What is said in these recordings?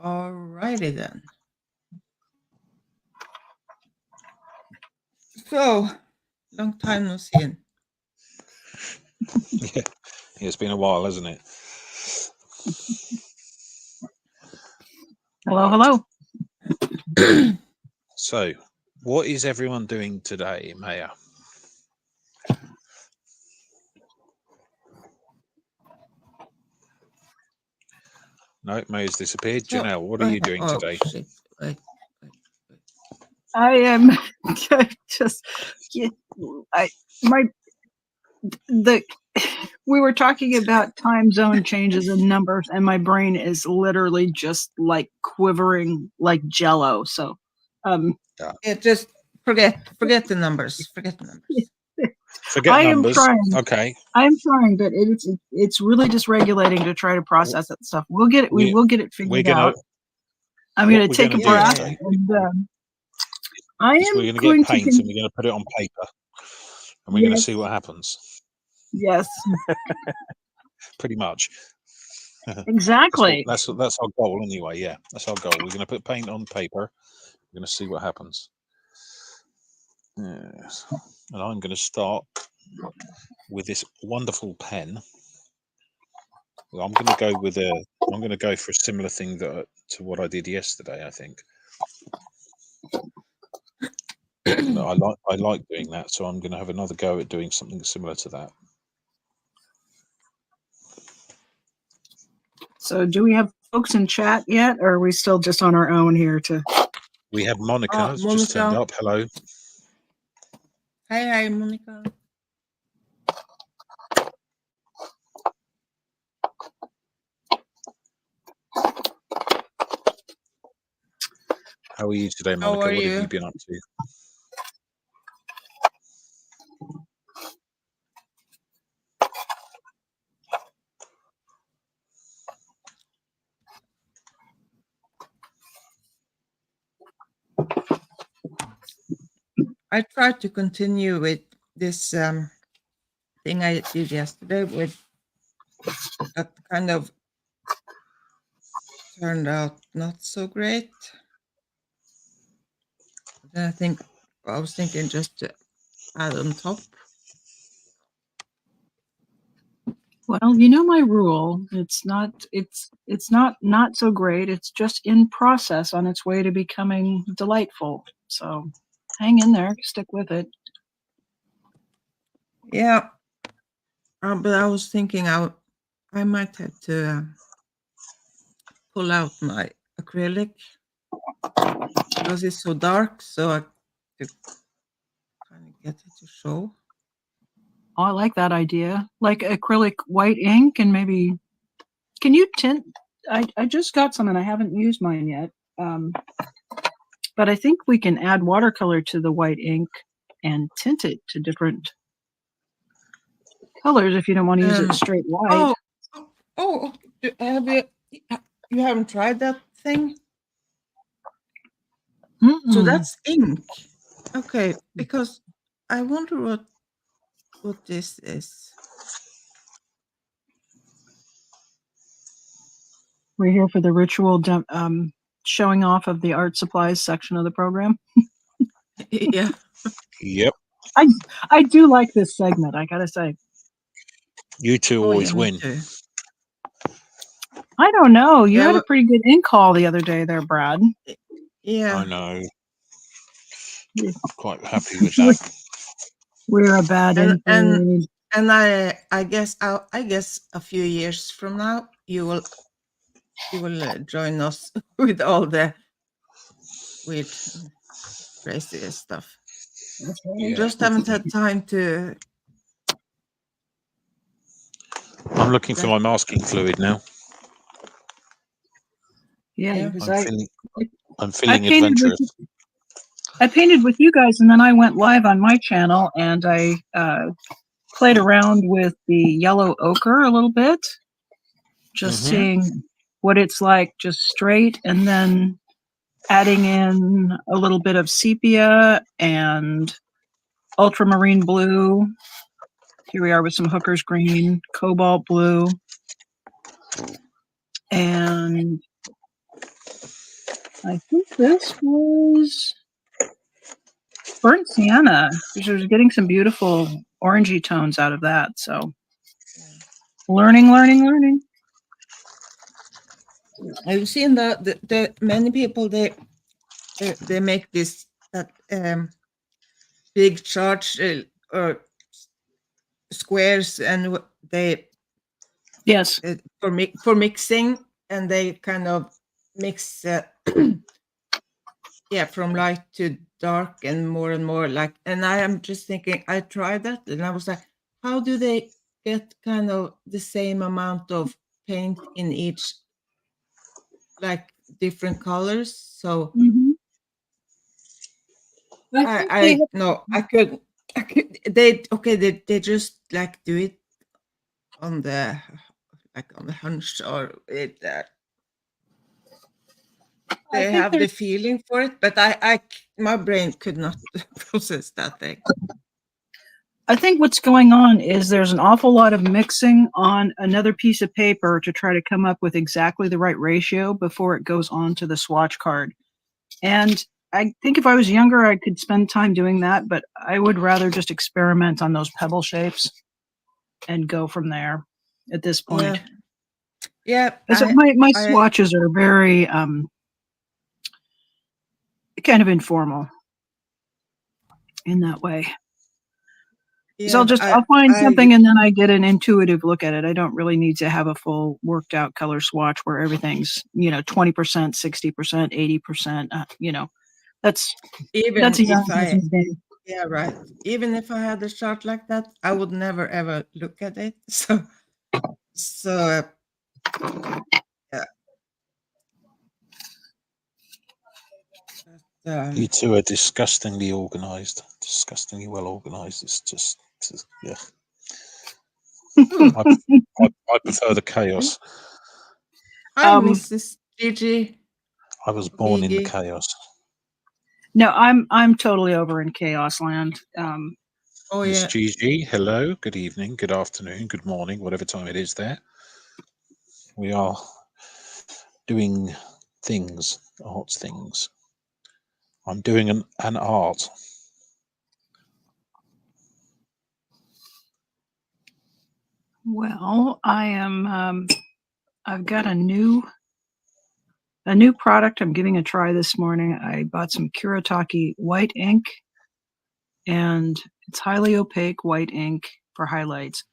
Alrighty then. So, long time no see. Yeah, it's been a while, hasn't it? Hello. So, what is everyone doing today, Maya? No, Maya's disappeared. So, Janelle, what are you doing today? Shit. Wait. I am we were talking about time zone changes and numbers, and my brain is literally just like quivering like jello. So Yeah, just forget the numbers. Forget the numbers. Forget numbers. Am trying. Okay. I'm trying, but it's really dysregulating to try to process that stuff. We'll get it. We will get it figured out. I'm going to take a breath. And, we're going to get paint and we're going to put it on paper, and we're going to see what happens. Yes. Pretty much. Exactly. That's our goal anyway. Yeah, that's our goal. We're going to put paint on paper. We're going to see what happens. Yes. And I'm going to start with this wonderful pen. Well, I'm going to go for a similar thing to what I did yesterday, I think. I like doing that, so I'm going to have another go at doing something similar to that. So do we have folks in chat yet, or are we still just on our own here to... We have Monica just turned up. Hello. Hi, Monica. How are you today, Monica? How are what you? Have you been up to? I tried to continue with this thing I did yesterday, with that kind of turned out not so great. Then I was thinking just to add on top. Well, you know my rule. It's not so great. It's just in process on its way to becoming delightful. So hang in there, stick with it. Yeah. But I was thinking I might have to pull out my acrylic because it's so dark, so I could kind of get it to show. Oh, I like that idea. Like acrylic white ink, and maybe can you tint? I just got some and I haven't used mine yet. But I think we can add watercolor to the white ink and tint it to different colors if you don't want to use it straight white. You haven't tried that thing? Mm-mm. So that's ink. Okay, because I wonder what this is. We're here for the ritual showing off of the art supplies section of the program. Yeah. Yep. I do like this segment, I gotta say. You two always win. Too. I don't know. You had a pretty good ink haul the other day there, Brad. Yeah. I know. I'm quite happy with that. We're a bad ink. And I guess a few years from now you will join us with all the weird crazy stuff. Yeah. Just haven't had time to. I'm looking for my masking fluid now. Yeah, I'm feeling adventurous. I painted with you guys, and then I went live on my channel, and I played around with the yellow ochre a little bit, just seeing what it's like just straight, and then adding in a little bit of sepia and ultramarine blue. Here we are with some hooker's green, cobalt blue, and I think this was burnt sienna, because I was getting some beautiful orangey tones out of that. So Yeah. learning. I've seen the many people they make this that big charge or squares, and they Yes. for mixing, and they kind of mix yeah, from light to dark and more like, and I am just thinking, I tried that and I was like, how do they get kind of the same amount of paint in each, like different colors? So Mm-hmm. I think they I no, I could they just like do it on the like on the hunch, or it I they think have the there's feeling for it, but my brain could not process that thing. I think what's going on is there's an awful lot of mixing on another piece of paper to try to come up with exactly the right ratio before it goes on to the swatch card. And I think if I was younger, I could spend time doing that, but I would rather just experiment on those pebble shapes and go from there at this point. Yeah, So my I swatches are very kind of informal in that way. So yeah, I'll find I something and then I get an intuitive look at it. I don't really need to have a full worked out color swatch where everything's 20%, 60%, 80%. That's even a young if I person's game. yeah, right. Even if I had a chart like that, I would never ever look at it. So yeah. But, You two are disgustingly organised, disgustingly well organised. It's yeah. I prefer the chaos. Hi, Mrs. Gigi. I was born in the Gigi. chaos. No, I'm totally over in chaos land. Oh Miss yeah. Gigi, hello, good evening, good afternoon, good morning, whatever time it is there. We are doing things, art things. I'm doing an art. Well, I am. I've got a new product I'm giving a try this morning. I bought some Kuretake white ink, and it's highly opaque white ink for highlights.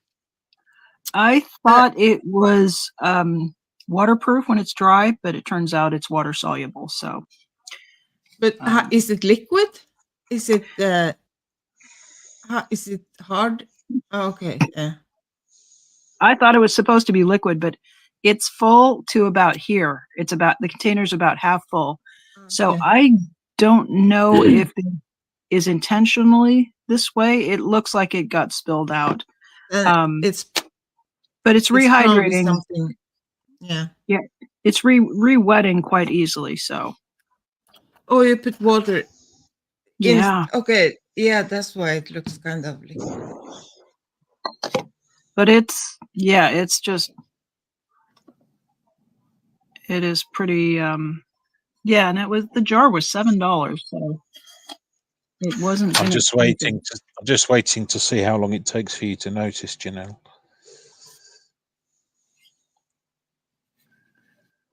I thought it was waterproof when it's dry, but it turns out it's water soluble. So, But is it liquid? Is it is it hard? Oh, okay. Yeah. I thought it was supposed to be liquid, but it's full to about here. The container's about half full. So Okay. I don't know if it is intentionally this way. It looks like it got spilled out. It's But it's probably rehydrating. something. Yeah. Yeah, it's re-wetting quite easily. So Oh, you put water in. yeah, Okay. Yeah, that's why it looks kind of liquid. but it's just it is pretty. Yeah, and the jar was $7, so it wasn't I'm just inexpensive. waiting to see how long it takes for you to notice, Janelle.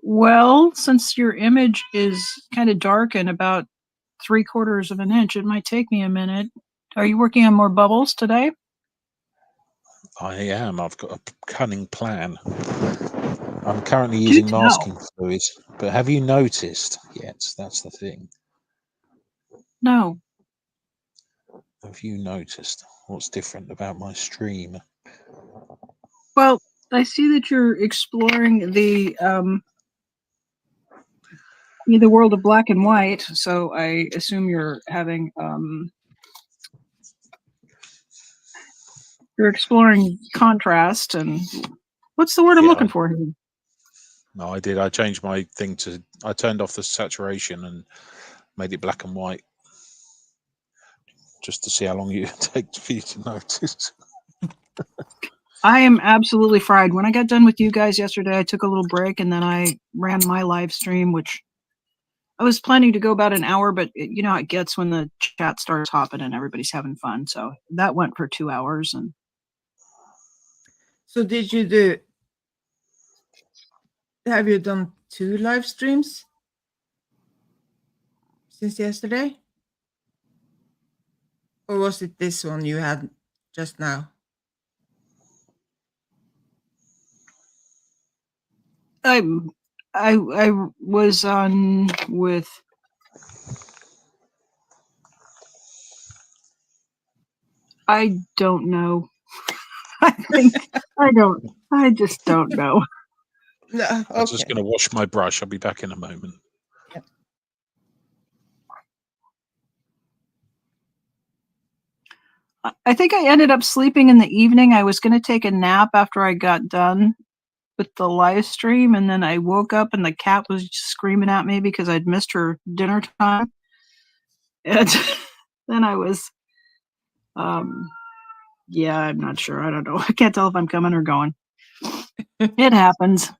Well, since your image is kind of dark and about 3/4 of an inch, it might take me a minute. Are you working on more bubbles today? I am. I've got a cunning plan. I'm currently Do using tell. masking fluid, but have you noticed yet? That's the thing. No. Have you noticed what's different about my stream? Well, I see that you're exploring the world of black and white, so I assume you're having you're exploring contrast and what's the word I'm Yeah, looking for here? no, I did. I changed my thing I turned off the saturation and made it black and white, just to see how long it takes for you to notice. I am absolutely fried. When I got done with you guys yesterday, I took a little break and then I ran my live stream, which I was planning to go about an hour, but you know how it gets when the chat starts hopping and everybody's having fun. So that went for 2 hours. And So have you done 2 live streams since yesterday? Or was it this one you had just now? I was on with. I don't know. I just don't know. No, I'm just okay. going to wash my brush. I'll be back in a moment. I think I ended up sleeping in the evening. I was going to take a nap after I got done with the live stream, and then I woke up and the cat was screaming at me because I'd missed her dinner time. And then I was, yeah, I'm not sure. I don't know. I can't tell if I'm coming or going. It happens.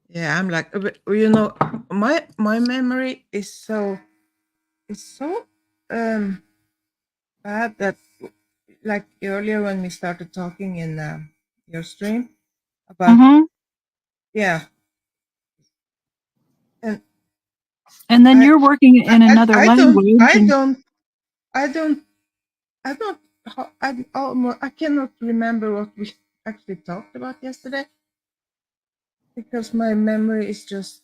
Yeah, I'm like, you know, my memory is so bad that, like earlier when we started talking in your stream about, yeah, and then you're working in another I language. I cannot remember what we actually talked about yesterday because my memory is just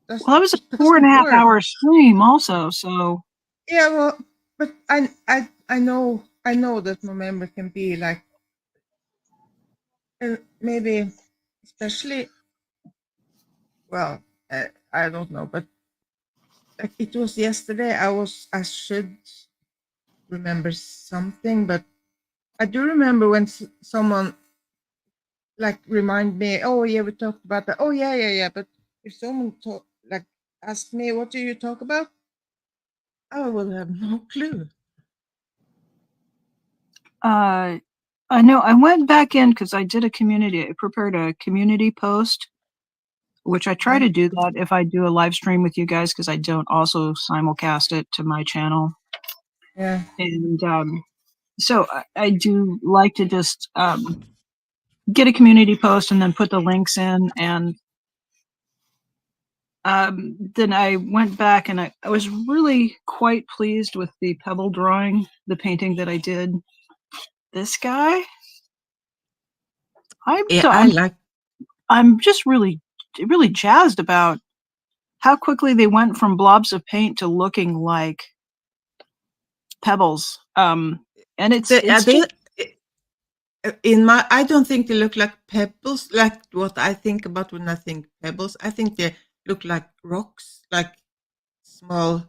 Well, that was a 4.5 hour stream also, so yeah, well, but I know that my memory can be like, and maybe especially, well, I don't know, but like it was yesterday, I should remember something, but I do remember when someone like remind me, oh yeah, we talked about that. Oh yeah. But if someone asked me, what do you talk about? I will have no clue. I know I went back in because I prepared a community post, which I try to do that if I do a live stream with you guys because I don't also simulcast it to my channel. Yeah. And so I do like to just get a community post and then put the links in. And then I went back and I was really quite pleased with the pebble drawing, the painting that I did. This guy, I'm just really jazzed about how quickly they went from blobs of paint to looking like pebbles. And it's I don't think they look like pebbles, like what I think about when I think pebbles. I think they look like rocks, like small,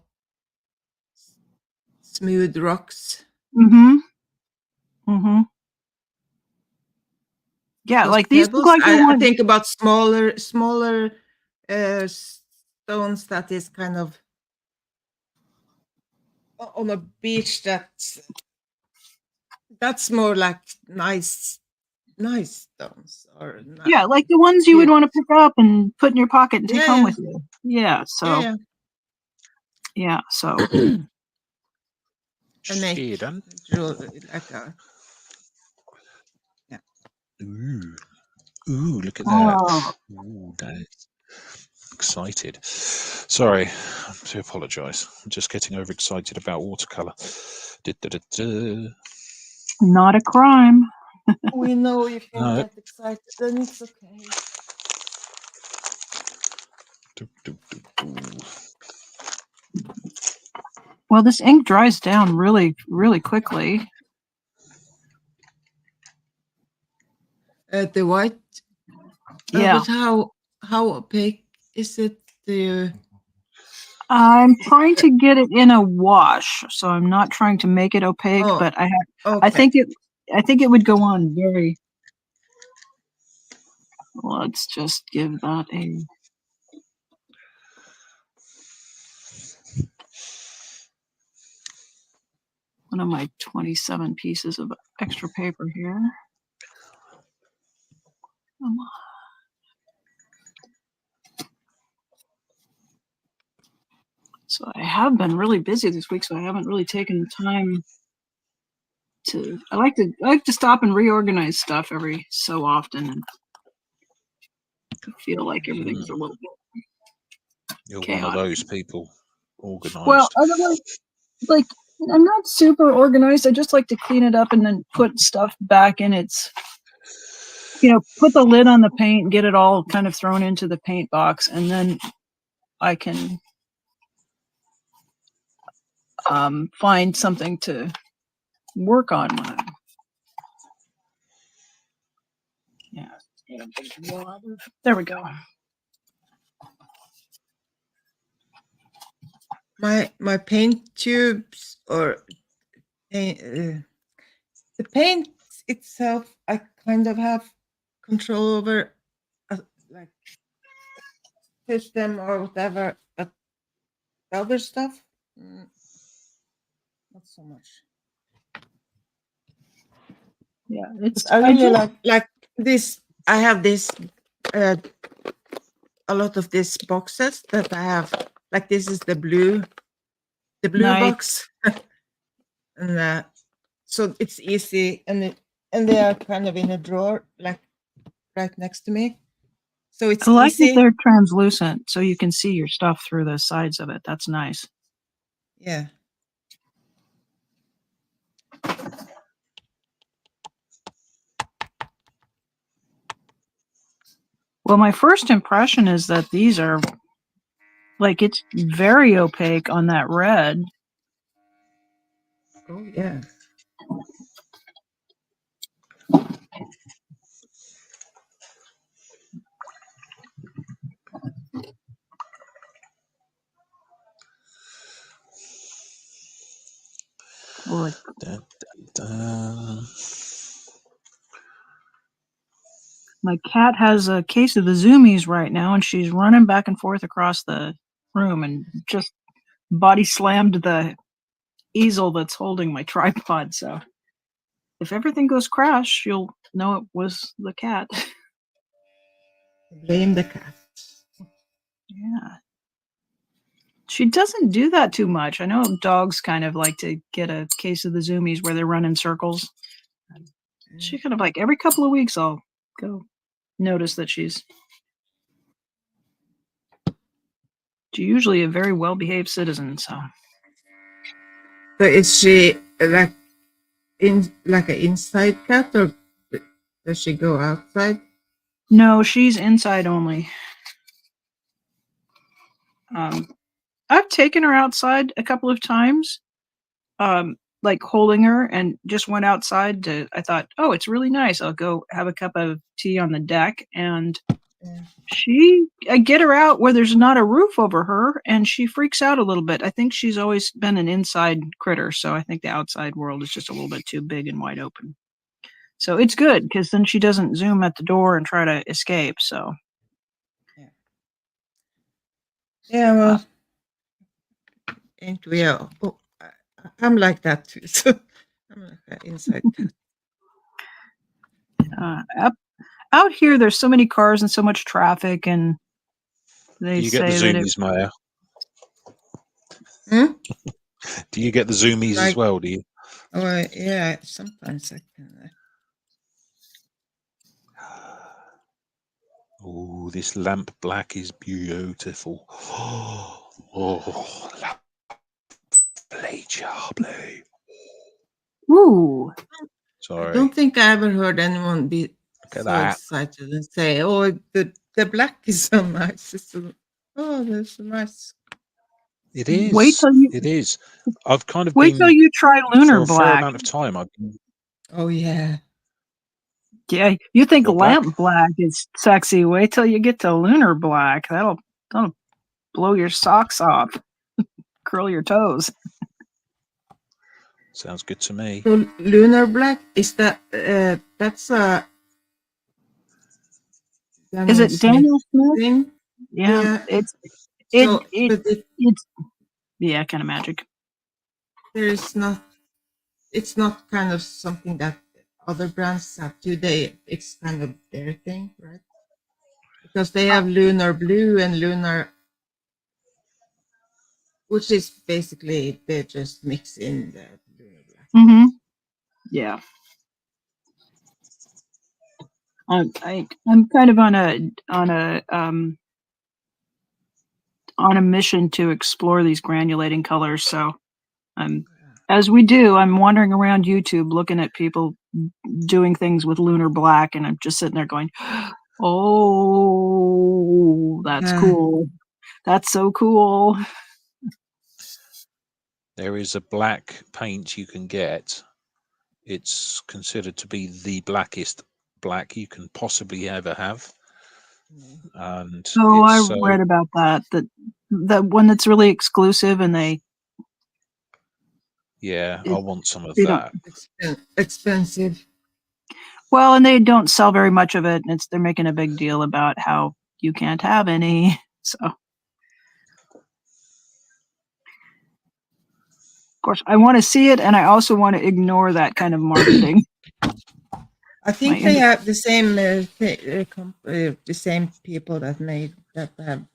smooth rocks. Yeah, because like these pebbles, look like I think about smaller stones that is kind of on a beach. That's more like nice stones, or yeah, like the ones you would want to pick up and put in your pocket and take home with you. Yeah, so yeah, so and make like a Ooh, look at that. Ooh, that's excited. Sorry, I do apologise. I'm just getting overexcited about watercolour. Not a crime. We know you can get excited, then it's okay. Well, this ink dries down really, really quickly. The white. Yeah. But how opaque is it? I'm trying to get it in a wash, so I'm not trying to make it opaque, but I think it would go on very. Let's just give that a. one of my 27 pieces of extra paper here. Come on. So I have been really busy this week, so I haven't really taken the time to. I like to stop and reorganize stuff every so often, and feel like everything's a little bit You're chaotic. one of those people, organised. Well, otherwise, like, I'm not super organized. I just like to clean it up and then put stuff back in its, put the lid on the paint, get it all kind of thrown into the paint box, and then I can find something to work on when I'm. Yeah. There we go. My paint tubes or paint, the paint itself, I kind of have control over, like system or whatever, but the other stuff, not so much. Yeah, I really like this. I have this a lot of these boxes that I have. Like this is the blue nice. Box, and so it's easy, and they are kind of in a drawer, like right next to me. So it's I like easy. that they're translucent, so you can see your stuff through the sides of it. That's nice. Yeah. Well, my first impression is that these are, like, it's very opaque on that red. Oh, yeah. Well, Dun, dun, dun. my cat has a case of the Zoomies right now, and she's running back and forth across the room and just body slammed the easel that's holding my tripod. So if everything goes crash, you'll know it was the cat. Blame the cat. Yeah. She doesn't do that too much. I know dogs kind of like to get a case of the Zoomies where they run in circles. She kind of like every couple of weeks I'll go notice that she's usually a very well-behaved citizen. So is she like an inside cat, or does she go outside? No, she's inside only. I've taken her outside a couple of times, like holding her, and just went outside I thought, oh, it's really nice. I'll go have a cup of tea on the deck, and I get her out where there's not a roof over her, and she freaks out a little bit. I think she's always been an inside critter, so I think the outside world is just a little bit too big and wide open. So it's good because then she doesn't zoom at the door and try to escape. So yeah, well, ain't we all? Oh, I'm like that too. So I'm like an inside cat. Out here, there's so many cars and so much traffic, and they Do you get the say that Zoomies, Maya? Do you get the Zoomies as well? Do you? Oh, yeah. Sometimes I can. Oh, this lamp black is beautiful. Oh, lovely, Charlie. Ooh. Sorry. I don't think I ever heard anyone be Look at so that. excited and say, "Oh, the black is so nice." It's that's so nice. It is. Wait till you. It is. I've kind of wait till you try for lunar a fair black. amount of time. I've been. Oh yeah. Yeah, you think What, lamp black is sexy? Wait till you get to lunar black. That'll blow your socks off, curl your toes. Sounds good to me. So lunar black is that? That's Is it Daniel Smith? Thing? Yeah, it's yeah, kind of magic. There is not it's not kind of something that other brands have too. It's kind of their thing, right? Because they have lunar blue and lunar, which is basically they just mix in the lunar black. Mm-hmm. Yeah. I'm kind of on a mission to explore these granulating colors. So as we do, I'm wandering around YouTube looking at people doing things with lunar black, and I'm just sitting there going, "Oh, that's cool! That's so cool!" There is a black paint you can get. It's considered to be the blackest black you can possibly ever have, and Oh, I it's read about that one that's really exclusive, and I want some of they don't. that. Expensive. Well, and they don't sell very much of it, and they're making a big deal about how you can't have any. So, of course, I want to see it, and I also want to ignore that kind of marketing. I think they have the same the same people that have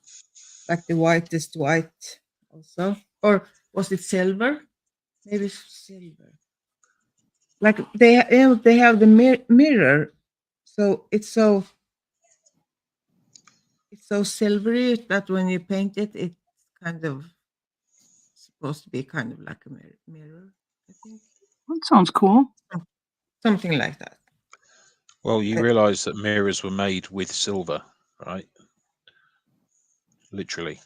like the whitest white also, or was it silver? Maybe silver. Like they have the mirror, so it's so silvery that when you paint it, it's kind of supposed to be kind of like a mirror. I think That sounds cool. something like that. Well, you realize that mirrors were made with silver, right? Literally.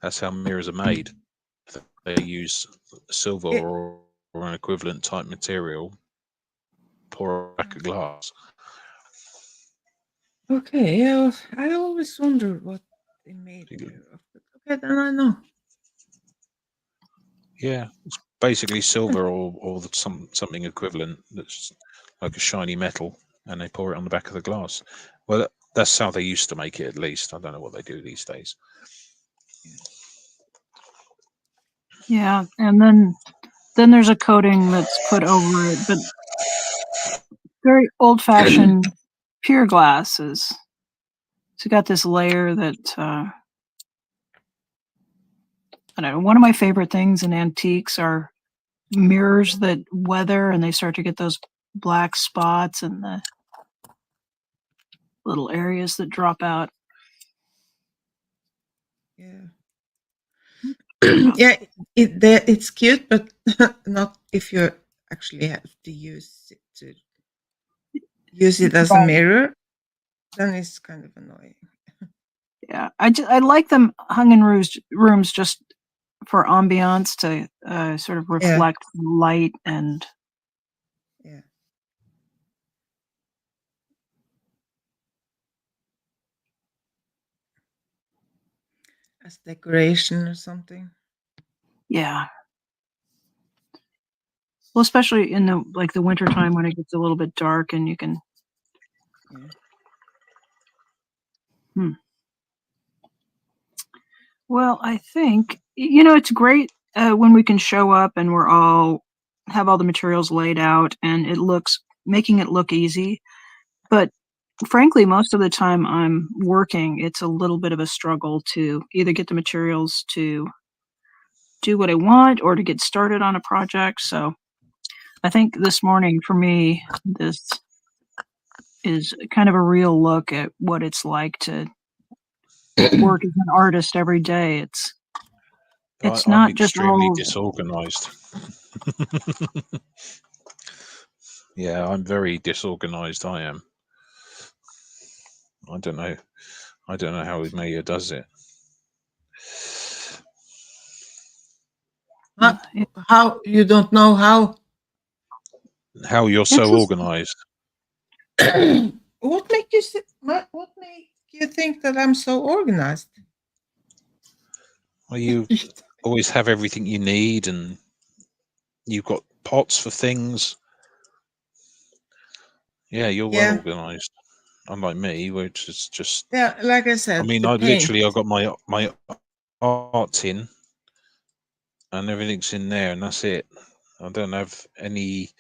That's how mirrors are made. They use silver or an equivalent type material, pour back a glass. Okay, yeah, I always wondered what they made mirror of. Okay, then I know. Yeah, it's basically silver or something equivalent that's like a shiny metal, and they pour it on the back of the glass. Well, that's how they used to make it, at least. I don't know what they do these days. Yeah, and then there's a coating that's put over it, but very old-fashioned pure glasses. So you got this layer that I don't know. One of my favorite things in antiques are mirrors that weather, and they start to get those black spots and the little areas that drop out. Yeah. Yeah, it's cute, but not if you actually have to use it as a mirror. Then it's kind of annoying. Yeah, I like them hung in rooms just for ambiance to sort of reflect light and. Yeah. As decoration or something. Yeah. Well, especially in the winter time when it gets a little bit dark and you can. Yeah. Well, I think it's great when we can show up and we're all have all the materials laid out and making it look easy. But frankly, most of the time I'm working, it's a little bit of a struggle to either get the materials to do what I want or to get started on a project. So I think this morning for me, this is kind of a real look at what it's like to work as an artist every day. It's I'm not just extremely all disorganized. Yeah, I'm very disorganized. I am. I don't know how Maya does it. How you don't know how? How you're so organized? What make you think that I'm so organized? Well, you always have everything you need, and you've got pots for things. Yeah, you're well organized. Unlike me, which is just like I said. I mean, I got my art tin, and everything's in there, and that's it. I don't have any.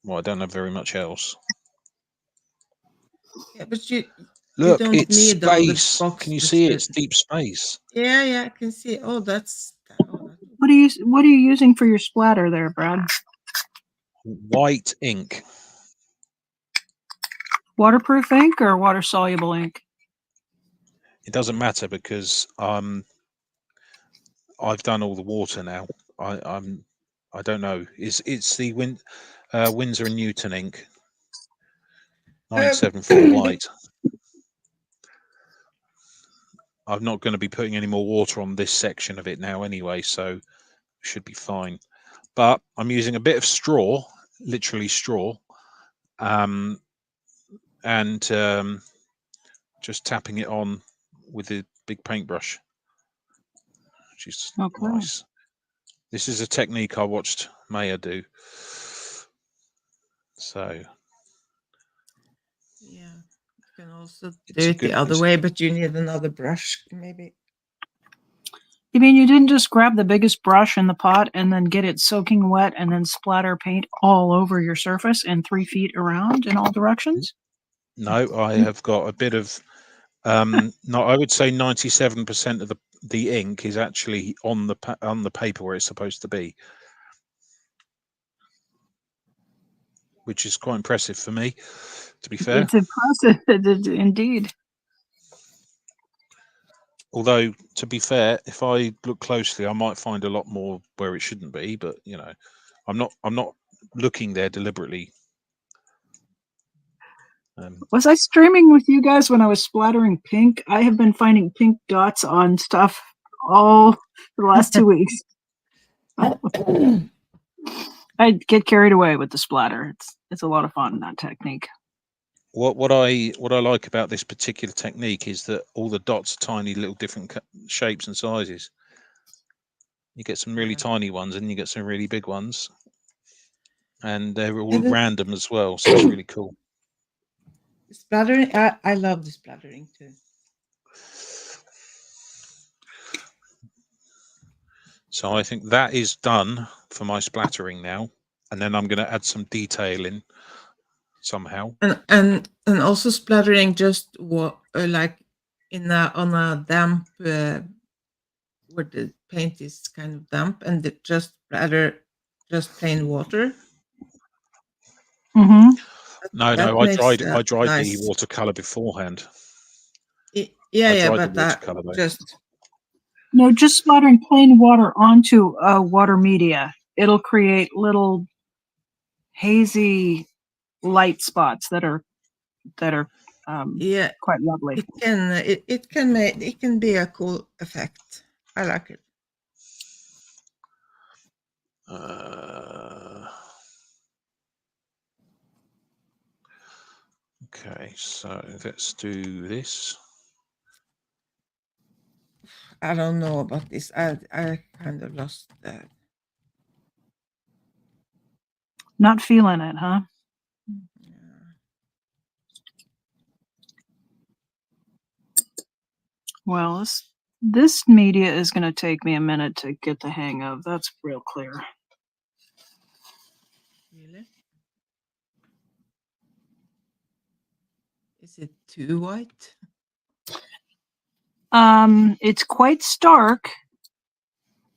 Well, I don't have very much else. Yeah, but you Look, don't it's need all the space. Can you boxes see it? with. It's deep space. Yeah, yeah, I can see. Oh, that. What are you using for your splatter there, Brad? White ink. Waterproof ink or water soluble ink? It doesn't matter because I've done all the water now. I don't know. It's the Windsor and Newton ink, 974 white. I'm not going to be putting any more water on this section of it now anyway, so should be fine. But I'm using a bit of straw, literally straw, and just tapping it on with the big paintbrush, which is nice. This is a technique I watched Maya do. So Yeah, you can also do it's a it the good. other way, but you need another brush, maybe. You mean you didn't just grab the biggest brush in the pot and then get it soaking wet and then splatter paint all over your surface and 3 feet around in all directions? No, I have got a bit of. No, I would say 97% of the ink is actually on the paper where it's supposed to be, which is quite impressive for me, to be fair. It's impressive, indeed. Although, to be fair, if I look closely, I might find a lot more where it shouldn't be. But I'm not looking there deliberately. Was I streaming with you guys when I was splattering pink? I have been finding pink dots on stuff all for the last 2 weeks. I get carried away with the splatter. It's a lot of fun, that technique. What I like about this particular technique is that all the dots are tiny little different shapes and sizes. You get some really tiny ones and you get some really big ones, and they're all random as well, so it's really cool. Splattering, I love the splattering too. So I think that is done for my splattering now, and then I'm going to add some detail in somehow. And also splattering just like on a damp where the paint is kind of damp, and it just splatter just plain water. Mm-hmm. No, I dried the watercolor beforehand. Yeah, dried but the watercolor though. Just splattering plain water onto a water media. It'll create little hazy light spots that are quite lovely. It can be a cool effect. I like it. Okay, so let's do this. I don't know about this. I kind of lost that. Not feeling it, huh? Yeah. Well, this media is going to take me a minute to get the hang of. That's real clear. Really? Is it too white? It's quite stark,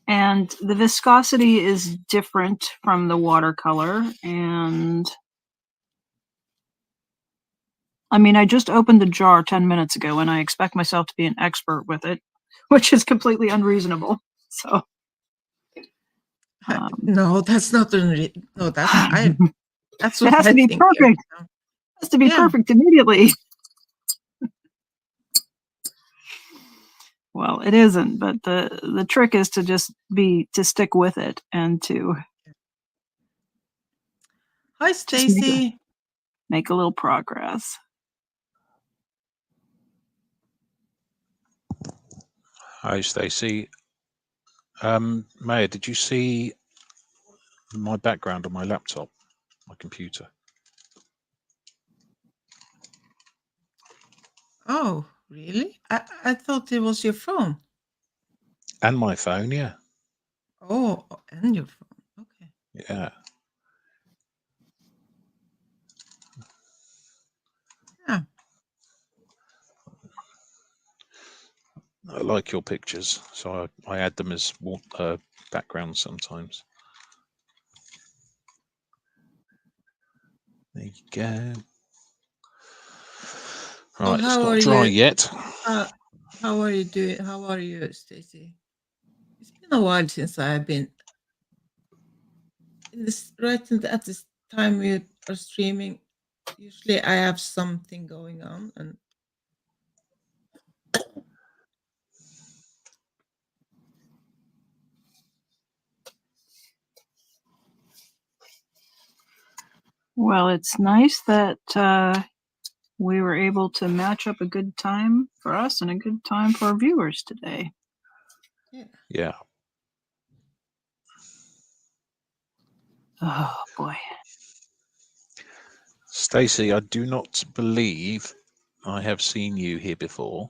and the viscosity is different from the watercolor. And I mean, I just opened the jar 10 minutes ago, and I expect myself to be an expert with it, which is completely unreasonable. So, no, that's not no, that's that's what it has I to be think. perfect. It has to be perfect immediately. Well, it isn't, but the trick is to just to stick with it and to. Hi, Stacy. Make a little progress. Hi, Stacy. Maya, did you see my background on my laptop, my computer? Oh, really? I thought it was your phone. And my phone, yeah. Oh, and your phone. Okay. Yeah. Yeah. I like your pictures, so I add them as backgrounds sometimes. There you go. So Right, it's how not are dry you? yet. How are you doing? How are you, Stacy? It's been a while since I've been in this at this time we are streaming. Usually I have something going on, and Well, it's nice that we were able to match up a good time for us and a good time for our viewers today. yeah. Yeah. Oh boy. Stacy, I do not believe I have seen you here before.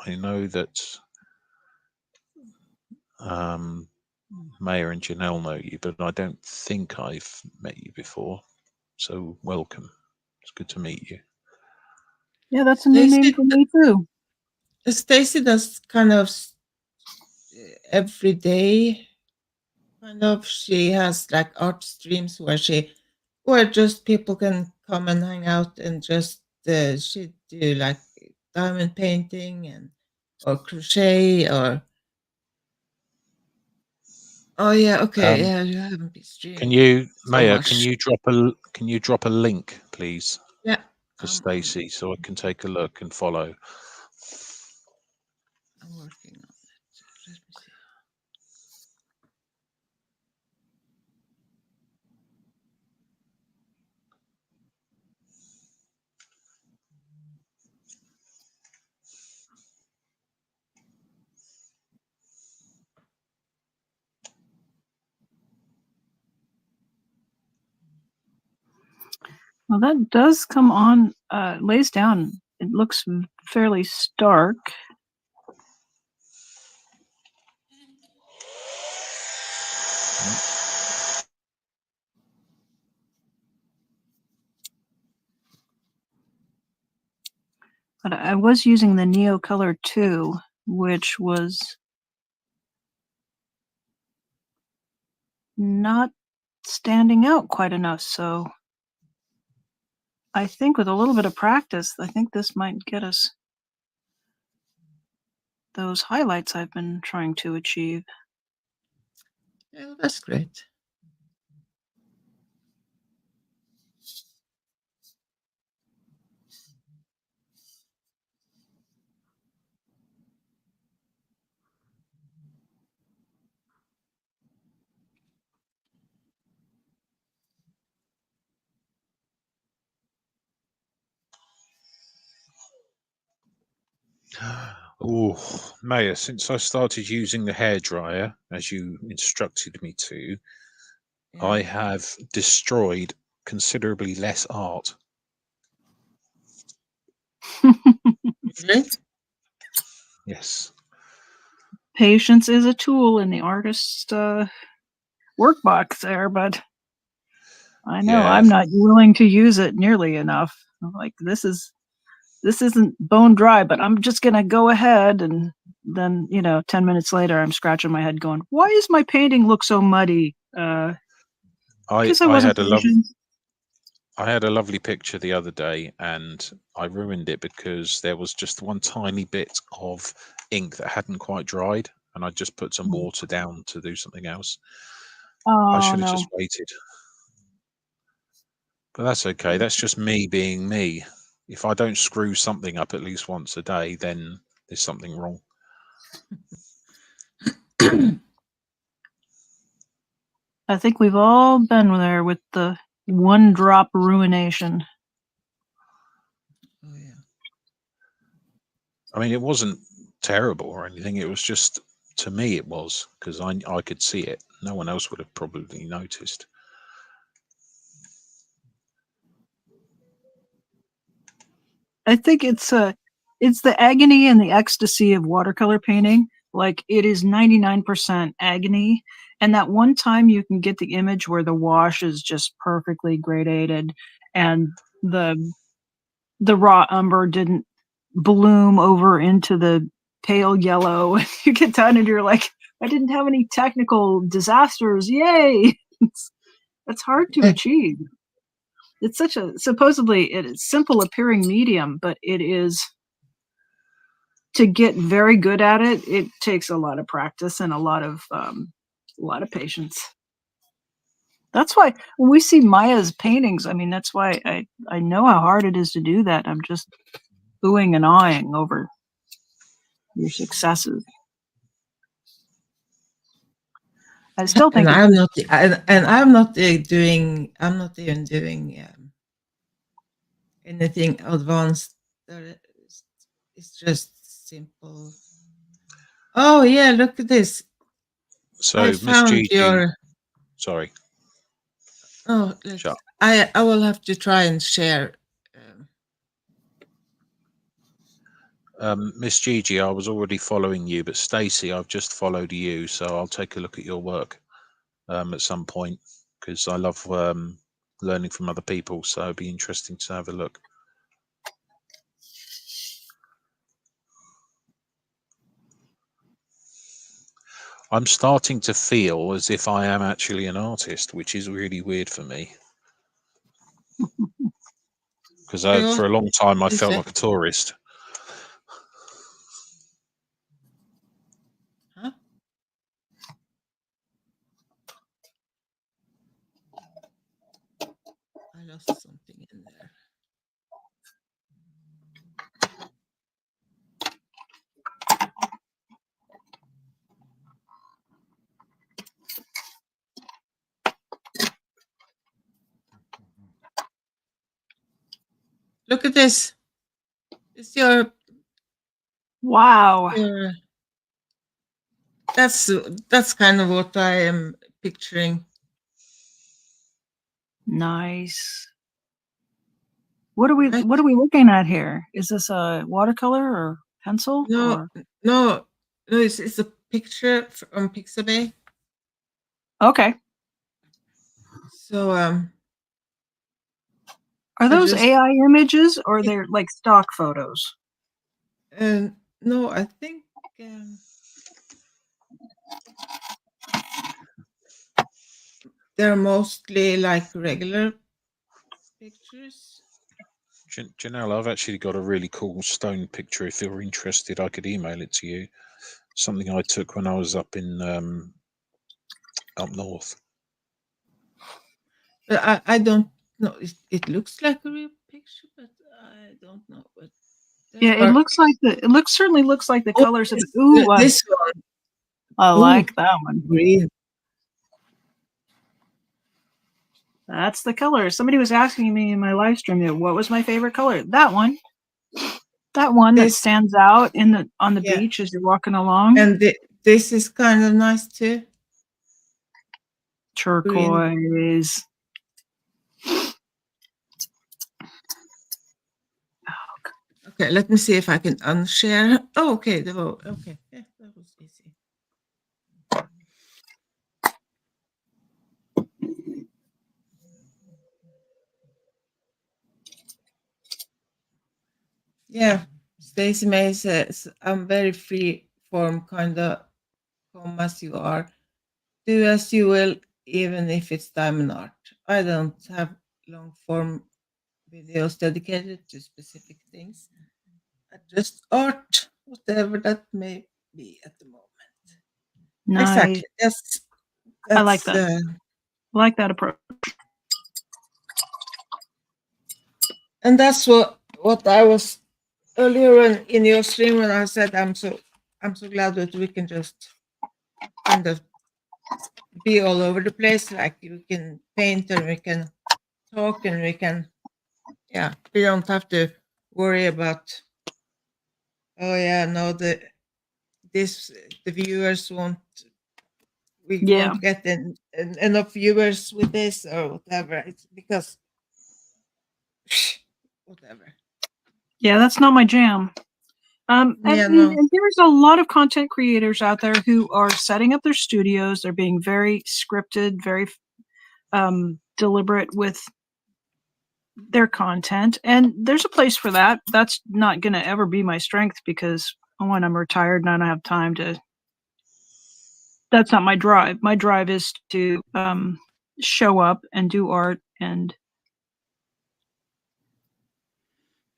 I know that Maya and Janelle know you, but I don't think I've met you before. So welcome. It's good to meet you. Yeah, that's a new name Stacy, for me too. Stacy does kind of every day. Kind of, she has like art streams where just people can come and hang out and just she do like diamond painting and or crochet or oh yeah, okay, Um, yeah, you haven't been can streaming you, so Maya? much. Can you drop a link, please, Yeah, for I'm Stacy so I can take a look and follow? working on it. Let me see. Well, that does come on, lays down. It looks fairly stark. But I was using the Neo Color 2, which was not standing out quite enough. So I think with a little bit of practice, I think this might get us those highlights I've been trying to achieve. Yeah, that's great. Oh, Maya, since I started using the hairdryer, as you instructed me to, I Yeah. have destroyed considerably less art. Really? Yes. Patience is a tool in the artist's workbox there, but I know Yeah. I'm not willing to use it nearly enough. I'm like, this isn't bone dry, but I'm just gonna go ahead, and then 10 minutes later I'm scratching my head going, why does my painting look so muddy? Because I I wasn't had a patient. I had a lovely picture the other day, and I ruined it because there was just one tiny bit of ink that hadn't quite dried, and I just put some water down to do something else. I Oh should have just no. waited, but that's okay. That's just me being me. If I don't screw something up at least once a day, then there's something wrong. I think we've all been there with the one drop ruination. Oh yeah. I mean, it wasn't terrible or anything. It was just, to me, it was because I could see it. No one else would have probably noticed. I think it's the agony and the ecstasy of watercolor painting Like it is 99% agony. And that one time you can get the image where the wash is just perfectly gradated and the raw umber didn't bloom over into the pale yellow. You get done and you're like, I didn't have any technical disasters. Yay. That's hard to achieve. It's such a supposedly it is simple appearing medium, but it is to get very good at it. It takes a lot of practice and a lot of patience. That's why when we see Maya's paintings, I mean, that's why I know how hard it is to do that. I'm just oohing and awing over your successes. I still think And it's I'm not, and I'm not doing. I'm not even doing anything advanced. It's just simple. Oh yeah, look at this. So, I Miss found Gigi, your. sorry, Oh, shut. I will have to try and share. Miss Gigi, I was already following you, but Stacey, I've just followed you, so I'll take a look at your work at some point because I love learning from other people. So it'd be interesting to have a look. I'm starting to feel as if I am actually an artist, which is really weird for me. Because for a long time I felt like a tourist. Huh? I lost something in there. Look at this. It's your. wow. That's kind of what I am picturing. Nice. What are we looking at here? Is this a watercolor or pencil? No, no, it's a picture from Pixabay. Okay. So Are those AI images or they're like stock photos? No, I think they're mostly like regular pictures. Janelle, I've actually got a really cool stone picture. If you're interested, I could email it to you. Something I took when I was up in up north. But I don't know. It looks like a real picture, but I don't know. But yeah, it certainly looks like the colors of it. Ooh, this one. I like that one. Green. That's the color. Somebody was asking me in my live stream, what was my favorite color? That one. That one that stands out on the beach as you're walking along. And this is kind of nice too. Turquoise. Okay, let me see if I can unshare. Oh, okay. Okay. Yeah, that was easy. Yeah, Stacey May says, I'm very free form, kind of come as you are. Do as you will, even if it's diamond art. I don't have long form videos dedicated to specific things. Just art, whatever that may be at the moment. Nice. Exactly. That's I like that. I like that approach. And that's what I was earlier in your stream when I said I'm so glad that we can just kind of be all over the place. Like we can paint and we can talk and we can, we don't have to worry about. Oh yeah, no, the viewers won't. We won't get enough viewers with this or whatever. It's because whatever. Yeah, that's not my jam. Yeah, no. And there's a lot of content creators out there who are setting up their studios. They're being very scripted, very deliberate with their content, and there's a place for that. That's not going to ever be my strength because one, I'm retired and I don't have time to. That's not my drive. My drive is to show up and do art and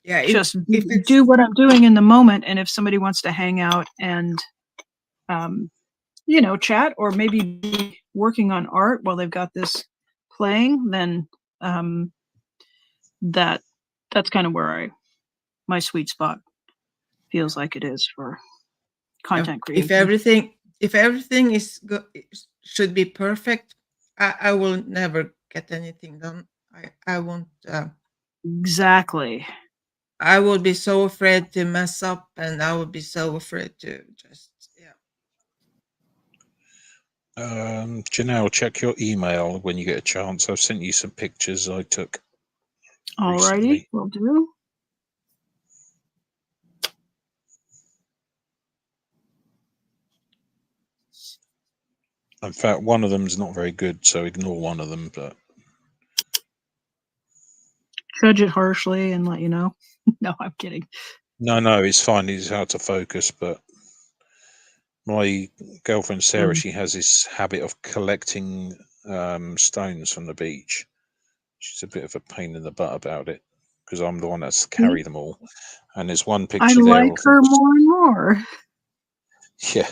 Yeah, just if it's do what I'm doing in the moment. And if somebody wants to hang out and chat or maybe be working on art while they've got this playing, then that's kind of where my sweet spot feels like it is for content creation. if everything should be perfect, I will never get anything done. I won't. Exactly. I will be so afraid to mess up, and I will be so afraid to just Janelle, check your email when you get a chance. I've sent you some pictures I took Alrighty, recently. will do. In fact, one of them's not very good, so ignore one of them. But Judge it harshly and let you know. No, I'm kidding. no, it's fine. It's hard to focus. But my girlfriend Sarah, she has this habit of collecting stones from the beach. She's a bit of a pain in the butt about it because I'm the one that's carry them all. And there's one I picture there like of her more and more. Yeah,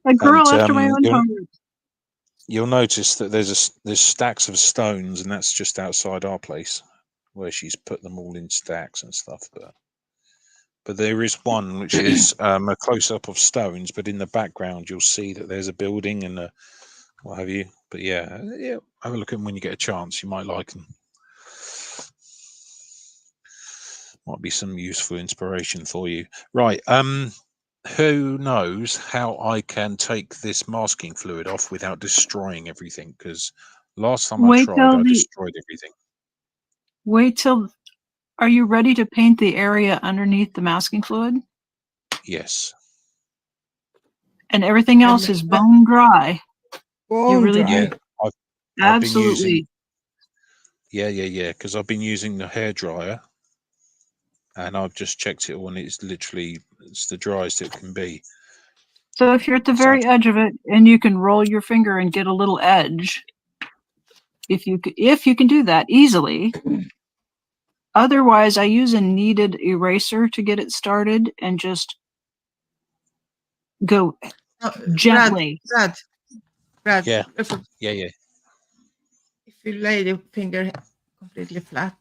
A girl and after my own heart. you'll notice that there's stacks of stones, and that's just outside our place where she's put them all in stacks and stuff. But there is one which is a close-up of stones, but in the background you'll see that there's a building and what have you. But yeah, have a look at them when you get a chance. You might like them. Might be some useful inspiration for you. Right. Who knows how I can take this masking fluid off without destroying everything? Because last time I tried, I destroyed everything. Wait till. Are you ready to paint the area underneath the masking fluid? Yes. And everything else is bone dry. Bone really dry. do. I've Absolutely. been using, because I've been using the hairdryer, and I've just checked it all, and it's the driest it can be. So if you're at the very edge of it and you can roll your finger and get a little edge, if you can do that easily. Otherwise, I use a kneaded eraser to get it started and just go gently. Brad, Yeah. If you lay the finger completely flat.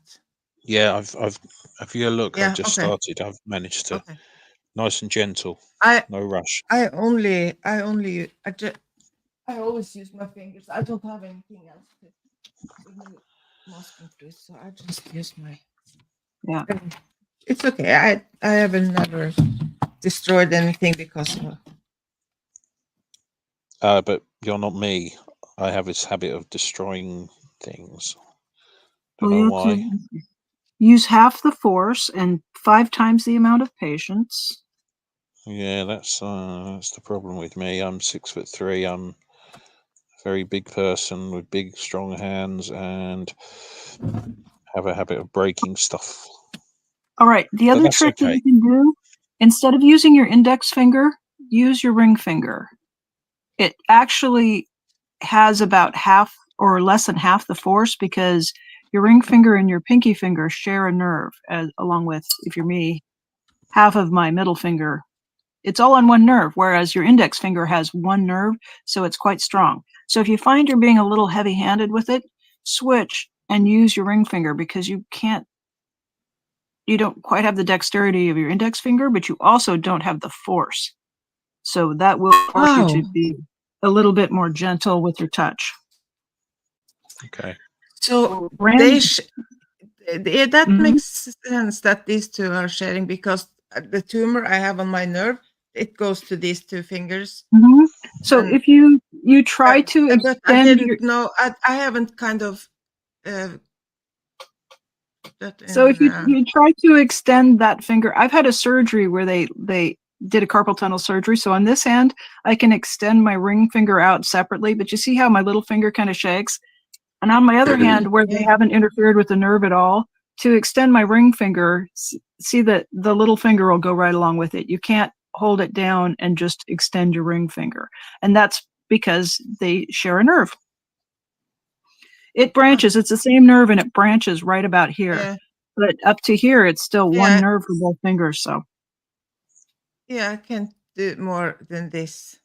Yeah, I've if you look, Yeah, I've just started. I've managed to nice and gentle. No rush. I always use my fingers. I don't have anything else to masking fluid, so I just use my. Yeah. It's okay. I haven't never destroyed anything because of. But you're not me. I have this habit of destroying things. Don't know why. Use half the force and 5 times the amount of patience. Yeah, that's the problem with me. I'm 6'3". I'm a very big person with big, strong hands, and have a habit of breaking stuff. All right. The other trick that you can do, instead of using your index finger, use your ring finger. It actually has about half or less than half the force because your ring finger and your pinky finger share a nerve, along with, if you're me, half of my middle finger. It's all on one nerve, whereas your index finger has one nerve, so it's quite strong. So if you find you're being a little heavy-handed with it, switch and use your ring finger because you don't quite have the dexterity of your index finger, but you also don't have the force. So that will force you to be a little bit more gentle with your touch. Okay. So that makes sense that these two are sharing because the tumor I have on my nerve, it goes to these two fingers. Mm-hmm. So if you try to extend I didn't know. I haven't kind of that So if in. you try to extend that finger, I've had a surgery where they did a carpal tunnel surgery. So on this hand, I can extend my ring finger out separately, but you see how my little finger kind of shakes? And on my other hand, where they Yeah. haven't interfered with the nerve at all, to extend my ring finger, see that the little finger will go right along with it. You can't hold it down and just extend your ring finger. And that's because they share a nerve. It branches. It's the same nerve and it branches right about here. Yeah. But up to here, it's still one Yeah. nerve for both fingers. So Yeah, I can't do more than this.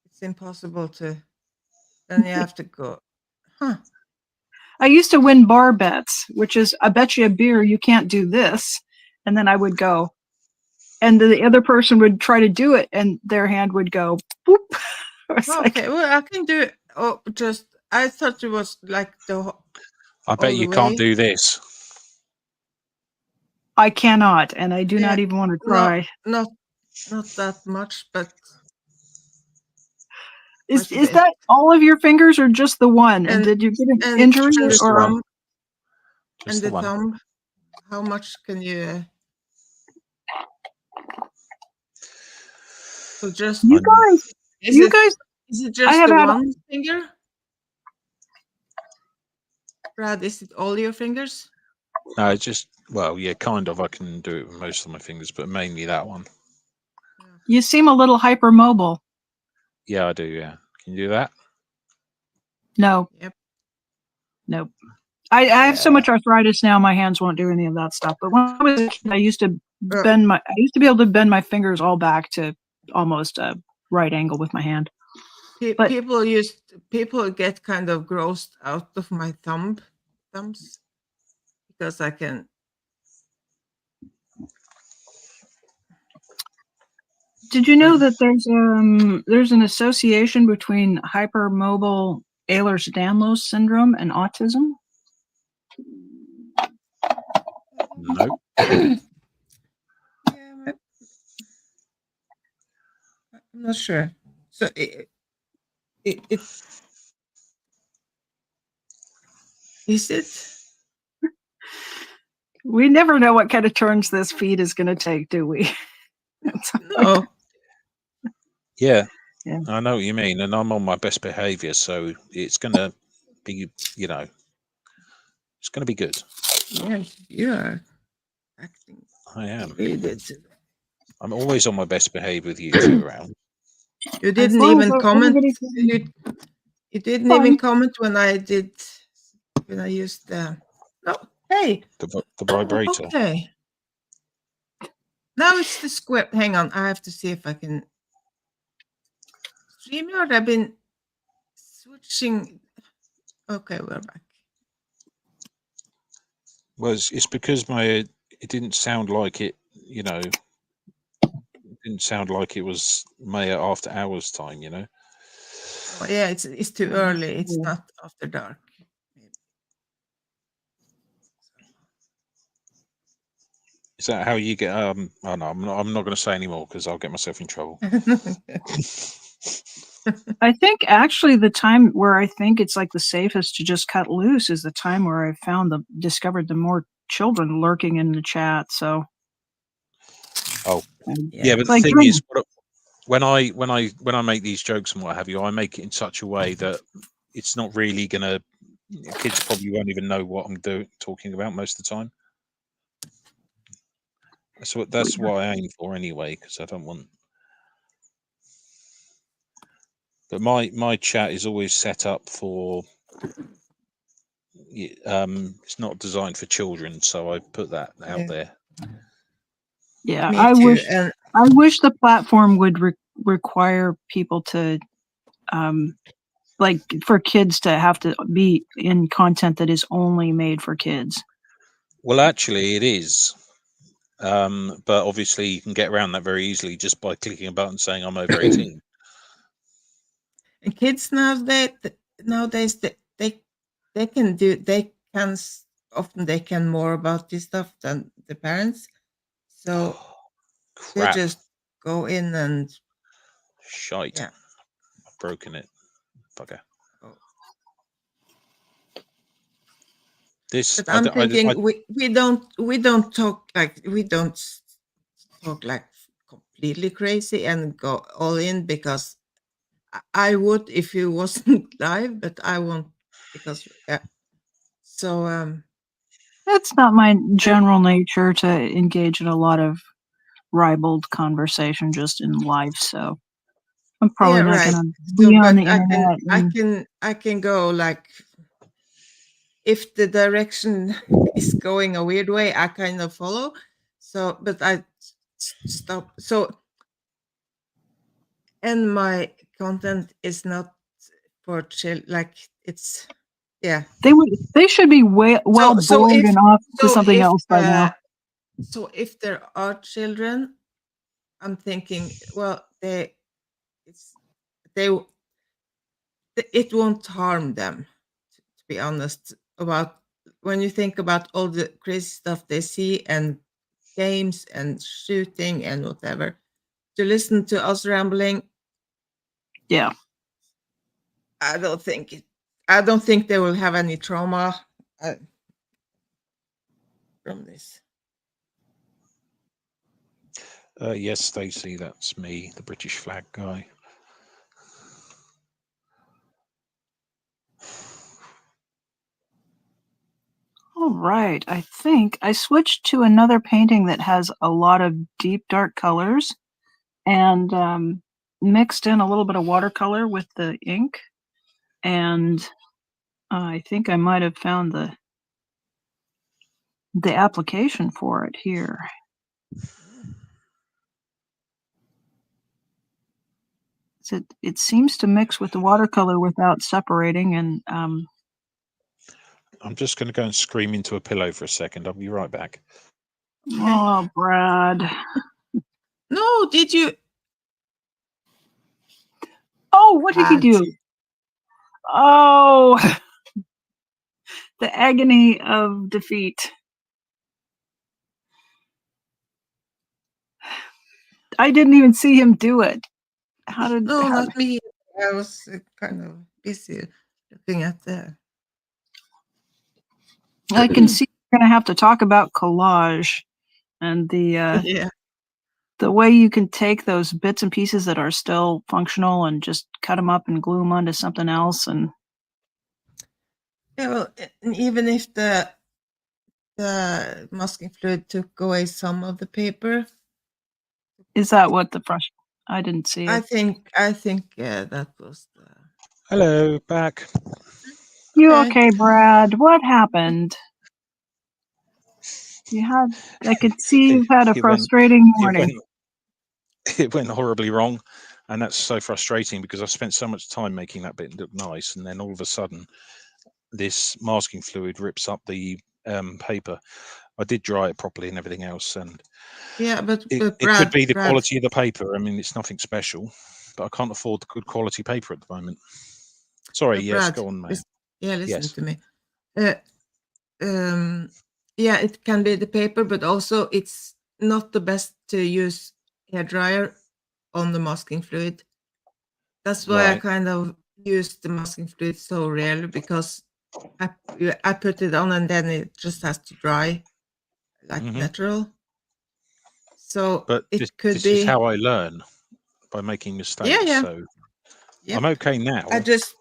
It's impossible to. Then you have to go. Huh. I used to win bar bets, which is I bet you a beer you can't do this. And then I would go. And the other person would try to do it and their hand would go boop. It's Okay, well, I can do it. Oh, just I thought it was like I bet all you the can't way. do this. I cannot, and I do Yeah, not even want to no, try. not that much, but Is quite a bit. that all of your fingers or just the one? And And did you get an and injury and the Just the or? one. thumb Just and the the one. thumb. How much can you? So just You guys, is you it guys, is it I just have the had. one finger? Brad, is it all your fingers? No, it's just, well, yeah, kind of. I can do it with most of my fingers, but mainly that one. You seem a little hypermobile. Yeah, I do. Yeah. Can you do that? No, Yep. nope. I have so much arthritis now, my hands won't do any of that stuff. But when I was a kid, I used to be able to bend my fingers all back to almost a right angle with my hand. But People get kind of grossed out of my thumbs because I can. did you know that there's an association between hypermobile Ehlers-Danlos syndrome and autism? Nope. Yeah, I'm not sure. So it is it? We never know what kind of turns this feed is going to take, do we? No. Yeah, Yeah. I know what you mean, and I'm on my best behavior, so it's gonna be, it's gonna be good. Yes, you are acting I am. really good. I'm always on my best behavior with you two around. You As didn't long as even comment. everybody's You didn't fine. even comment when I used the. No, hey. The vibrator. Okay. Now it's the square. Hang on, I have to see if I can. StreamYard, I've been switching. Okay, we're back. Well, it's because it didn't sound like it. It didn't sound like it was May after hours time. Oh, yeah, it's too early. It's not after dark. Is that how you get? Oh no, I'm not going to say anymore because I'll get myself in trouble. I think actually the time where I think it's like the safest to just cut loose is the time where I discovered the more children lurking in the chat. So. Oh, Yeah. yeah, but It's the like thing is, when I make these jokes and what have you, I make it in such a way that it's not really gonna. Kids probably won't even know what I'm talking about most of the time. That's what I aim for anyway, because I don't want. But my chat is always set up for. It's not designed for children, so I put that out there. Yeah, Me I too. wish And I wish the platform would require people to like for kids to have to be in content that is only made for kids. Well, actually, it is. But obviously, you can get around that very easily just by clicking a button saying I'm over 18. And kids nowadays they can often they can more about this stuff than the parents, so they Crap. just go in and Shite. yeah. I've broken it. Bugger. Oh. This, But I'm thinking I we don't talk like completely crazy and go all in, because I would if you wasn't live, but I won't, because so It's not my I, general nature to engage in a lot of ribald conversation just in life, so I'm yeah, probably not right. gonna So be on but the internet and I can go like, if the direction is going a weird way, I kind of follow. So but I stop. So, and my content is not for chill, like it's, yeah. they should be well So bored if and off to so something if else by now. so if there are children, I'm thinking, well, it's they it won't harm them, to be honest, about when you think about all the crazy stuff they see, and games and shooting and whatever, to listen to us rambling. Yeah. I don't think they will have any trauma from this. yes, Stacey, that's me, the British flag guy. All right. I think I switched to another painting that has a lot of deep dark colors and mixed in a little bit of watercolor with the ink. And I think I might have found the application for it here. It seems to mix with the watercolor without separating, and I'm just going to go and scream into a pillow for a second. I'll be right back. oh, Brad. No, did you? Oh, what did he do? Oh, the agony of defeat. I didn't even see him do it. No, not me. I was kind of busy looking at the. I can see we're going to have to talk about collage and Yeah. the way you can take those bits and pieces that are still functional and just cut them up and glue them onto something else. And Yeah, well, and even if the masking fluid took away some of the paper, is that what the frustration? I didn't see I it. think that was the. Hello, back. You okay, Brad? What happened? I could see you've had a It went, frustrating it morning. went, it went horribly wrong, and that's so frustrating because I spent so much time making that bit look nice, and then all of a sudden, this masking fluid rips up the paper. I did dry it properly and everything else, and Yeah, but it could be the quality of the paper. I mean, it's nothing special, but I can't afford the good quality paper at the moment. Sorry, but yes, Brad, go on, man. listen Yes. to me. Yeah, it can be the paper, but also it's not the best to use hair dryer on the masking fluid. That's why I Right. kind of use the masking fluid so rarely, because I put it on and then it just has to dry like natural. So But it could this is be. how I learn, by making mistakes. Yeah. So Yep. I'm okay now. I just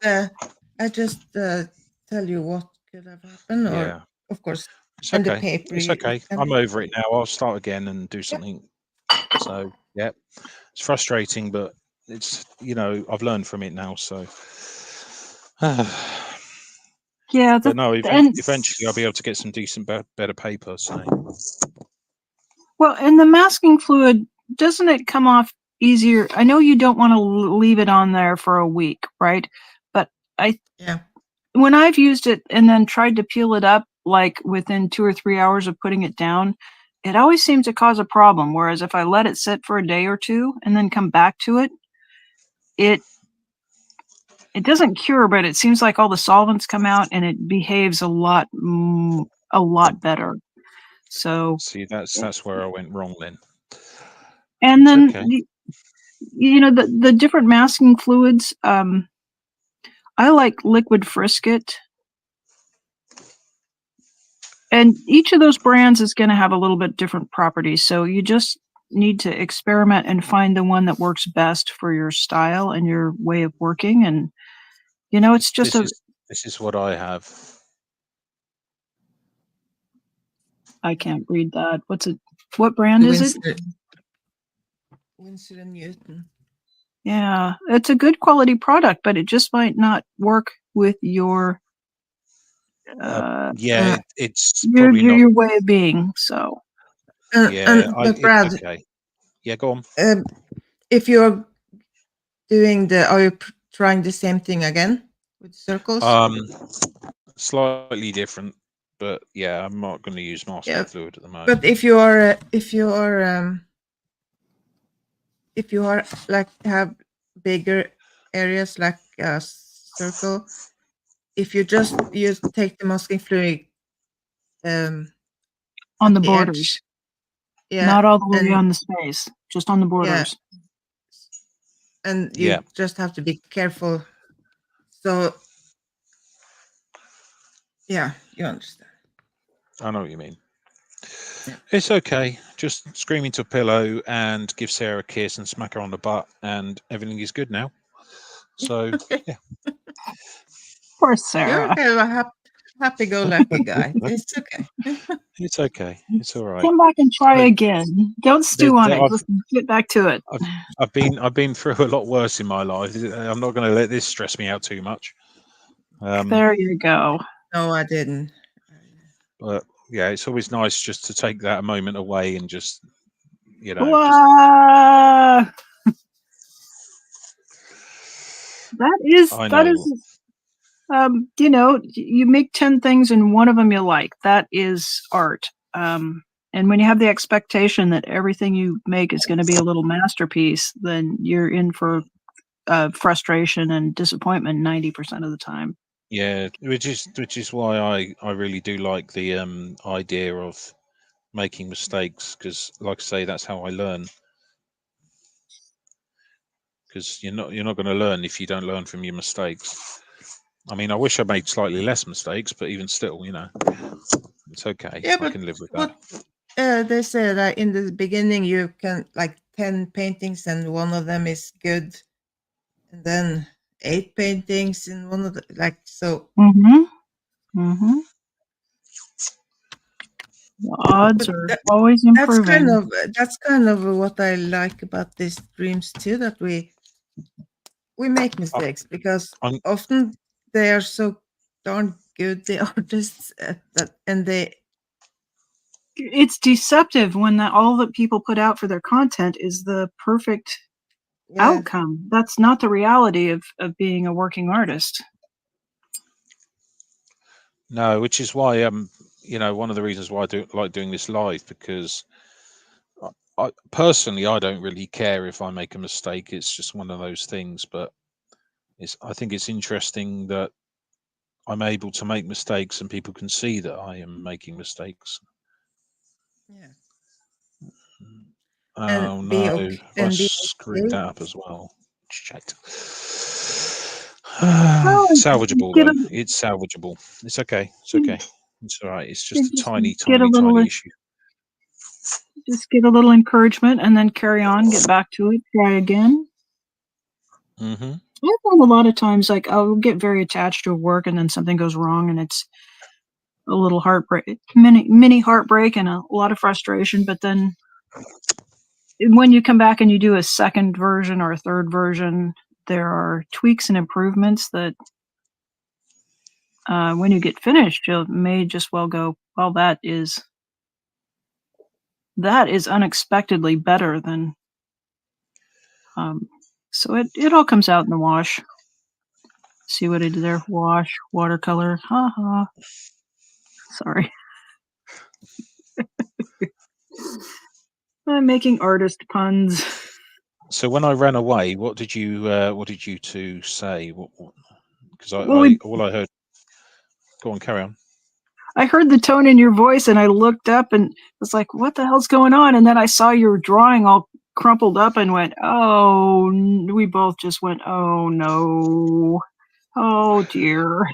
tell you what could have happened, or Yeah. of course, It's and the okay. paper. It's okay. I'm over it now. I'll start again and do Yep. something. So yeah, it's frustrating, but it's, I've learned from it now. So Yeah, but no, and eventually I'll be able to get some decent, better paper. So well, and the masking fluid, doesn't it come off easier? I know you don't want to leave it on there for a week, right? But Yeah. when I've used it and then tried to peel it up, like within 2 or 3 hours of putting it down, it always seems to cause a problem. Whereas if I let it sit for a day or two and then come back to it, it doesn't cure, but it seems like all the solvents come out and it behaves a lot better. So see, that's where I went wrong then. and It's then okay. the different masking fluids. I like liquid Frisket. And each of those brands is going to have a little bit different properties. So you just need to experiment and find the one that works best for your style and your way of working. And, it's just This is what I have. I can't read that. What brand is it? Winsor and Newton. Yeah, it's a good quality product, but it just might not work with your It's probably not. your way of being. So But Brad, it's okay. Yeah, go on. If you're doing are you trying the same thing again with circles? Slightly different, but yeah, I'm not going to use masking fluid at the moment. But if you are like have bigger areas like a circle, if you just take the masking fluid on at the borders, edge, not all the way on the space, just on the borders. And you just have to be careful. So yeah, you understand. I know what you mean. Yeah. It's okay. Just scream into a pillow and give Sarah a kiss and smack her on the butt, and everything is good now. So yeah. Poor Sarah. You're okay, a happy-go-lucky guy. It's okay. It's okay. It's all right. Come back and try again. Don't stew on it. Let's get back to it. I've been through a lot worse in my life. I'm not going to let this stress me out too much. There you go. No, I didn't. But yeah, it's always nice just to take that moment away and just that is you make 10 things and one of them you like. That is art. And when you have the expectation that everything you make is going to be a little masterpiece, then you're in for frustration and disappointment 90% of the time. Yeah, which is why I really do like the idea of making mistakes, because like I say, that's how I learn. Because you're not going to learn if you don't learn from your mistakes. I mean, I wish I made slightly less mistakes, but even still, it's okay. Yeah, I can live with that. They say that in the beginning you can like 10 paintings and one of them is good, and then 8 paintings in one of the so. The odds are always improving. That's kind of what I like about these dreams too, that we make mistakes because often they are so darn good, the artists, it's deceptive when all that people put out for their content is the perfect outcome. That's not the reality of being a working artist. No, which is why one of the reasons why I do like doing this live, because I personally don't really care if I make a mistake. It's just one of those things, but I think it's interesting that I'm able to make mistakes and people can see that I am making mistakes. Yeah. Oh no, I screwed that up as well. Shit. Salvageable though. It's salvageable. It's okay. It's okay. It's all right. It's just a tiny issue. Just get a little encouragement and then carry on, get back to it, try again. I find a lot of times, like, I'll get very attached to work and then something goes wrong and it's a little heartbreak, mini heartbreak and a lot of frustration. But then when you come back and you do a second version or a third version, there are tweaks and improvements that when you get finished, you may just well go, well, that is unexpectedly better than. So it all comes out in the wash. See what I did there? Wash, watercolor. Ha. Sorry. I'm making artist puns. So when I ran away, what did you two say? Because all I heard. Go on, carry on. I heard the tone in your voice and I looked up and was like, what the hell's going on? And then I saw your drawing all crumpled up and went, oh, we both just went, oh no. Oh dear.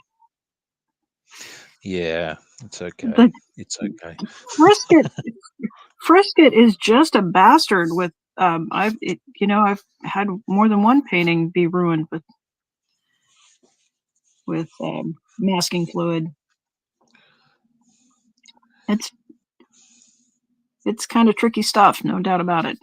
Yeah. It's okay. The It's okay. Frisket is just a bastard with I've had more than one painting be ruined with masking fluid. It's kind of tricky stuff, no doubt about it.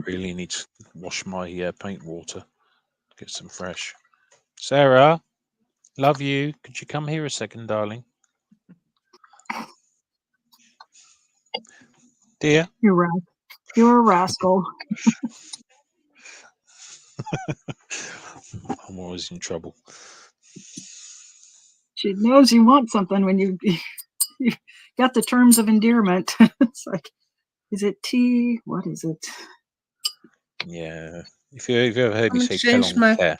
Really need to wash my paint water. Get some fresh. Sarah, love you. Could you come here a second, darling? Dear? You're a rascal. I'm always in trouble. She knows you want something when you got the terms of endearment. It's like, is it tea? What is it? Yeah. If you ever heard me say change telon care,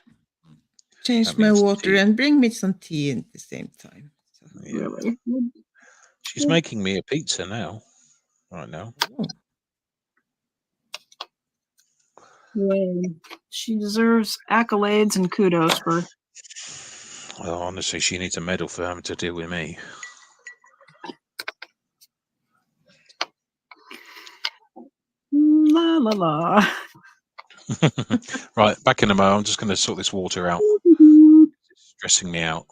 my means water tea. and bring me some tea at the same time. So. Yeah. Really? She's making me a pizza now. Right now. Oh. Well, she deserves accolades and kudos for. Well, honestly, she needs a medal for having to deal with me. La la la. Right, back in a moment. I'm just going to sort this water out. It's stressing me out.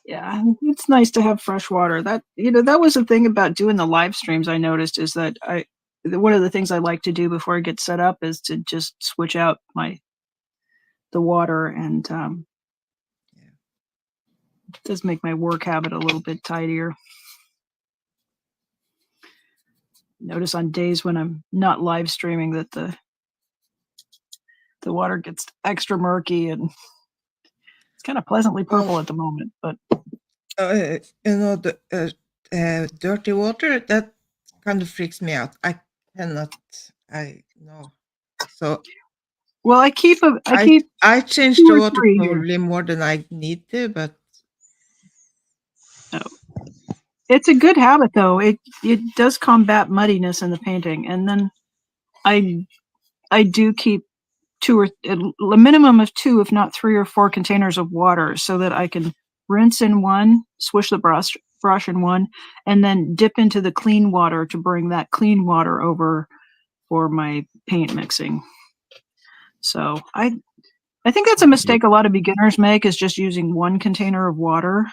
Yeah, it's nice to have fresh water. That was the thing about doing the live streams. I noticed is that one of the things I like to do before I get set up is to just switch out the water, and it does make my work habit a little bit tidier. Notice on days when I'm not live streaming that the water gets extra murky, and it's kind of pleasantly purple at the moment. But the dirty water, that kind of freaks me out. I cannot. I know. So well, I keep I change the water probably more than I need to, but it's a good habit though. It does combat muddiness in the painting, and then I do keep a minimum of 2, if not 3 or 4 containers of water, so that I can rinse in one, swish the brush in one, and then dip into the clean water to bring that clean water over for my paint mixing. So I think that's a mistake a lot of beginners make, is just using one container of water.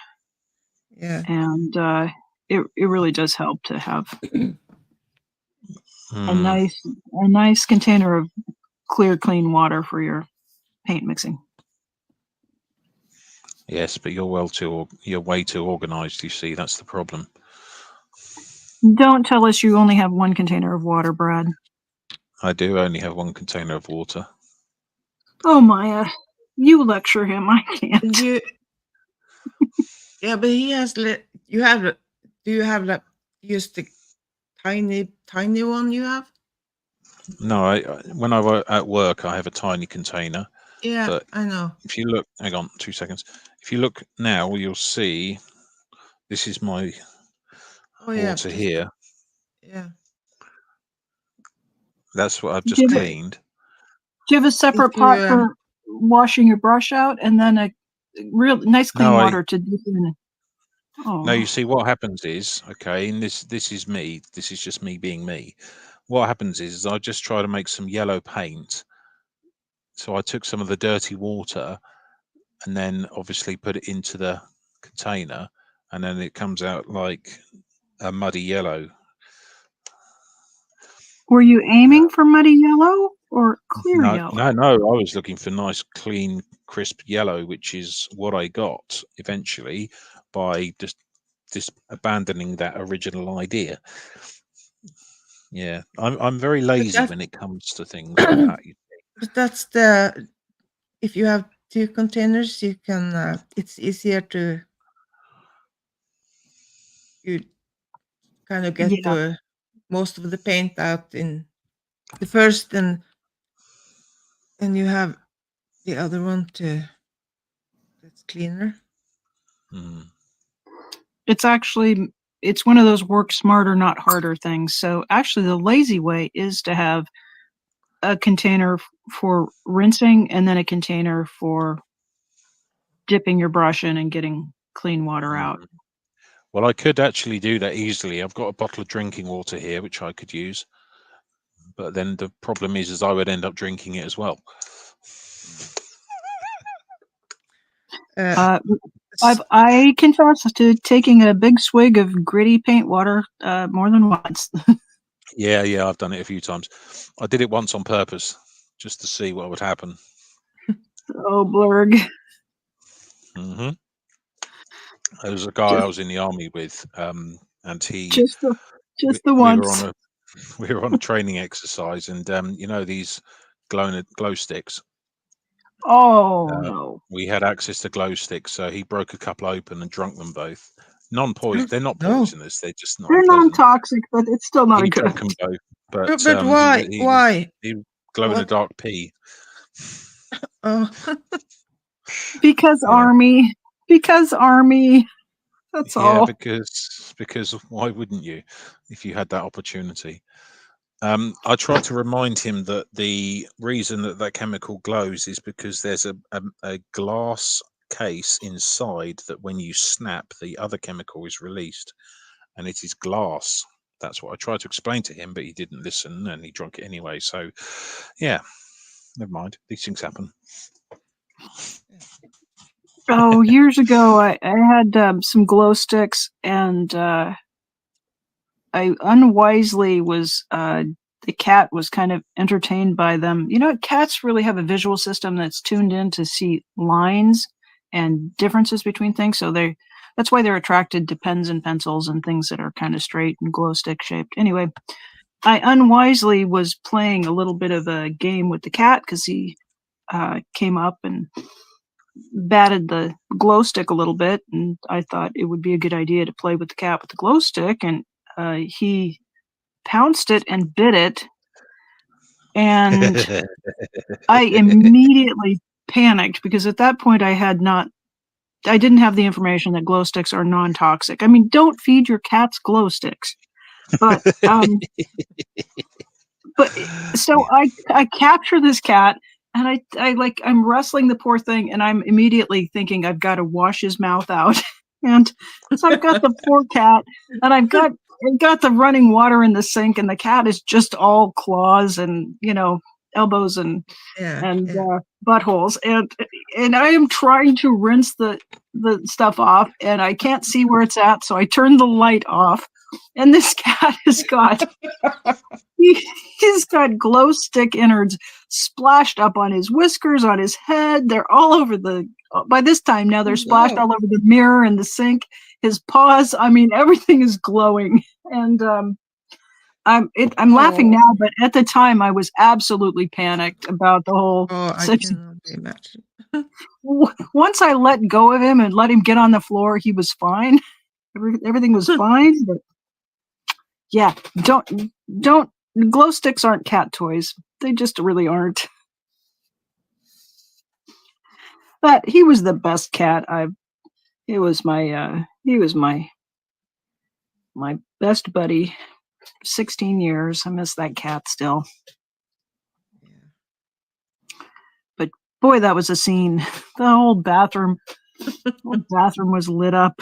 Yeah. And it really does help to have a nice container of clear, clean water for your paint mixing. Yes, but you're way too organized. You see, that's the problem. Don't tell us you only have one container of water, Brad. I do only have one container of water. Oh, Maya, you lecture him. I can't. Yeah, but he has. Do you have just the tiny one you have? No, when I work at work, I have a tiny container. Yeah, but I know. If you look, hang on 2 seconds. If you look now, you'll see this is my water here. Yeah. That's what I've just cleaned. Do you have a separate pot for washing your brush out, and then a real nice clean water to dip in? No, you Oh, see, what happens is, okay, and this is me. This is just me being me. What happens is I just try to make some yellow paint. So I took some of the dirty water and then obviously put it into the container, and then it comes out like a muddy yellow. were you aiming for muddy yellow or clear No, yellow? no. I was looking for nice, clean, crisp yellow, which is what I got eventually by just abandoning that original idea. Yeah, I'm very But lazy that when it comes to things like that. but that's the if you have two containers, you can. It's easier to you kind of get Yeah. the most of the paint out in the first, and you have the other one to that's cleaner. Mm. It's one of those work smarter, not harder things. So actually, the lazy way is to have a container for rinsing and then a container for dipping your brush in and getting clean water out. Mm. Well, I could actually do that easily. I've got a bottle of drinking water here, which I could use. But then the problem is I would end up drinking it as well. Uh, I confess to taking a big swig of gritty paint water more than once. Yeah, I've done it a few times. I did it once on purpose, just to see what would happen. Oh, blurg. Hmm. There was a guy I was in the army with, and Just the we were once. on a we were on a training exercise, and you know these glow sticks. Oh no. We had access to glow sticks, so he broke a couple open and drunk them both. They're not no. poisonous. They're just not They're unpleasant. non-toxic, but it's still not a He good drank them idea. both, But, but but why? Why? he glow in the What? dark pee. Oh, Because Yeah, army. Because army. That's yeah, all. because why wouldn't you if you had that opportunity? I tried to remind him that the reason that chemical glows is because there's a glass case inside that when you snap, the other chemical is released, and it is glass. That's what I tried to explain to him, but he didn't listen and he drank it anyway. So, yeah, never mind. These things happen. Oh, years ago, I had some glow sticks, and I unwisely the cat was kind of entertained by them. You know, cats really have a visual system that's tuned in to see lines and differences between things. So that's why they're attracted to pens and pencils and things that are kind of straight and glow stick shaped. Anyway, I unwisely was playing a little bit of a game with the cat because he came up and batted the glow stick a little bit, and I thought it would be a good idea to play with the cat with the glow stick, and he pounced it and bit it, and I immediately panicked because at that point I didn't have the information that glow sticks are non-toxic. I mean, don't feed your cats glow sticks. But but so I capture this cat, and I'm wrestling the poor thing, and I'm immediately thinking I've got to wash his mouth out. And so I've got the poor cat, and I've got the running water in the sink, and the cat is just all claws and elbows and yeah, yeah. buttholes, and I am trying to rinse the stuff off, and I can't see where it's at, so I turn the light off, and this cat has got he's got glow stick innards splashed up on his whiskers, on his head. They're all over by this time now they're splashed No. all over the mirror and the sink, his paws. I mean, everything is glowing. And I'm laughing Oh, now, but at the time I was absolutely panicked about the whole oh, I situation. cannot imagine. Once I let go of him and let him get on the floor, he was fine. Everything was fine. But yeah, don't glow sticks aren't cat toys. They just really aren't. But he was the best cat he was my best buddy. 16 years. I miss that cat still. Yeah. But boy, that was a scene. The whole bathroom was lit up.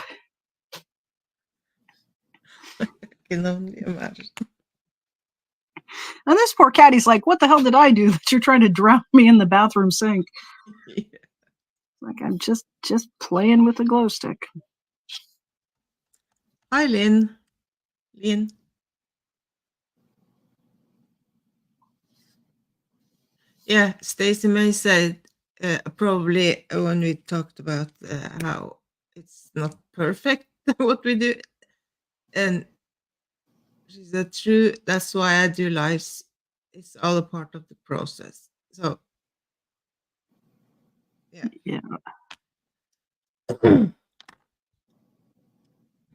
can only imagine. And this poor cattie's like, what the hell did I do that you're trying to drown me in the bathroom sink? Yeah. Like, I'm just playing with a glow stick. Hi, Lynn. Lynn. Yeah, Stacey May said probably when we talked about how it's not perfect what we do, and she said, "True, that's why I do lives. It's all a part of the process." So, Yeah.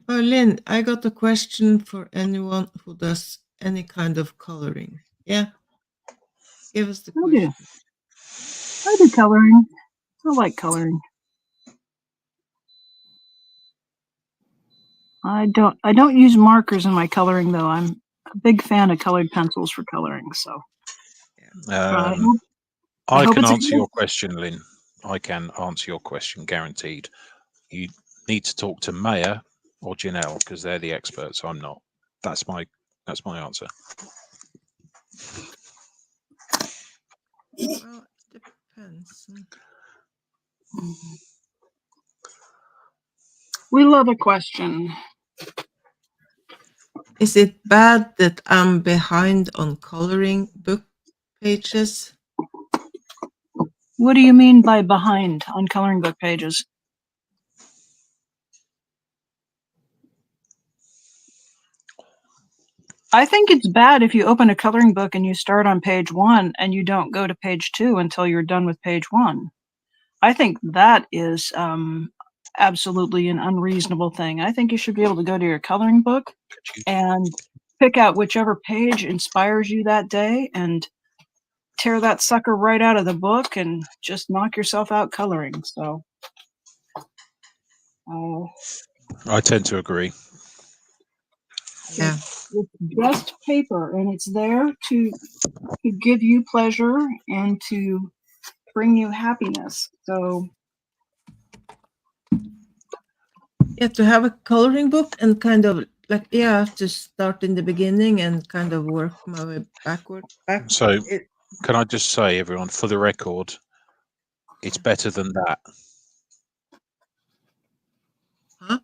oh, Lynn, I got a question for anyone who does any kind of coloring. Yeah, give us the I question. do coloring. I like coloring. I don't use markers in my coloring though. I'm a big fan of colored pencils for coloring. So I I hope can it's a answer good. your question, Lynn. I can answer your question, guaranteed. You need to talk to Maya or Janelle because they're the experts. I'm not. That's my answer. Well, it depends. We love a question. Is it bad that I'm behind on coloring book pages? What do you mean by behind on coloring book pages? I think it's bad if you open a coloring book and you start on page 1 and you don't go to page 2 until you're done with page 1. I think that is absolutely an unreasonable thing. I think you should be able to go to your coloring book and pick out whichever page inspires you that day and tear that sucker right out of the book and just knock yourself out coloring. So I tend to agree. Yeah. it's just paper and it's there to give you pleasure and to bring you happiness. So Yeah, to have a coloring book and kind of like, yeah, I have to start in the beginning and kind of work my way backward. So can I just say, everyone, for the record, it's better than that. Huh?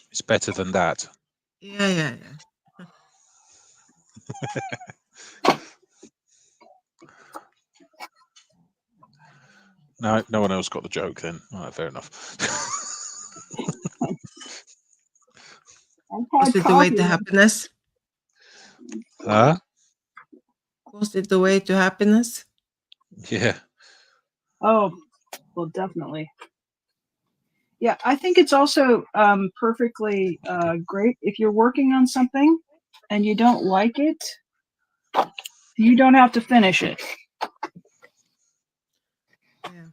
It's better than that. Yeah. No, no one else got the joke then. All right, fair enough. Was it the way to happiness? Huh? Was it the way to happiness? Yeah. Oh, well, definitely. Yeah, I think it's also perfectly great if you're working on something and you don't like it, you don't have to finish it. Yeah.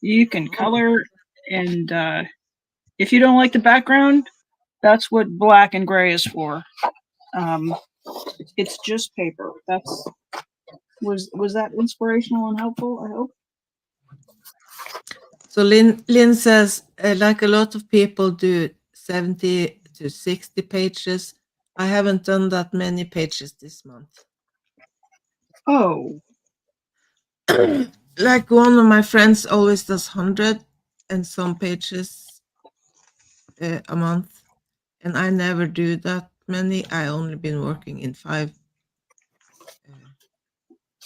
You can color, and if you don't like the background, that's what black and gray is for. It's just paper. Was that inspirational and helpful? I hope. So Lynn says, like a lot of people do 70 to 60 pages. I haven't done that many pages this month. Oh. Like one of my friends always does 100 and some pages a month. And I never do that many. I only been working in 5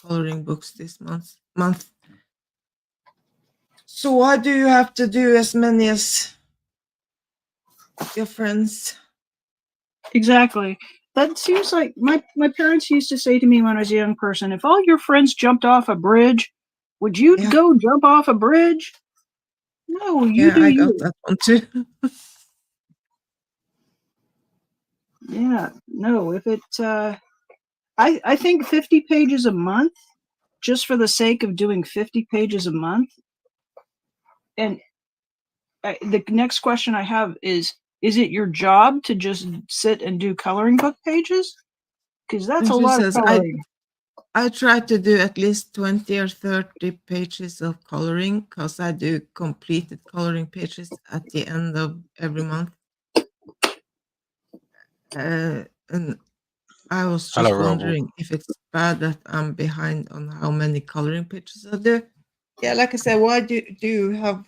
coloring books this month. So why do you have to do as many as your friends? Exactly. That seems like my parents used to say to me when I was a young person, if all your friends jumped off a bridge, would you go jump off a bridge? No, you do I got you. that one too. Yeah, no, if it I think 50 pages a month, just for the sake of doing 50 pages a month. And the next question I have is it your job to just sit and do coloring book pages? Because that's a She lot of says, coloring. I try to do at least 20 or 30 pages of coloring because I do completed coloring pages at the end of every month. And I was Hello, just Raoul. wondering if it's bad that I'm behind on how many coloring pictures I do. Yeah, like I said, why do you have?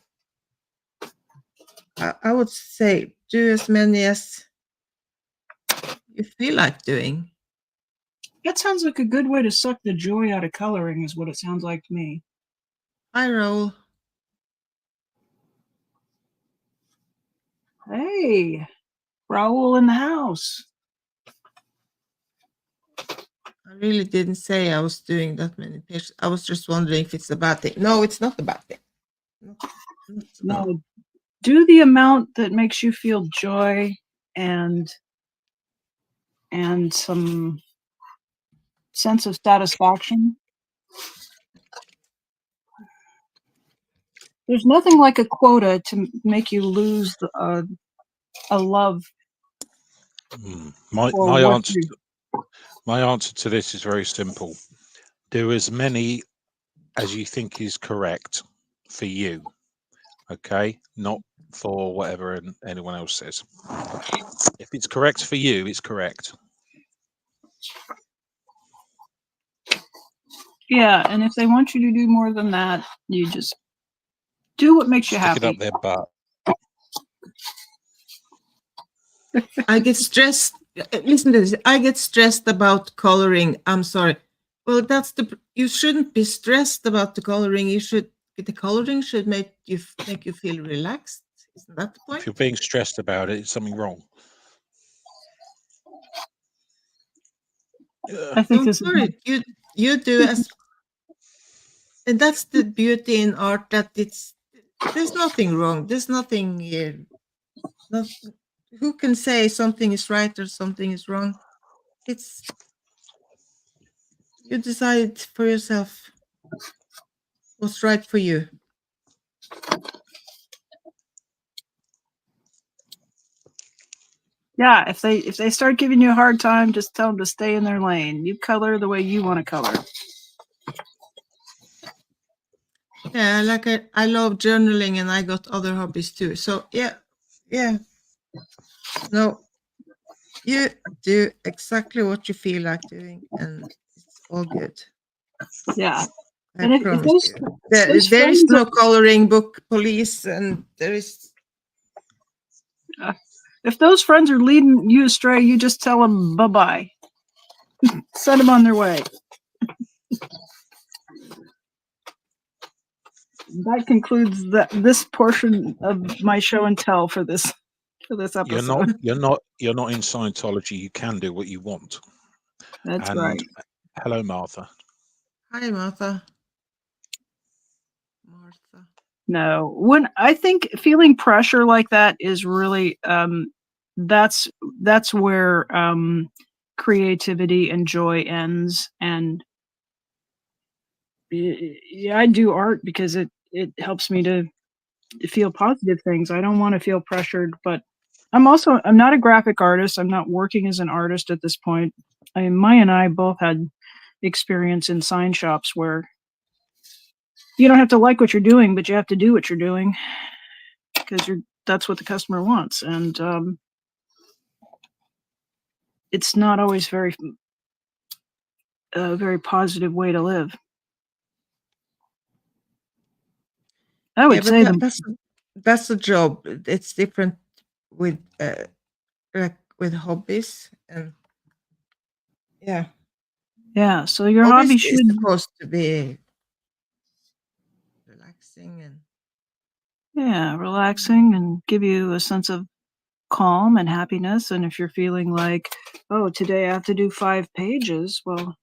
I would say do as many as you feel like doing. That sounds like a good way to suck the joy out of coloring, is what it sounds like to me. I roll. Hey, Raoul in the house. I really didn't say I was doing that many pictures. I was just wondering if it's a bad thing. No, it's not a bad thing. Not at all. No, do the amount that makes you feel joy and some sense of satisfaction. There's nothing like a quota to make you lose a love My for my what answer you. my answer to this is very simple. Do as many as you think is correct for you. Okay, not for whatever anyone else says. If it's correct for you, it's correct. Yeah, and if they want you to do more than that, you just do what makes you Stick it happy. up their butt. I get stressed. Listen to this. I get stressed about coloring. I'm sorry. Well, you shouldn't be stressed about the coloring. The coloring should make you feel relaxed. Isn't that the If point? you're being stressed about it, it's something wrong. I think Don't this is worry. You do as, and that's the beauty in art, that there's nothing wrong. There's nothing here. Who can say something is right or something is wrong? It's you decide for yourself what's right for you. yeah. If they start giving you a hard time, just tell them to stay in their lane. You color the way you want to color. Yeah, like I love journaling, and I got other hobbies too. So yeah. No, you do exactly what you feel like doing, and it's all good. Yeah. I And if promise those you. those There is friends no coloring book police, and there is. if those friends are leading you astray, you just tell them bye bye. Send them on their way. That concludes this portion of my show and tell for this episode. You're not in Scientology. You can do what you want. That's And right. hello, Martha. Hi, Martha. No, when I think feeling pressure like that is really that's where creativity and joy ends. And yeah, I do art because it helps me to feel positive things. I don't want to feel pressured, but I'm not a graphic artist. I'm not working as an artist at this point. I mean, Maya and I both had experience in sign shops where you don't have to like what you're doing, but you have to do what you're doing because that's what the customer wants. And it's not always a very positive way to live. I would say that's a job. It's different with like with hobbies, and yeah. So your hobbies hobby is should supposed to be relaxing and relaxing and give you a sense of calm and happiness. And if you're feeling like, oh, today I have to do 5 pages, well,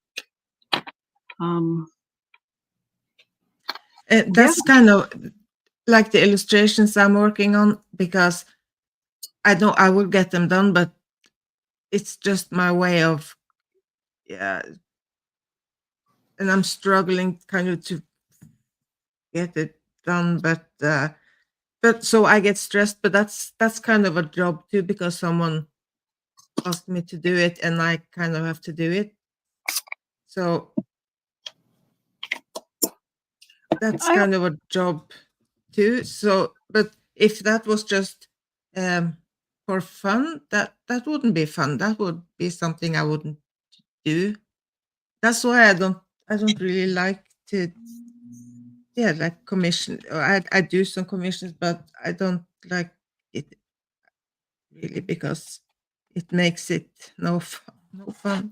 that's kind of like the illustrations I'm working on, because I know I will get them done, but it's just my way of, and I'm struggling kind of to get it done, but so I get stressed, but that's kind of a job too, because someone asked me to do it and I kind of have to do it. So that's kind of a job too. So, but if that was just for for fun, that wouldn't be fun. That would be something I wouldn't do. That's why I don't really like to, yeah, like commission. I do some commissions, but I don't like it really because it makes it no fun.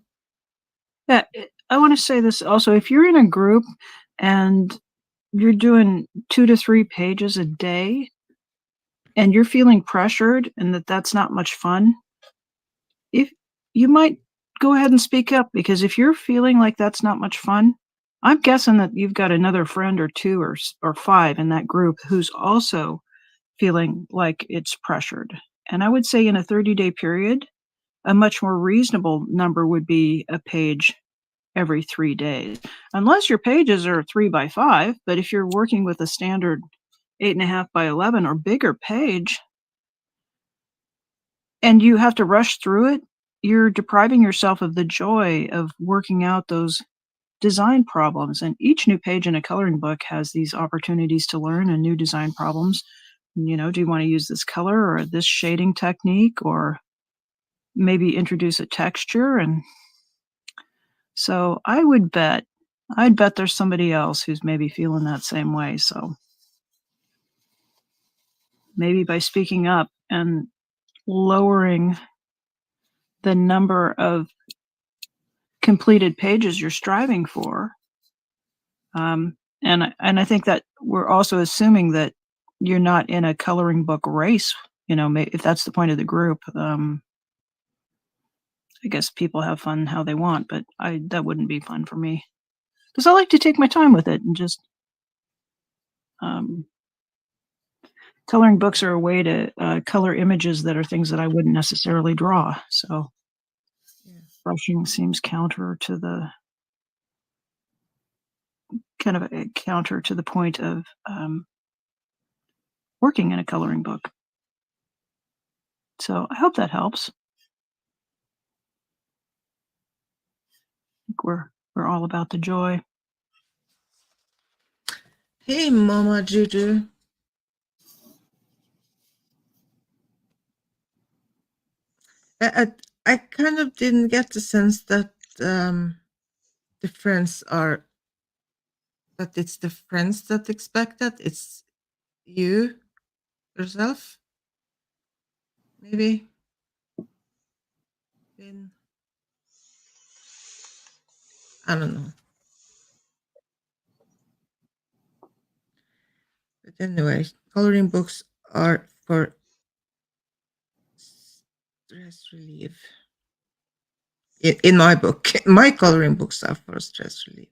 Yeah, I want to say this also. If you're in a group and you're doing 2 to 3 pages a day and you're feeling pressured and that's not much fun, if you might go ahead and speak up, because if you're feeling like that's not much fun, I'm guessing that you've got another friend or 2 or 5 in that group who's also feeling like it's pressured. And I would say in a 30-day period, a much more reasonable number would be a page every 3 days, unless your pages are 3 by 5. But if you're working with a standard 8.5 by 11 or bigger page, and you have to rush through it, you're depriving yourself of the joy of working out those design problems. And each new page in a coloring book has these opportunities to learn and new design problems. You know, do you want to use this color or this shading technique, or maybe introduce a texture? And so I'd bet there's somebody else who's maybe feeling that same way. So maybe by speaking up and lowering the number of completed pages you're striving for, and I think that we're also assuming that you're not in a coloring book race. You know, if that's the point of the group, I guess people have fun how they want, but that wouldn't be fun for me, because I like to take my time with it and just coloring books are a way to color images that are things that I wouldn't necessarily draw. So Yeah. brushing seems counter to the point of working in a coloring book. So I hope that helps. I think we're all about the joy. Hey, Mama Juju. I kind of didn't get the sense that the friends are, that it's the friends that expect that. It's you yourself. Maybe. I don't know. But anyway, coloring books are for stress relief. In my book, my coloring books are for stress relief.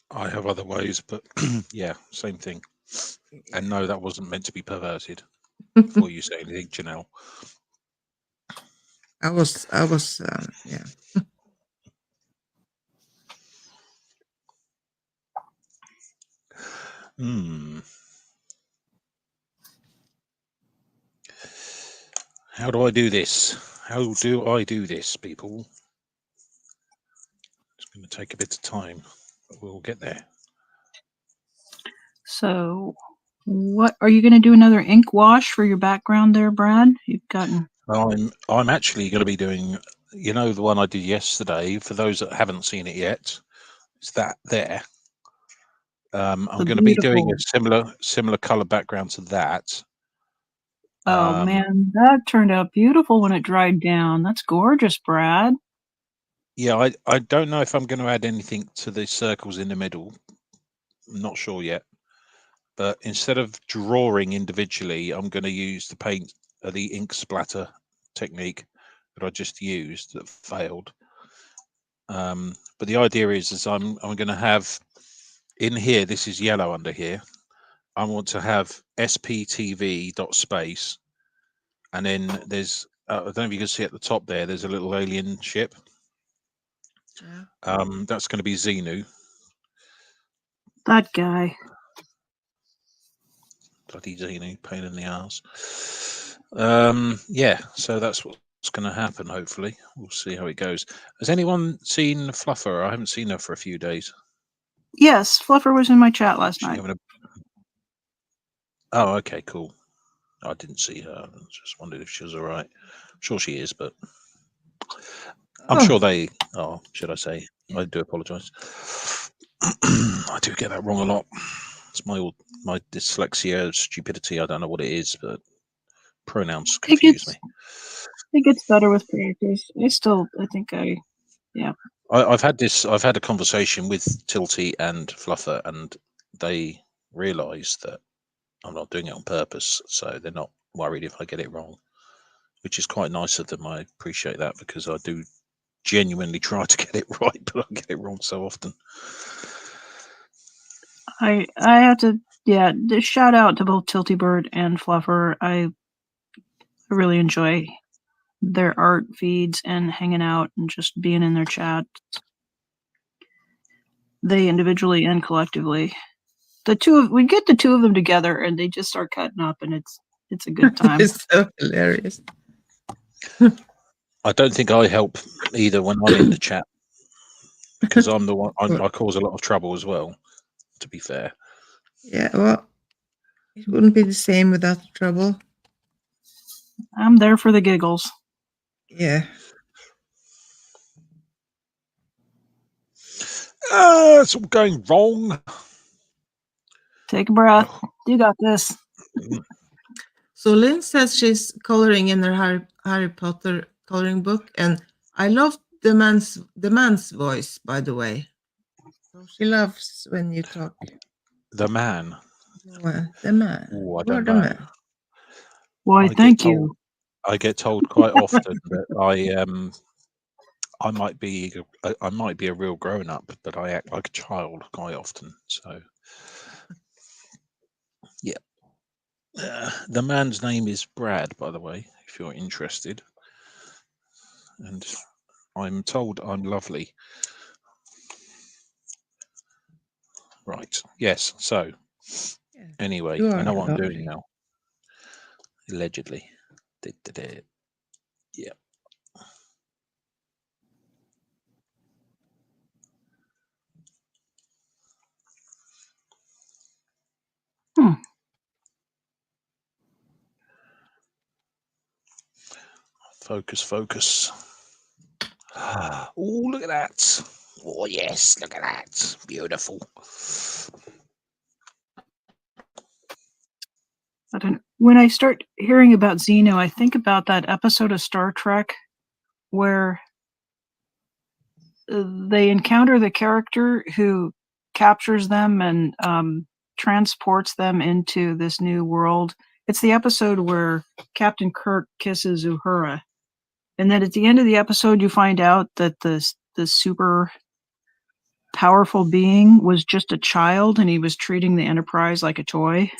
I have other ways, but yeah, same thing. And no, that wasn't meant to be perverted. Before you say anything, Janelle. I was, yeah. How do I do this? How do I do this, people? It's going to take a bit of time, but we'll get there. So what are you going to do? Another ink wash for your background there, Brad? You've gotten. I'm actually going to be doing, you know, the one I did yesterday. For those that haven't seen it yet, it's that there. I'm going to be doing a similar color background to that. Oh man, that turned out beautiful when it dried down. That's gorgeous, Brad. Yeah, I don't know if I'm going to add anything to the circles in the middle. I'm not sure yet. But instead of drawing individually, I'm going to use the ink splatter technique that I just used that failed. But the idea is I'm going to have in here, this is yellow under here. I want to have sptv.space, and then there's I don't know if you can see at the top there. There's a little alien ship. Yeah. That's going to be Xenu. That guy. Bloody Xenu, pain in the ass. Yeah, so that's what's going to happen. Hopefully, we'll see how it goes. Has anyone seen Fluffer? I haven't seen her for a few days. Yes, Fluffer was in my chat last night. Oh, okay, cool. I didn't see her. I just wondered if she was all right. I'm sure she is, but I'm sure they are, should I say. Yeah. I do apologise. I do get that wrong a lot. It's my dyslexia, stupidity. I don't know what it is, but pronouns confuse me. It gets better with practice. I've had a conversation with Tilty and Fluffer, and they realise that I'm not doing it on purpose, so they're not worried if I get it wrong, which is quite nice of them. I appreciate that, because I do genuinely try to get it right, but I get it wrong so often. I have to, shout out to both Tilty Bird and Fluffer. I really enjoy their art feeds and hanging out and just being in their chat. They individually and collectively. We get the two of them together and they just start cutting up, and it's a good time. It's so hilarious. I don't think I help either when I'm in the chat, because I'm the one. I cause a lot of trouble as well, to be fair. Yeah, well, it wouldn't be the same without the trouble. I'm there for the giggles. Yeah. It's all going wrong. Take a breath. You got this. So Lynn says she's coloring in her Harry Potter coloring book, and I love the man's voice, by the way. So she loves when you talk. The man. The man. Oh, I You're don't the know. man. Why, thank you. I get told quite often that I might be a real grown up, but I act like a child quite often. So, yeah. The man's name is Brad, by the way, if you're interested. And I'm told I'm lovely. Right. Yes. So, anyway, I know what I'm doing now. Allegedly. Yeah. Focus. Oh, look at that. Oh, yes, look at that. Beautiful. When I start hearing about Xeno, I think about that episode of Star Trek where they encounter the character who captures them and transports them into this new world. It's the episode where Captain Kirk kisses Uhura. And then at the end of the episode, you find out that the super powerful being was just a child, and he was treating the Enterprise like a toy.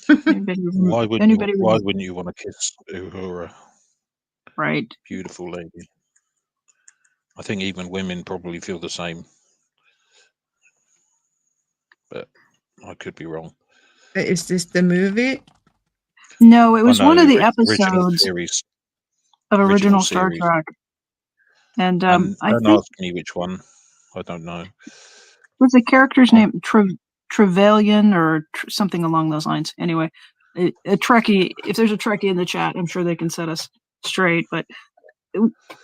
Why wouldn't you want to kiss Uhura? Right. Beautiful lady. I think even women probably feel the same. But I could be wrong. Is this the movie? No, it was one of the episodes of original Star Trek. And don't I think ask me which one. I don't know. Was the character's name Trevelyan or something along those lines? Anyway, a Trekkie. If there's a Trekkie in the chat, I'm sure they can set us straight. But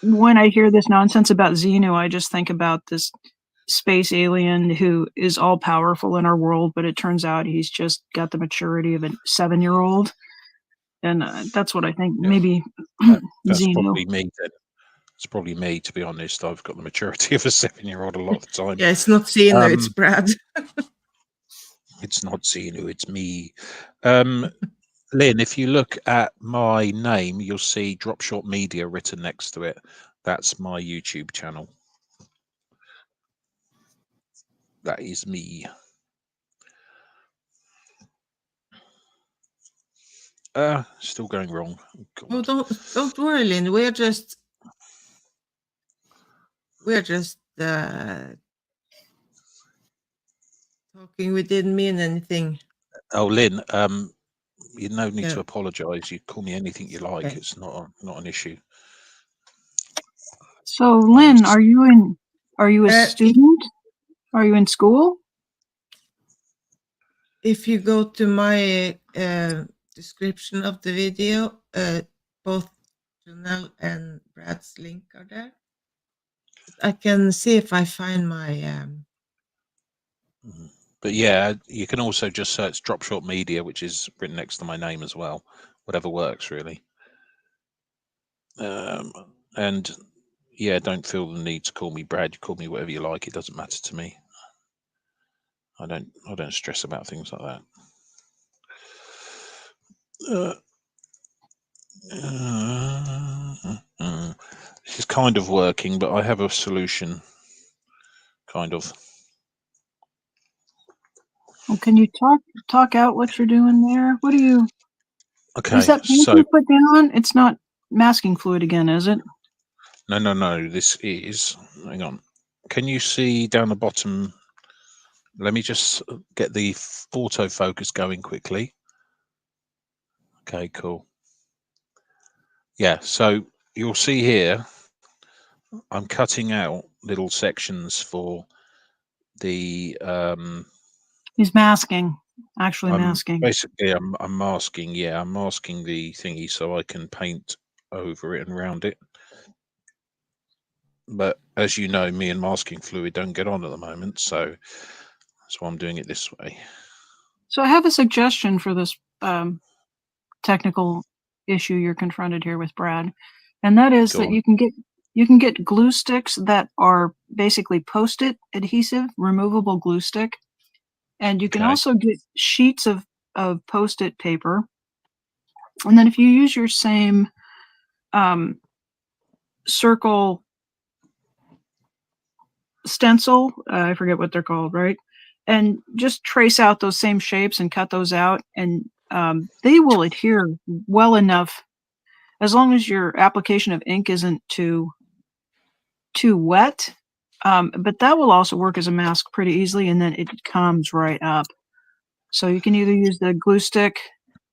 when I hear this nonsense about Xenu, I just think about this space alien who is all powerful in our world, but it turns out he's just got the maturity of a 7-year-old, and that's what I think. Yeah. Maybe that's Xenu. Probably me then. It's probably me, to be honest. I've got the maturity of a 7-year-old a lot of the time. Yeah, it's not Xenu, it's Brad. It's not Xenu, it's me. Lynn, if you look at my name, you'll see Dropshot Media written next to it. That's my YouTube channel. That is me. Still going wrong. Oh, don't worry, Lynn. We're just talking. We didn't mean anything. Oh, Lynn, you no need to apologize. You call me anything you like. Okay. It's not an issue. So, Lynn, are you a student? Are you in school? If you go to my description of the video. Both Janelle and Brad's link are there. I can see if I find my. But yeah, you can also just search Drop Short Media, which is written next to my name as well. Whatever works, really. And yeah, don't feel the need to call me Brad. You call me whatever you like. It doesn't matter to me. I don't stress about things like that. This is kind of working, but I have a solution. Kind of. Well, can you talk out what you're doing there? What are you? Okay, Is that paint so you put down? It's not masking fluid again, is it? no. This is. Hang on. Can you see down the bottom? Let me just get the autofocus going quickly. Okay, cool. Yeah, so you'll see here, I'm cutting out little sections for the. He's masking. Actually masking. Basically, I'm masking. Yeah, I'm masking the thingy so I can paint over it and around it. But as you know, me and masking fluid don't get on at the moment, so that's why I'm doing it this way. So I have a suggestion for this technical issue you're confronted here with, Brad, and that is Go that on. you can get glue sticks that are basically Post-it adhesive, removable glue stick, and you can Okay. also get sheets of Post-it paper. And then if you use your same circle stencil, I forget what they're called, right? And just trace out those same shapes and cut those out, and they will adhere well enough as long as your application of ink isn't too wet. But that will also work as a mask pretty easily, and then it comes right up. So you can either use the glue stick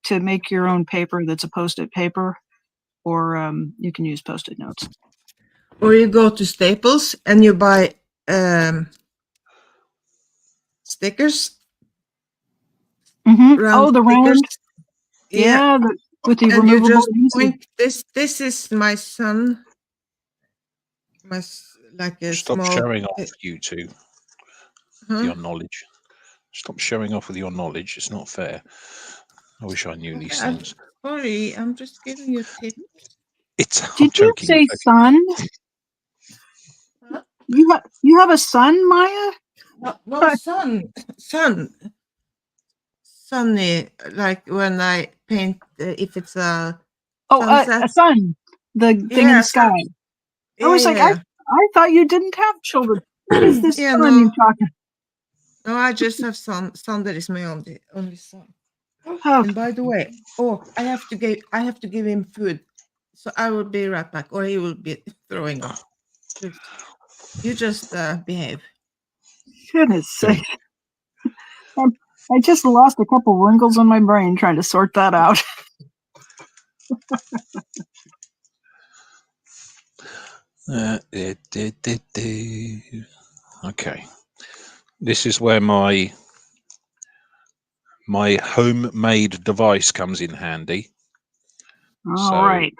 to make your own paper that's a Post-it paper, or you can use Post-it notes. Or you go to Staples and you buy stickers. Mm-hmm. Round Oh, the stickers. round. Yeah, with the And you removable just adhesive. point. This is my son. Like a Stop small. showing off, you two, with Huh? your knowledge. Stop showing off with your knowledge. It's not fair. I wish I knew these things. Sorry, I'm just giving you tips. I'm Did you joking. say son? Huh? You have a son, Maya? No, sunny. Like when I paint, if it's a sunset. A sun. The thing in Yeah, the sky. I was like, yeah. I thought you didn't have children. What is this Yeah, son no. you talking? No, I just have son. That is my only son. Oh, And by the way, I have to give him food, so I will be right back, or he will be throwing up. You just behave. goodness sake. I just lost a couple wrinkles in my brain trying to sort that out. Okay. This is where my homemade device comes in handy. All right.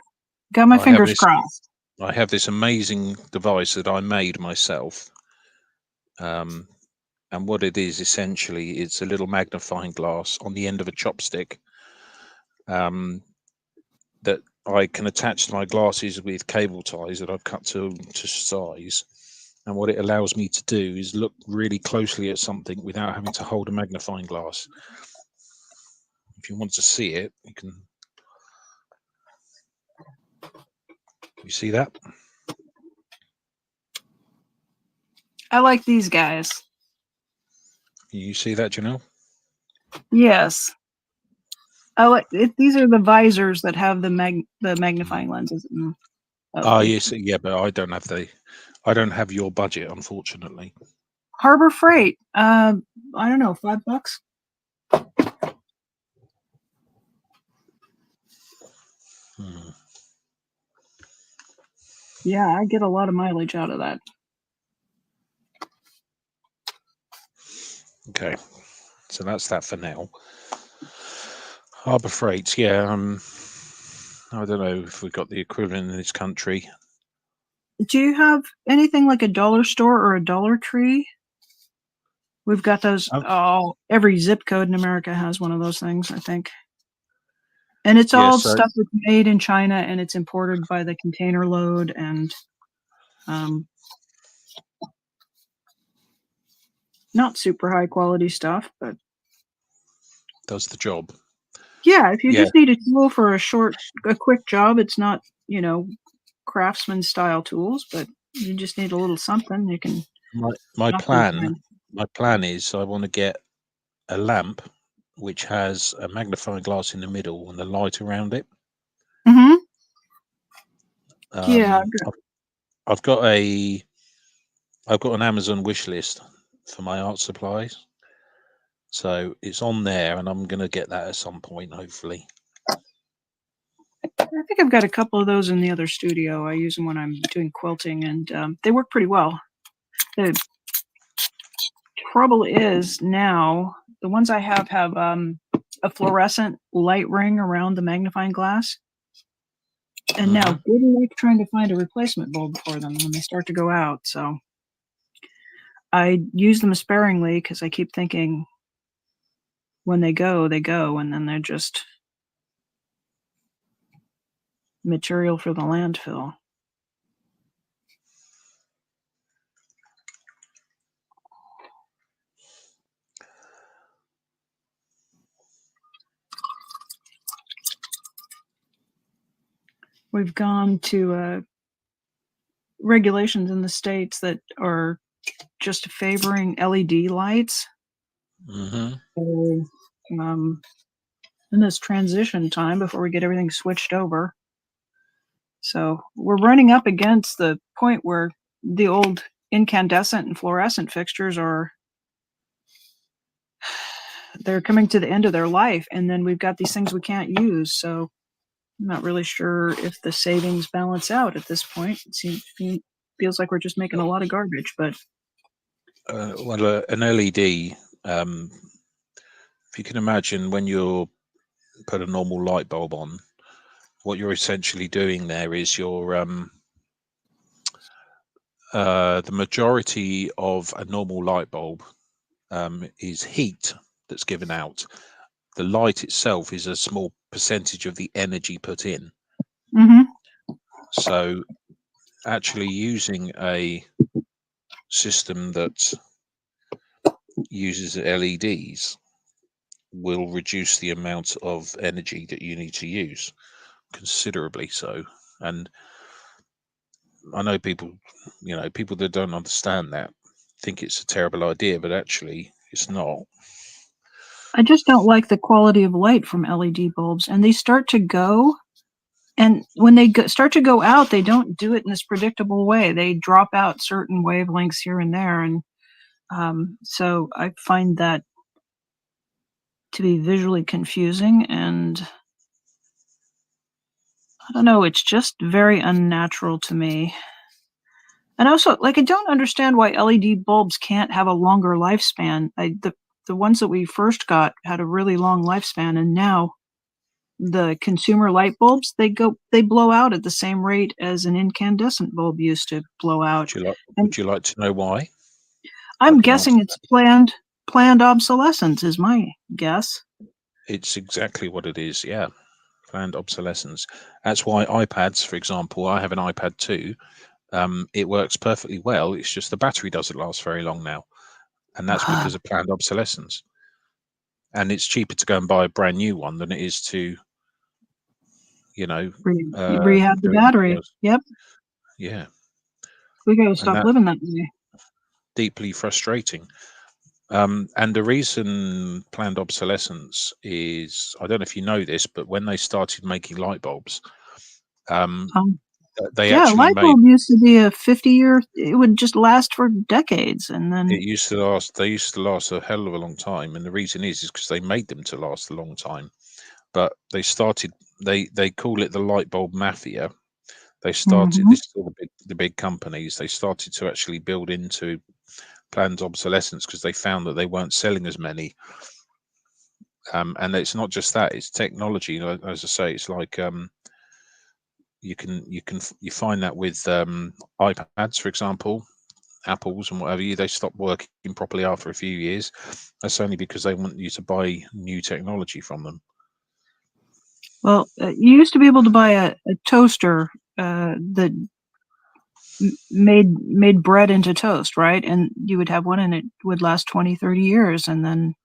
Got my fingers crossed. I have this amazing device that I made myself. And what it is essentially, it's a little magnifying glass on the end of a chopstick that I can attach to my glasses with cable ties that I've cut to size. And what it allows me to do is look really closely at something without having to hold a magnifying glass. If you want to see it, you can. You see that? I like these guys. You see that, Janelle? Yes. I like it. These are the visors that have the magnifying lenses. Yes, yeah, but I don't have your budget, unfortunately. Harbor Freight. I don't know, $5. Yeah, I get a lot of mileage out of that. Okay, so that's that for now. Harbour Freight, yeah. I don't know if we've got the equivalent in this country. Do you have anything like a dollar store or a Dollar Tree? We've got those. Um, Oh, every zip code in America has one of those things, I think. And it's yeah, all so stuff that's made in China and it's imported by the container load and not super high quality stuff, but does the job. yeah, if you Yeah, just need a tool for a quick job, it's not, craftsman style tools, but you just need a little something, you can my knock things plan, in. my plan is I want to get a lamp which has a magnifying glass in the middle and a light around it. Mm-hmm. Yeah. Um, I've, I've got a I've got an Amazon wish list for my art supplies, so it's on there, and I'm going to get that at some point, hopefully. I think I've got a couple of those in the other studio. I use them when I'm doing quilting, and they work pretty well. The trouble is now the ones I have a fluorescent light ring around the magnifying glass, and now good luck trying to find a replacement bulb for them when they start to go out. So I use them sparingly because I keep thinking when they go, and then they're just material for the landfill. We've gone to regulations in the States that are just favoring LED lights. Mm-hmm. So, in this transition time before we get everything switched over. So we're running up against the point where the old incandescent and fluorescent fixtures they're coming to the end of their life, and then we've got these things we can't use. So I'm not really sure if the savings balance out at this point. Feels like we're just making a lot of garbage, but Well, an LED. If you can imagine, when you put a normal light bulb on, what you're essentially doing there is the majority of a normal light bulb is heat that's given out. The light itself is a small percentage of the energy put in. mm-hmm. So actually using a system that uses LEDs will reduce the amount of energy that you need to use considerably so. And I know people that don't understand that think it's a terrible idea, but actually it's not. I just don't like the quality of light from LED bulbs, and they start to go. And when they start to go out, they don't do it in this predictable way. They drop out certain wavelengths here and there, and so I find that to be visually confusing. And I don't know, it's just very unnatural to me. And also, like, I don't understand why LED bulbs can't have a longer lifespan. The ones that we first got had a really long lifespan, and now the consumer light bulbs, they blow out at the same rate as an incandescent bulb used to blow out. Would you like to know why? I'm can answer guessing it's planned obsolescence is my guess. It's exactly what it is. Yeah, planned obsolescence. That's why iPads, for example, I have an iPad 2. It works perfectly well. It's just the battery doesn't last very long now, and that's because of planned obsolescence. And it's cheaper to go and buy a brand new one than it is to, Rehab the go battery. Yep, yeah, we got to and stop that's living that way. deeply frustrating. And the reason planned obsolescence is, I don't know if you know this, but when they started making light bulbs, um, they Yeah, actually light made bulb used to be a 50-year. It would just last for decades, and then it used to last. They used to last a hell of a long time, and the reason is because they made them to last a long time. But they started. They call it the light bulb mafia. They started. Mhm. This is all the big companies. They started to actually build into planned obsolescence because they found that they weren't selling as many. And it's not just that; it's technology. As I say, it's like you find that with iPads, for example, Apples and whatever they stop working properly after a few years. That's only because they want you to buy new technology from them. Well, you used to be able to buy a toaster that made bread into toast, right? And you would have one and it would last 20, 30 years. And then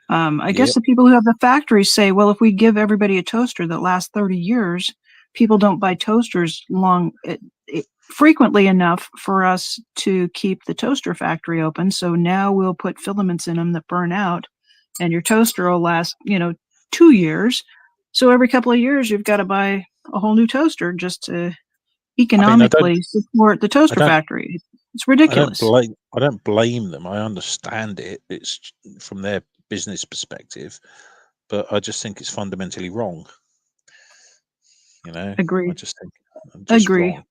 I guess Yep. the people who have the factories say, well, if we give everybody a toaster that lasts 30 years, people don't buy toasters frequently enough for us to keep the toaster factory open. So now we'll put filaments in them that burn out, and your toaster will last, 2 years. So every couple of years, you've got to buy a whole new toaster just to I mean, economically support the I toaster don't, factory. It's ridiculous. I don't blame them. I understand it. It's from their business perspective, but I just think it's fundamentally wrong. I Agree. just think I'm just Agree. wrong.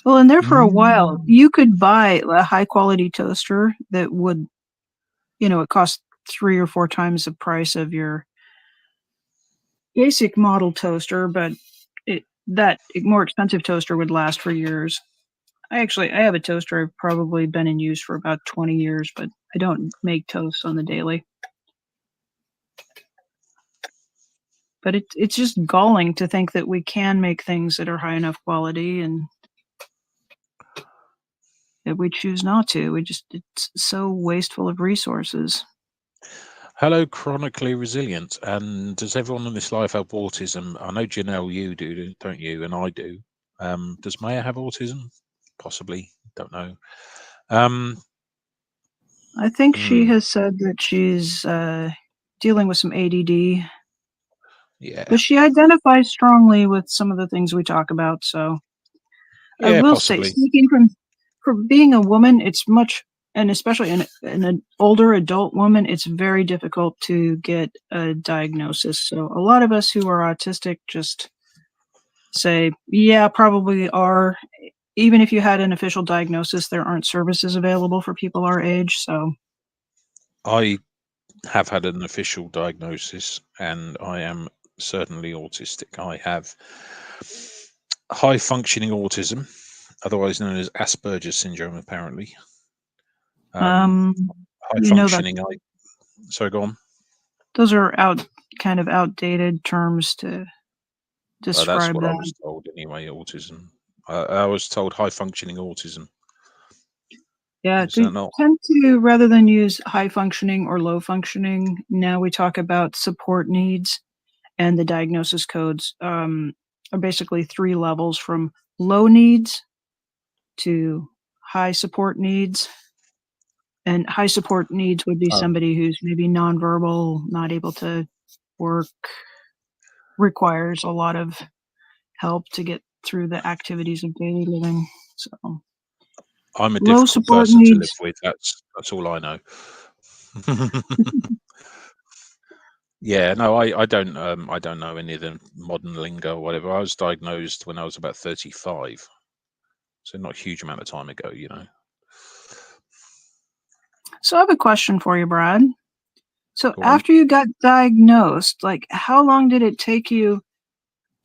Well, and there for a while, you could buy a high quality toaster that would, it cost 3 or 4 times the price of your basic model toaster, but that more expensive toaster would last for years. I have a toaster I've probably been in use for about 20 years, but I don't make toast on the daily. But it's just galling to think that we can make things that are high enough quality and that we choose not to. It's so wasteful of resources. Hello, chronically resilient. And does everyone in this life have autism? I know Janelle, you do, don't you? And I do. Does Maya have autism? Possibly. Don't know. I think she has said that she's dealing with some ADD, Yeah. but she identifies strongly with some of the things we talk about. So I Yeah, will say, possibly. speaking from being a woman, it's much, and especially in an older adult woman, it's very difficult to get a diagnosis. So a lot of us who are autistic just say, yeah, probably are. Even if you had an official diagnosis, there aren't services available for people our age. So I have had an official diagnosis and I am certainly autistic. I have high functioning autism, otherwise known as Asperger's syndrome, apparently. High that functioning. Sorry, go on. those are kind of outdated terms to That's describe what I that. was told anyway. Autism. I was told high functioning autism. Yeah, Is that we not? tend to, rather than use high functioning or low functioning, now we talk about support needs, and the diagnosis codes are basically 3 levels from low needs to high support needs. And high support needs would be Oh, somebody who's maybe nonverbal, not able to work, requires a lot of help to get through the activities of daily living. So I'm a low difficult support person to live needs. with. That's all I know. Yeah, no, I don't know any of the modern lingo or whatever. I was diagnosed when I was about 35, so not a huge amount of time ago. So I have a question for you, Brad. So Go on. after you got diagnosed, like how long did it take you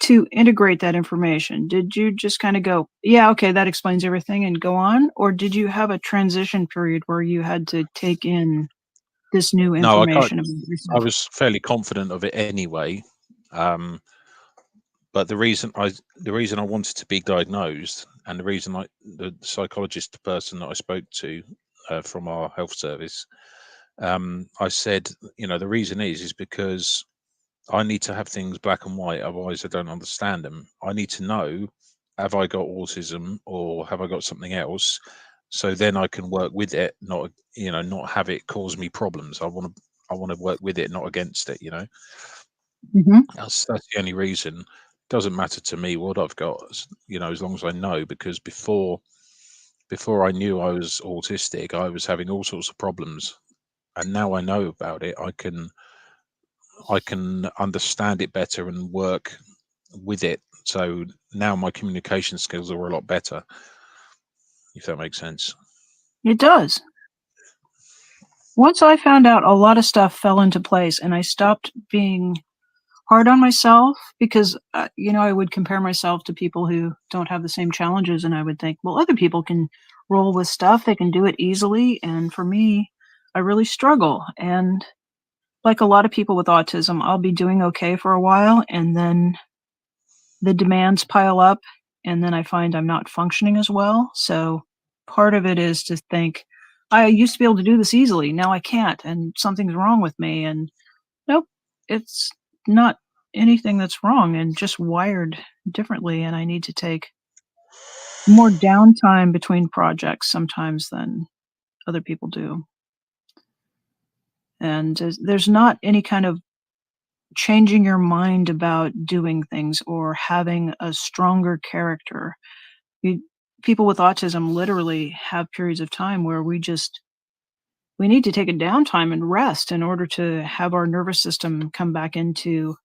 to integrate that information? Did you just kind of go, yeah, okay, that explains everything and go on? Or did you have a transition period where you had to take in this new No, I can't. information about I yourself? was fairly confident of it anyway. But the reason I wanted to be diagnosed, and the reason the psychologist, the person that I spoke to from our health service, I said, the reason is because I need to have things black and white, otherwise I don't understand them. I need to know, have I got autism or have I got something else? So then I can work with it, not have it cause me problems. I want to work with it, not against it. Mm-hmm. That's the only reason. Doesn't matter to me what I've got, as long as I know, because before I knew I was autistic, I was having all sorts of problems, and now I know about it. I can understand it better and work with it. So now my communication skills are a lot better. if that makes sense. It does. Once I found out, a lot of stuff fell into place, and I stopped being hard on myself because, I would compare myself to people who don't have the same challenges, and I would think, well, other people can roll with stuff, they can do it easily, and for me, I really struggle. And like a lot of people with autism, I'll be doing okay for a while, and then the demands pile up, and then I find I'm not functioning as well. So part of it is to think, I used to be able to do this easily, now I can't, and something's wrong with me. And nope, it's not anything that's wrong, and just wired differently. And I need to take more downtime between projects sometimes than other people do. And there's not any kind of changing your mind about doing things or having a stronger character. You, people with autism literally have periods of time where we need to take a downtime and rest in order to have our nervous system come back into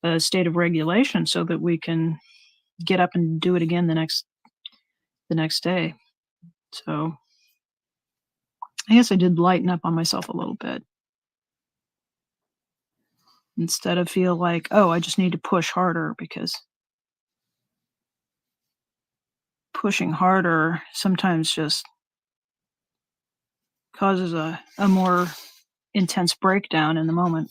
a state of regulation so that we can get up and do it again the next day. So I guess I did lighten up on myself a little bit. Instead of feel like, oh, I just need to push harder, because pushing harder sometimes just causes a more intense breakdown in the moment.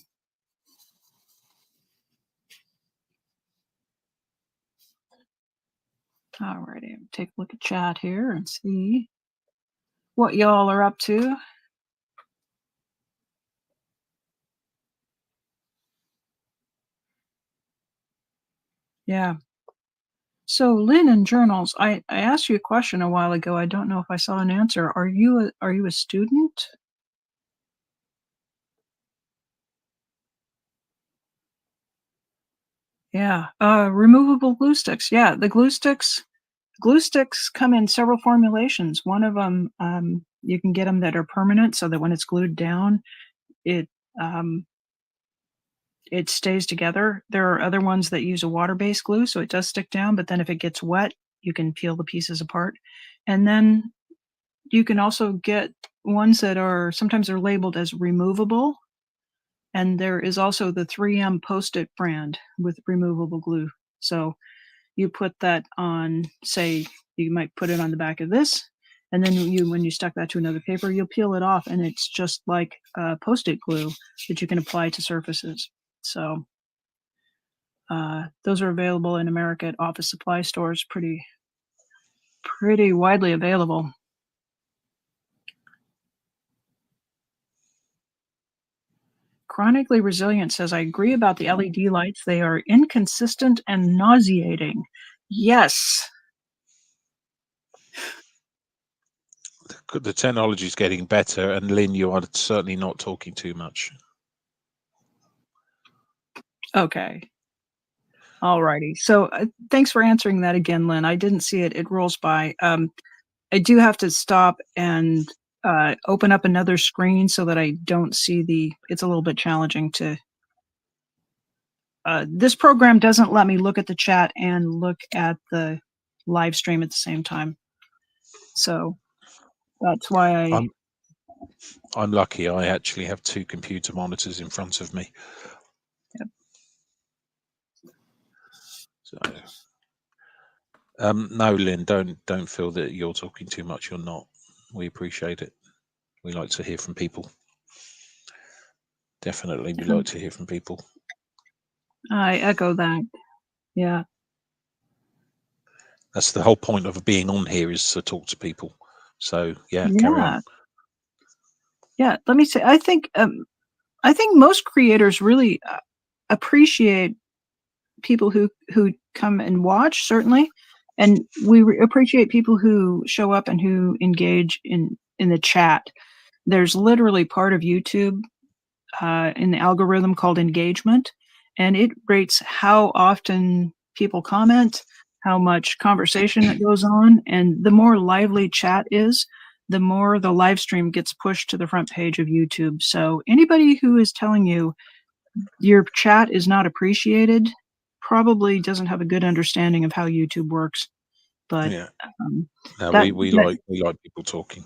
Alrighty, take a look at chat here and see what y'all are up to. Yeah. So Lynn in journals, I asked you a question a while ago. I don't know if I saw an answer. Are you a student? Yeah. Removable glue sticks. Yeah, the glue sticks come in several formulations. One of them, you can get them that are permanent, so that when it's glued down, it it stays together. There are other ones that use a water-based glue, so it does stick down, but then if it gets wet, you can peel the pieces apart. And then you can also get ones that are sometimes they're labeled as removable, and there is also the 3M Post-it brand with removable glue. So you put that on, say, you might put it on the back of this, and then when you stuck that to another paper, you'll peel it off, and it's just like Post-it glue that you can apply to surfaces. So those are available in America at office supply stores, pretty widely available. Chronically Resilient says, I agree about the LED lights. They are inconsistent and nauseating. Yes. The technology is getting better, and Lynn, you are certainly not talking too much. Okay. Alrighty. So thanks for answering that again, Lynn. I didn't see it. It rolls by. I do have to stop and open up another screen so that I don't see it's a little bit challenging to. This program doesn't let me look at the chat and look at the live stream at the same time. So that's why I'm lucky. I actually have two computer monitors in front of me. Yep. So, no, Lynn, don't feel that you're talking too much. You're not. We appreciate it. We like to hear from people. Definitely, we like to hear from people. I echo that. Yeah. That's the whole point of being on here, is to talk to people. So yeah, carry on. Yeah. Let me say, I think most creators really appreciate people who come and watch, certainly, and we appreciate people who show up and who engage in the chat. There's literally part of YouTube in the algorithm called engagement, and it rates how often people comment, how much conversation that goes on, and the more lively chat is, the more the live stream gets pushed to the front page of YouTube. So anybody who is telling you your chat is not appreciated probably doesn't have a good understanding of how YouTube works. But Yeah. um, No, that, we that like people talking.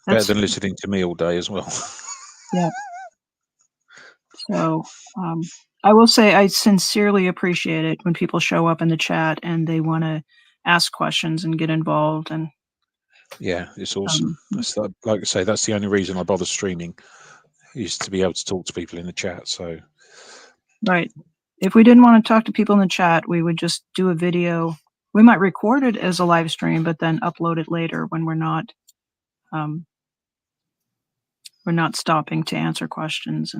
Better that's than listening to me all day as well. yeah. So I will say I sincerely appreciate it when people show up in the chat and they want to ask questions and get involved. And Yeah, it's awesome. um, That's like I say, that's the only reason I bother streaming, is to be able to talk to people in the chat. So right, if we didn't want to talk to people in the chat, we would just do a video. We might record it as a live stream, but then upload it later when um, we're not stopping to answer questions.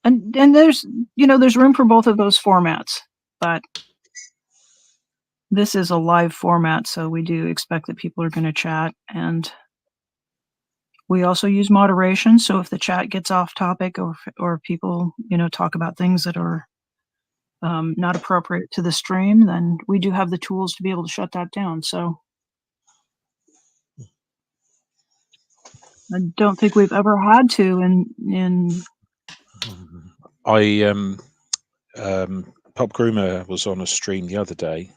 And there's there's room for both of those formats, but this is a live format, so we do expect that people are going to chat. And we also use moderation, so if the chat gets off topic or people talk about things that are not appropriate to the stream, then we do have the tools to be able to shut that down. So I don't think we've ever had to in Pop Groomer was on a stream the other day,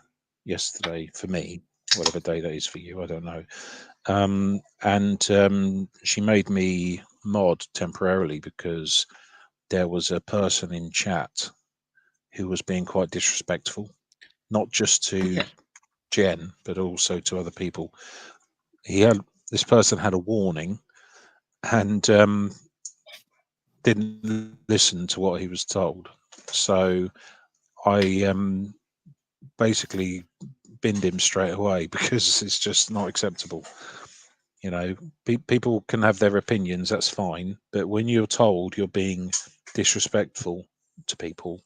yesterday for me, whatever day that is for you, I don't know. And she made me mod temporarily because there was a person in chat who was being quite disrespectful, not just to Jen, but also to other people. This person had a warning and didn't listen to what he was told. So I basically binned him straight away because it's just not acceptable. People can have their opinions, that's fine, but when you're told you're being disrespectful to people,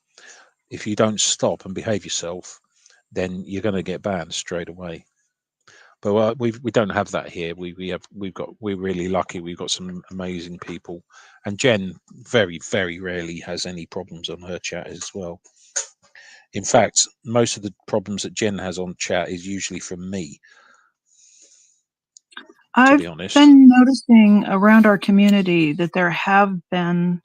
if you don't stop and behave yourself, then you're going to get banned straight away. But we don't have that here. We're really lucky. We've got some amazing people, and Jen very, very rarely has any problems on her chat as well. In fact, most of the problems that Jen has on chat is usually from me, to I've be honest. been noticing around our community that there have been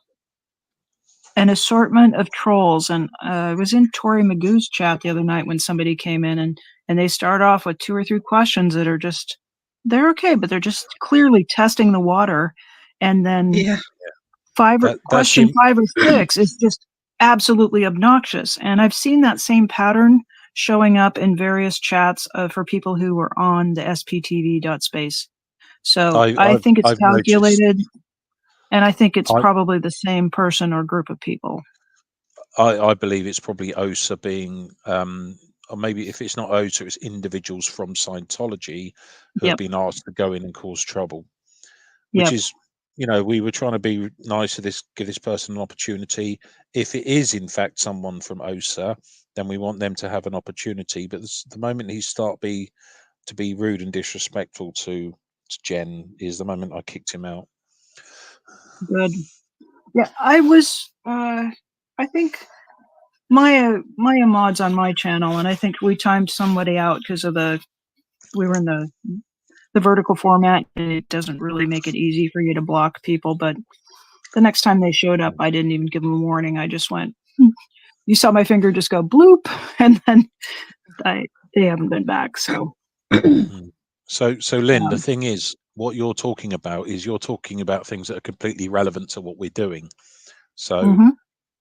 an assortment of trolls. And I was in Tori Magoo's chat the other night when somebody came in and they start off with 2 or 3 questions that are just, they're okay, but they're just clearly testing the water. And then Yeah. question 5 or 6 is just absolutely obnoxious. And I've seen that same pattern showing up in various chats for people who were on the sptv.space. So I think it's I've noticed. calculated, and I think it's probably the same person or group of people. I believe it's probably OSA being, or maybe if it's not OSA, it's individuals from Scientology who have been asked to go in and cause trouble, which is, we were trying to be nice to give this person an opportunity. If it is in fact someone from OSA, then we want them to have an opportunity. But the moment he to be rude and disrespectful to Jen is the moment I kicked him out. Good. Yeah, I was. I think Maya mod's on my channel, and I think we timed somebody out because of we were in the vertical format, and it doesn't really make it easy for you to block people. But the next time they showed up, I didn't even give them a warning. I just went. You saw my finger just go bloop, and then they haven't been back. So. So Lynn, the thing is, what you're talking about is you're talking about things that are completely relevant to what we're doing. So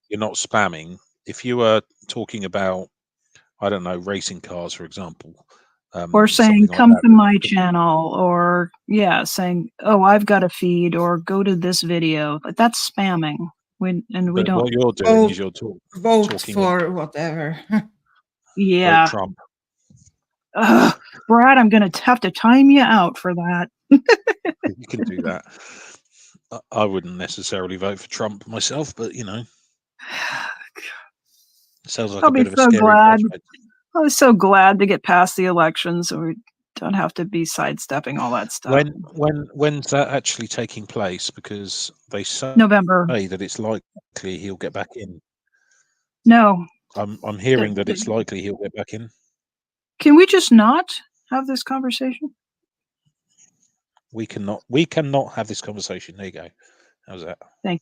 you're not spamming. If you were talking about, I don't know, racing cars, for example, or saying come to my channel, or saying, oh, I've got a feed, or go to this video, but that's spamming. We don't. What you're doing is you're vote for whatever. Yeah. Vote Trump. Brad, I'm going to have to time you out for that. You can do that. I wouldn't necessarily vote for Trump myself, but sounds like a bit of a scary prospect. I was so glad to get past the election, so we don't have to be sidestepping all that stuff. When's that actually taking place? Because they say November. that it's likely he'll get back in. No. I'm hearing that it's likely he'll get back in. Can we just not have this conversation? We cannot have this conversation. There you go. How's that? Thank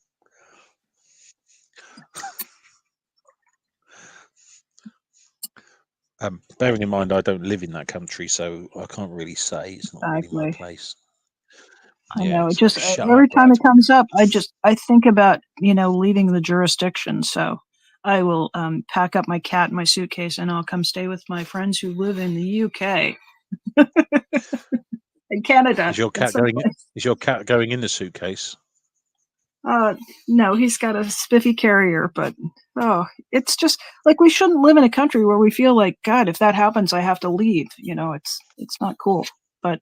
Bearing in mind I don't live in that country, so I can't really say. It's not really my Exactly. place. I Yeah, know. It so just shut every up, time Brad. it comes up, I think about leaving the jurisdiction. So I will pack up my cat in my suitcase and I'll come stay with my friends who live in the UK and Canada. Is your And cat going? someplace. Is your cat going in the suitcase? No, he's got a spiffy carrier, but it's just like we shouldn't live in a country where we feel like God, if that happens, I have to leave. It's not cool. But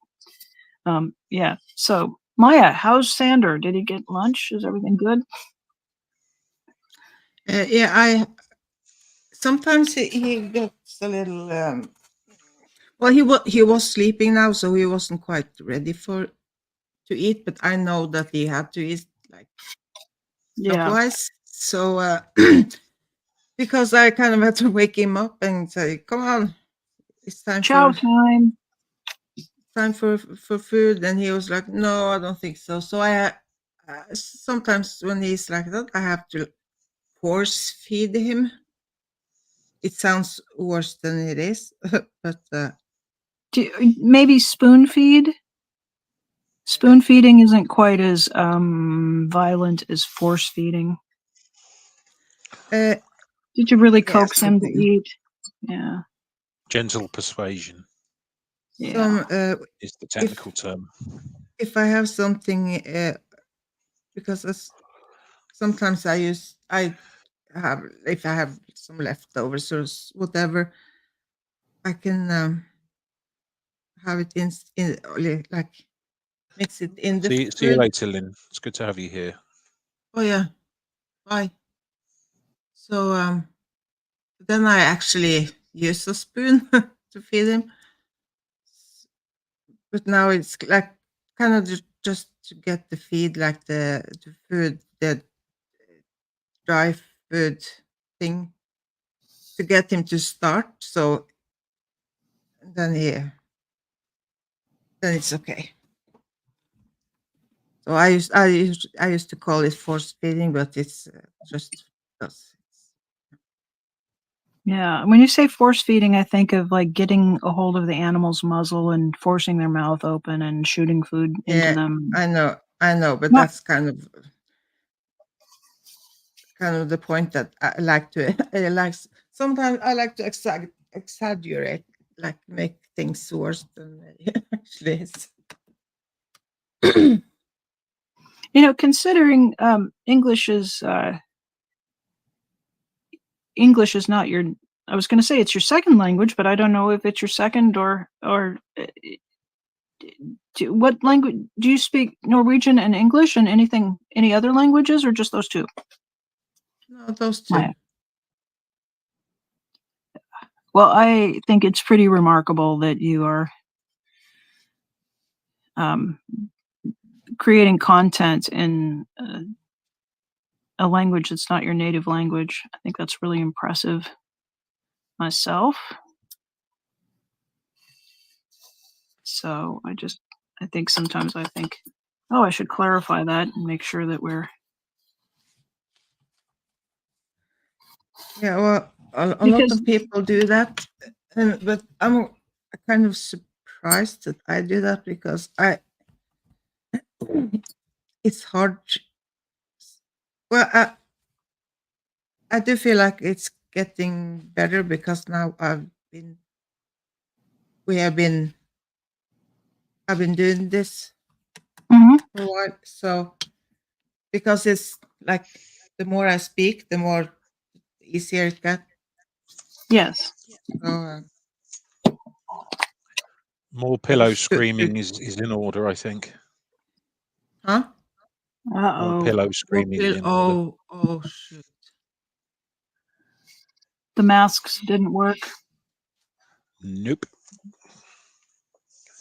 yeah. So Maya, how's Sander? Did he get lunch? Is everything good? Yeah, I sometimes he gets a little. Well, he was sleeping now, so he wasn't quite ready to eat. But I know that he had to eat like Yeah. stopwise. So because I kind of had to wake him up and say, "Come on, it's time Chow time. for food," and he was like, "No, I don't think so." So sometimes when he's like that, I have to force feed him. It sounds worse than it is, but Maybe spoon feed. Spoon feeding isn't quite as violent as force feeding. uh, Did you really yeah, coax him to something. eat? Yeah. Gentle persuasion Some is the technical term. if I have something, because sometimes I have if I have some leftovers or whatever, I can have it like mix it in the See you food. later, Lynn. It's good to have you here. Oh yeah, bye. So then I actually use a spoon to feed him, but now it's like kind of just to get the feed, like the food, the dry food thing, to get him to start. So then then it's okay. So I used to call it force feeding, but it's just because Yeah. When you say force feeding, I think of like getting a hold of the animal's muzzle and forcing their mouth open and shooting food into yeah, them. I know, but Not that's kind of the point that I like to sometimes I like to exaggerate, like make things worse than they actually is. considering English is not your. I was going to say it's your second language, but I don't know if it's your second or what language do you speak? Norwegian and English and any other languages, or just those two? No, those two. Maya. Well, I think it's pretty remarkable that you are creating content in a language that's not your native language. I think that's really impressive myself. So I think sometimes I think, oh, I should clarify that and make sure that we're. Yeah, well, a lot Because of people do that, but I'm kind of surprised that I do that because it's hard. Well, I do feel like it's getting better because now we have been I've been doing this Mhm. for a while, so because it's like the more I speak, the more easier it gets. Yes. So More I pillow was screaming is in order, I think. huh? More Uh-oh. pillow screaming is in order. Oh shoot. The masks didn't work. Nope.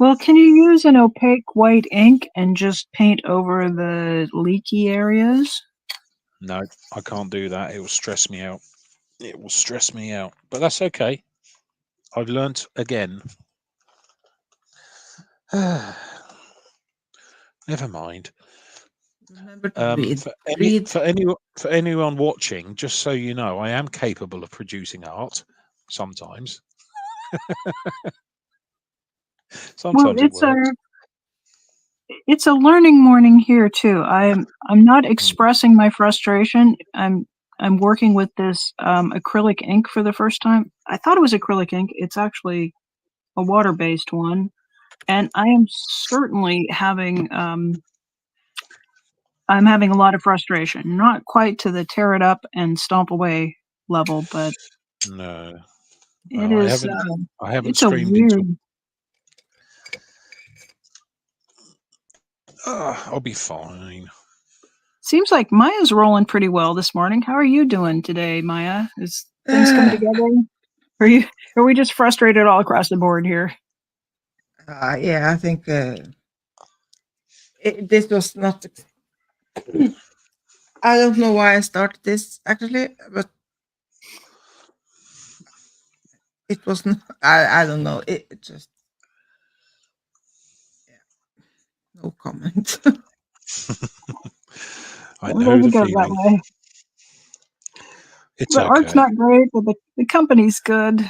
Well, can you use an opaque white ink and just paint over the leaky areas? No, I can't do that. It will stress me out. It will stress me out. But that's okay. I've learnt again. Never mind. Remember to read. For Read. anyone watching, just so you know, I am capable of producing art sometimes. Sometimes it it's works. a learning morning here too. I'm not expressing my frustration. I'm working with this acrylic ink for the first time. I thought it was acrylic ink. It's actually a water-based one, and I am certainly having I'm having a lot of frustration. Not quite to the tear it up and stomp away level, but No, it I is. haven't. I haven't It's a streamed into. weird. I'll be fine. Seems like Maya's rolling pretty well this morning. How are you doing today, Maya? Is things coming together? Are you? Are we just frustrated all across the board here? Yeah, I think this was not. I don't know why I started this actually, but it was not. I don't know. It just no comment. I know Sometimes the it goes that feeling. way. It's The art's okay. not great, but the company's good.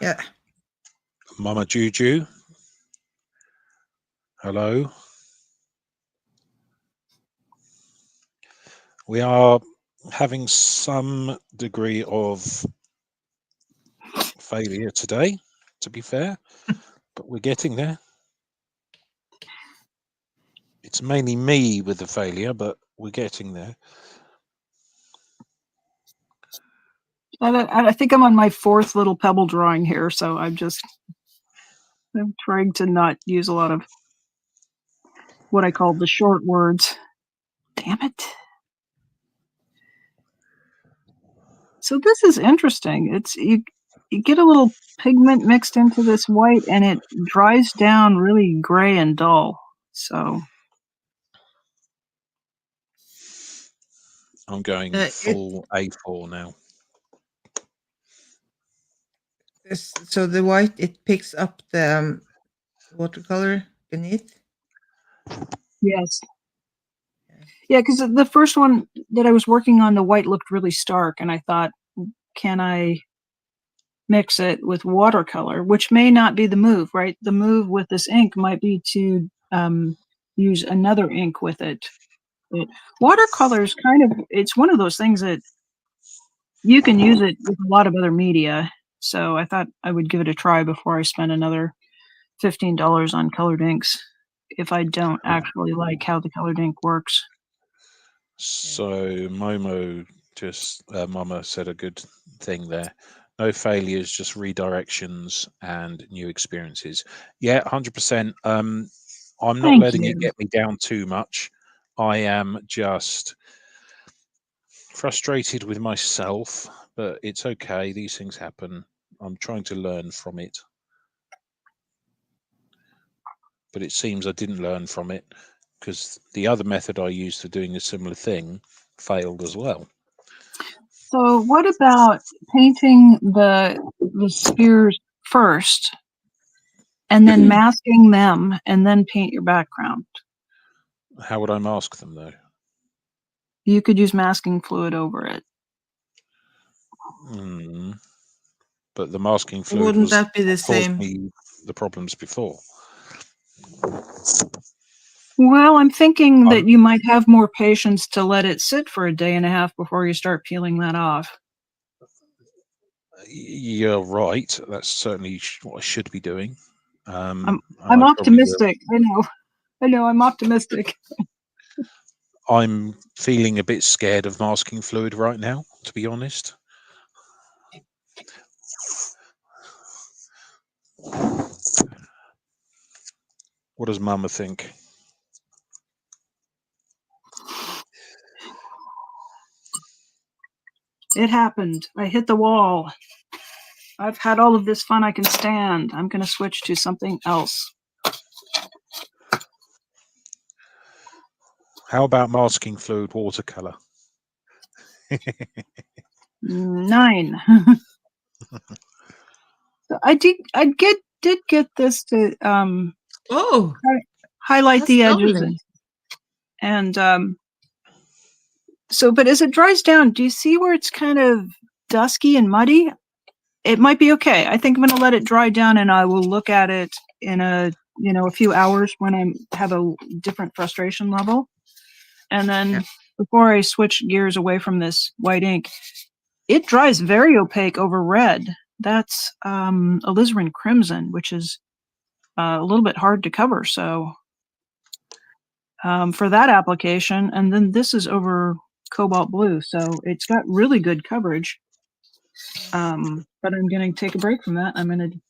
Yeah. Mama Juju. Hello. We are having some degree of failure today, to be fair, but we're getting there. It's mainly me with the failure, but we're getting there. I think I'm on my fourth little pebble drawing here, so I'm trying to not use a lot of what I call the short words. Damn it. So this is interesting. It's you get a little pigment mixed into this white and it dries down really gray and dull. So I'm going It full A4 now. so the white it picks up the watercolor beneath. yes. Yeah, because the first one that I was working on, the white looked really stark, and I thought, can I mix it with watercolor, which may not be the move, right? The move with this ink might be to use another ink with it. But watercolor is kind of, it's one of those things that you can use it with a lot of other media. So I thought I would give it a try before I spend another $15 on colored inks if I don't actually like how the colored ink works. So Momo Mama said a good thing there. No failures, just redirections and new experiences. Yeah, 100%. I'm not Thank letting it you. get me down too much. I am just frustrated with myself, but it's okay. These things happen. I'm trying to learn from it. But it seems I didn't learn from it because the other method I used for doing a similar thing failed as well. So what about painting the spheres first and then masking them and then paint your background? How would I mask them though? You could use masking fluid over it. But the masking fluid Wouldn't that be the caused same? me the problems before. Well, I'm thinking I'm, that you might have more patience to let it sit for a day and a half before you start peeling that off. you're right. That's certainly what I should be doing. And I'm I probably will. optimistic. I know. I'm optimistic. I'm feeling a bit scared of masking fluid right now, to be honest. What does Mama think? It happened. I hit the wall. I've had all of this fun I can stand. I'm going to switch to something else. How about masking fluid watercolor? 9. So I did get this to Oh, highlight that's the edges lovely. and so but as it dries down, do you see where it's kind of dusky and muddy? it might be okay. I think I'm going to let it dry down, and I will look at it in a few hours when I have a different frustration level. And then Yeah. before I switch gears away from this white ink, it dries very opaque over red. That's alizarin crimson, which is a little bit hard to cover. So for that application, and then this is over cobalt blue, so it's got really good coverage. But I'm going to take a break from that. I'm going to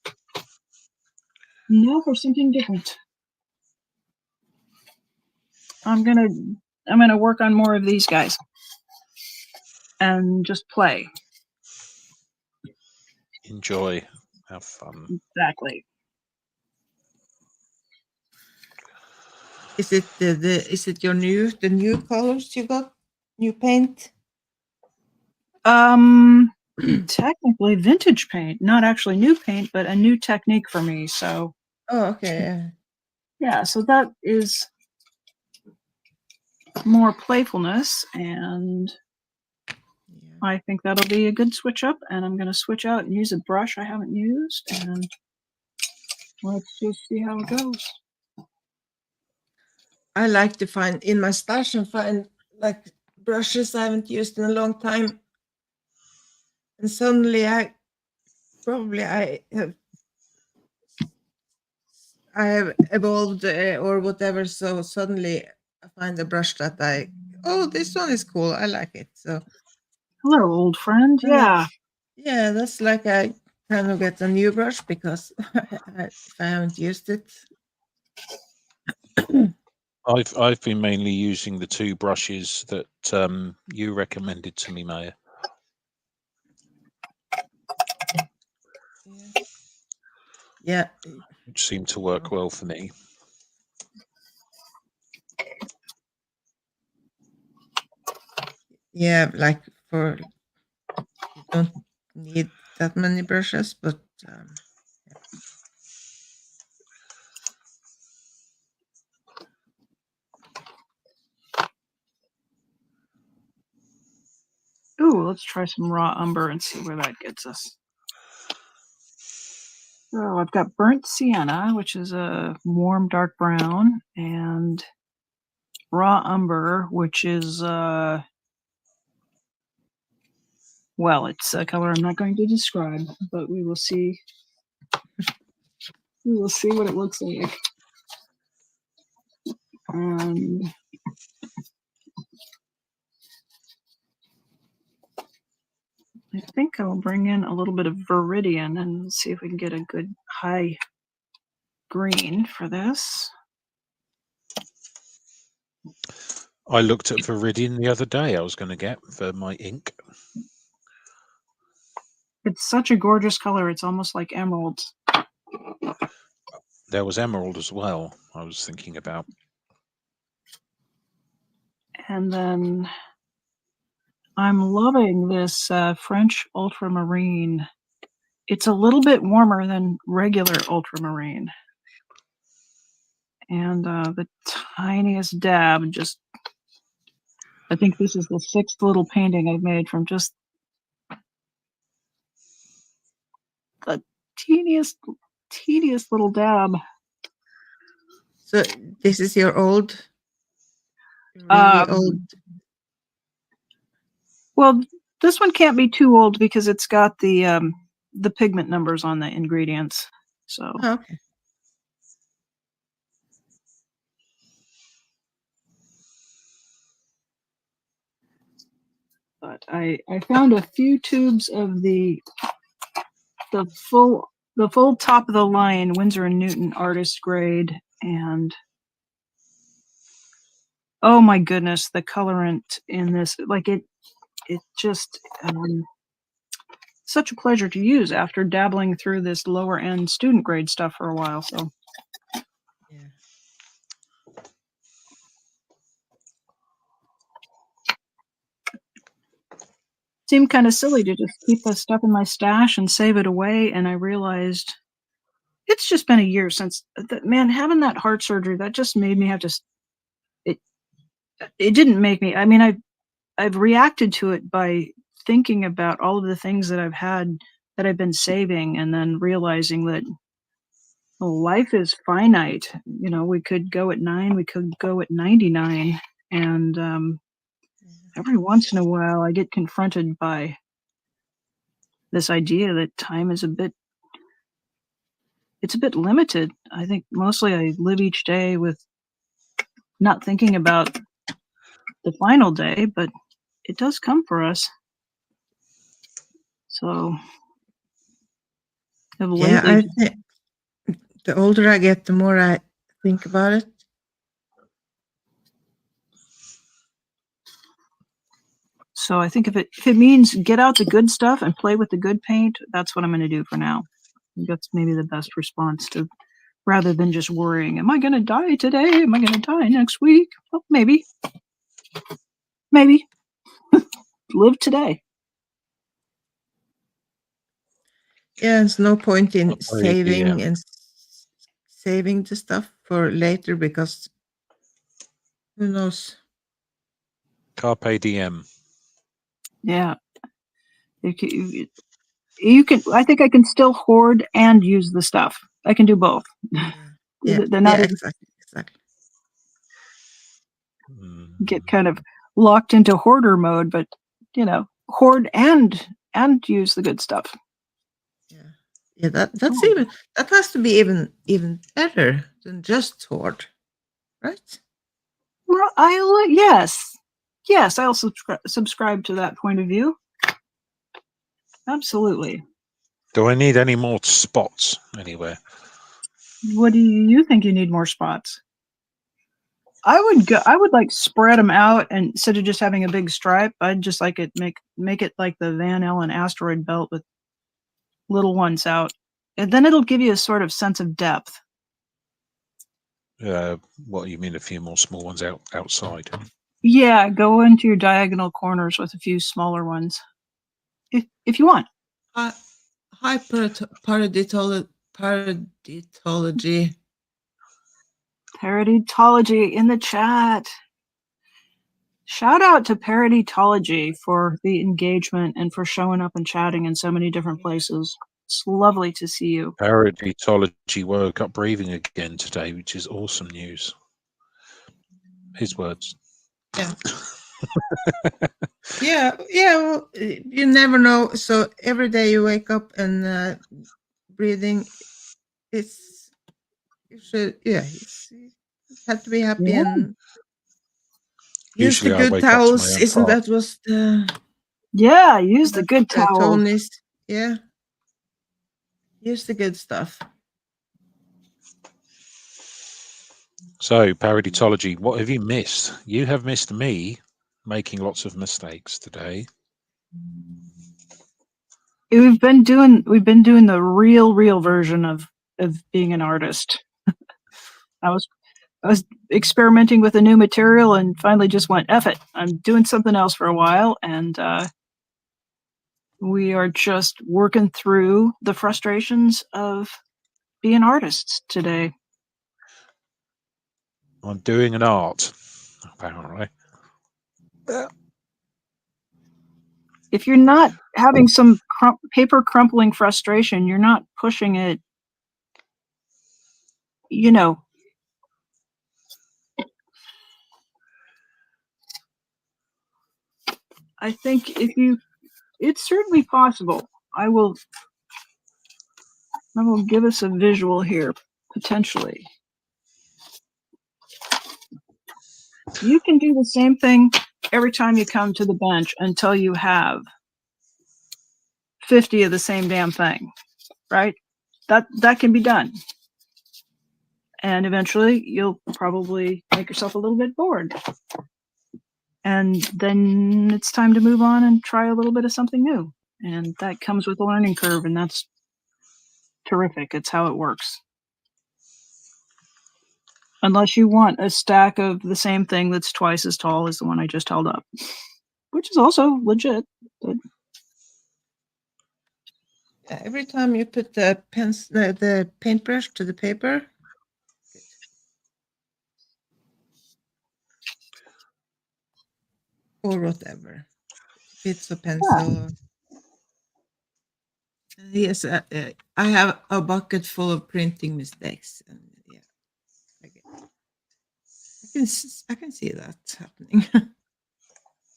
now for something different. I'm gonna work on more of these guys and just play. Enjoy, have fun. Exactly. Is it is it the new colors you got? New paint? Technically vintage paint, not actually new paint, but a new technique for me. So Oh, okay. yeah, so that is more playfulness, and Yeah. I think that'll be a good switch up. And I'm gonna switch out and use a brush I haven't used, and let's just see how it goes. I like to find in my stash and find like brushes I haven't used in a long time, and suddenly I have evolved or whatever. So suddenly I find a brush that this one is cool. I like it. So Hello, old friend. Yeah. yeah, that's like I kind of get a new brush because if I haven't used it. I've been mainly using the two brushes that you recommended to me, Maya. Yeah. Which seem to work well for me. Yeah, like you don't need that many brushes, but yeah. Ooh, let's try some raw umber and see where that gets us. So I've got burnt sienna, which is a warm dark brown, and raw umber, which is well, it's a color I'm not going to describe, but we will see. We will see what it looks like. I think I'll bring in a little bit of Viridian and see if we can get a good high green for this. I looked at Viridian the other day. I was going to get for my ink. It's such a gorgeous color. It's almost like emerald. There was emerald as well, I was thinking about. And then I'm loving this French ultramarine. It's a little bit warmer than regular ultramarine. And the tiniest dab, I think this is the 6th little painting I've made from just the teeniest little dab. So this is your really old. Well, this one can't be too old because it's got the pigment numbers on the ingredients. So. Oh, okay. But I found a few tubes of the full top of the line Winsor and Newton artist grade, and oh my goodness, the colorant in this, like it just such a pleasure to use after dabbling through this lower end student grade stuff for a while. So yeah. Seemed kind of silly to just keep the stuff in my stash and save it away, and I realized it's just been a year since man, having that heart surgery, that just made me have to it didn't make me, I mean, I've reacted to it by thinking about all of the things that I've had that I've been saving, and then realizing that life is finite. You know, we could go at 9, we could go at 99, and every once in a while I get confronted by this idea that time is it's a bit limited. I think mostly I live each day with not thinking about the final day, but it does come for us. So have Yeah, lately, I think the older I get, the more I think about it. so I think if it means get out the good stuff and play with the good paint, that's what I'm going to do for now. I think that's maybe the best response to, rather than just worrying, am I going to die today? Am I going to die next week? Well, maybe. Live today. Yeah, there's no point in Not very saving DM. and saving the stuff for later, because who knows? Carpe diem. Yeah. You can, I think I can still hoard and use the stuff. I can do both. Yeah, yeah, They're not yeah, as, exactly. get kind of locked into hoarder mode, but you know, hoard and use the good stuff. Yeah, yeah. That has to be even better than just hoard, right? Well, yes, I'll subscribe to that point of view. Absolutely. Do I need any more spots anywhere? What do you think you need more spots? I would like spread them out, and instead of just having a big stripe, I'd just like it make it like the Van Allen asteroid belt with little ones out. And then it'll give you a sort of sense of depth. What you mean? A few more small ones outside? Yeah, go into your diagonal corners with a few smaller ones, if you want. Hi, paraditology. Paraditology in the chat. Shout out to Paraditology for the engagement and for showing up and chatting in so many different places. It's lovely to see you. Paraditology woke up breathing again today, which is awesome news. His words. Yeah. Yeah. Well, you never know. So every day you wake up and breathing, it's you should. Yeah, you have to be happy and use the Usually I good wake up to my towels. own Isn't fart. that was the Yeah, use the good towels. Tony's? Yeah, use the good stuff. So, Paraditology, what have you missed? You have missed me making lots of mistakes today. We've been doing the real version of being an artist. I was experimenting with a new material and finally just went, F it. I'm doing something else for a while, and we are just working through the frustrations of being artists today. I'm doing an art, apparently. If you're not having some paper crumpling frustration, you're not pushing it, you know. I think it's certainly possible. I will give us a visual here, potentially. You can do the same thing every time you come to the bench until you have 50 of the same damn thing, right? That can be done. And eventually you'll probably make yourself a little bit bored. And then it's time to move on and try a little bit of something new. And that comes with a learning curve, and that's terrific. It's how it works. Unless you want a stack of the same thing that's twice as tall as the one I just held up, which is also legit. But Every time you put the the paintbrush to the paper, good. Or whatever, if it's a pencil. Yes, I have a bucket full of printing mistakes, and yeah, I, get, I can see that happening.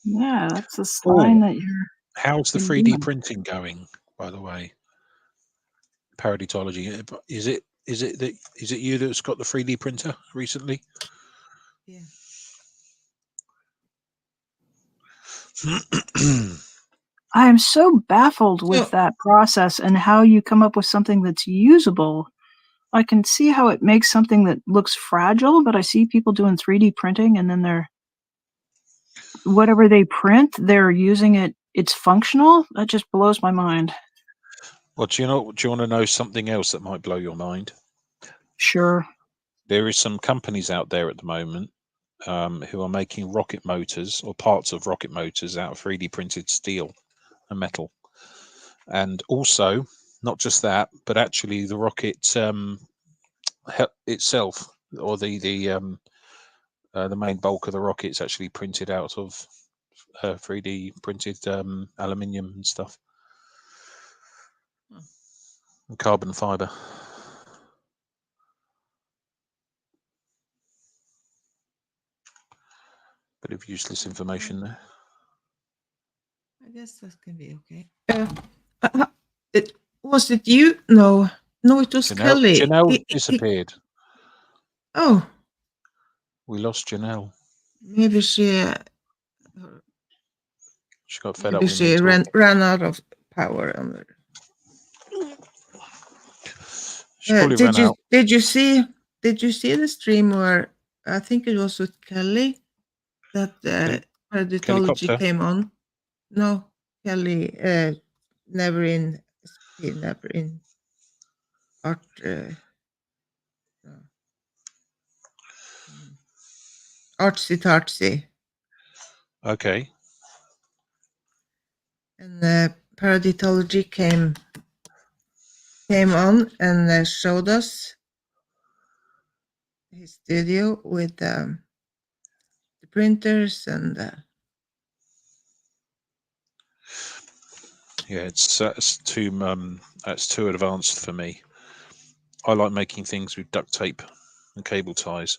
Yeah, that's a Oh, sign that you're how's the in 3D demon. printing going, by the way? Paraditology. Is it you that's got the 3D printer recently? Yeah. I am so baffled with So that process and how you come up with something that's usable. I can see how it makes something that looks fragile, but I see people doing 3D printing and then they're whatever they print, they're using it. It's functional. That just blows my mind. Well, do you want to know something else that might blow your mind? Sure. There is some companies out there at the moment who are making rocket motors or parts of rocket motors out of 3D printed steel and metal, and also not just that, but actually the rocket itself, or the main bulk of the rocket, is actually printed out of 3D printed aluminium and stuff, Hmm. and carbon fiber. Bit of useless information there. I guess that can be okay. It was it you? No, no, it was Kelly. Janelle disappeared. Oh, We lost Janelle. maybe she She got fed up maybe with me she talking. ran out of power on her. She probably ran out. Did you see the stream where I think it was with Kelly that Helicopter. Paraditology came on? No, Kelly, never in SP, never in art. No. Artsy Tartsy, Okay. and Paraditology came on and showed us his studio with the printers and Yeah, it's too advanced for me. I like making things with duct tape and cable ties.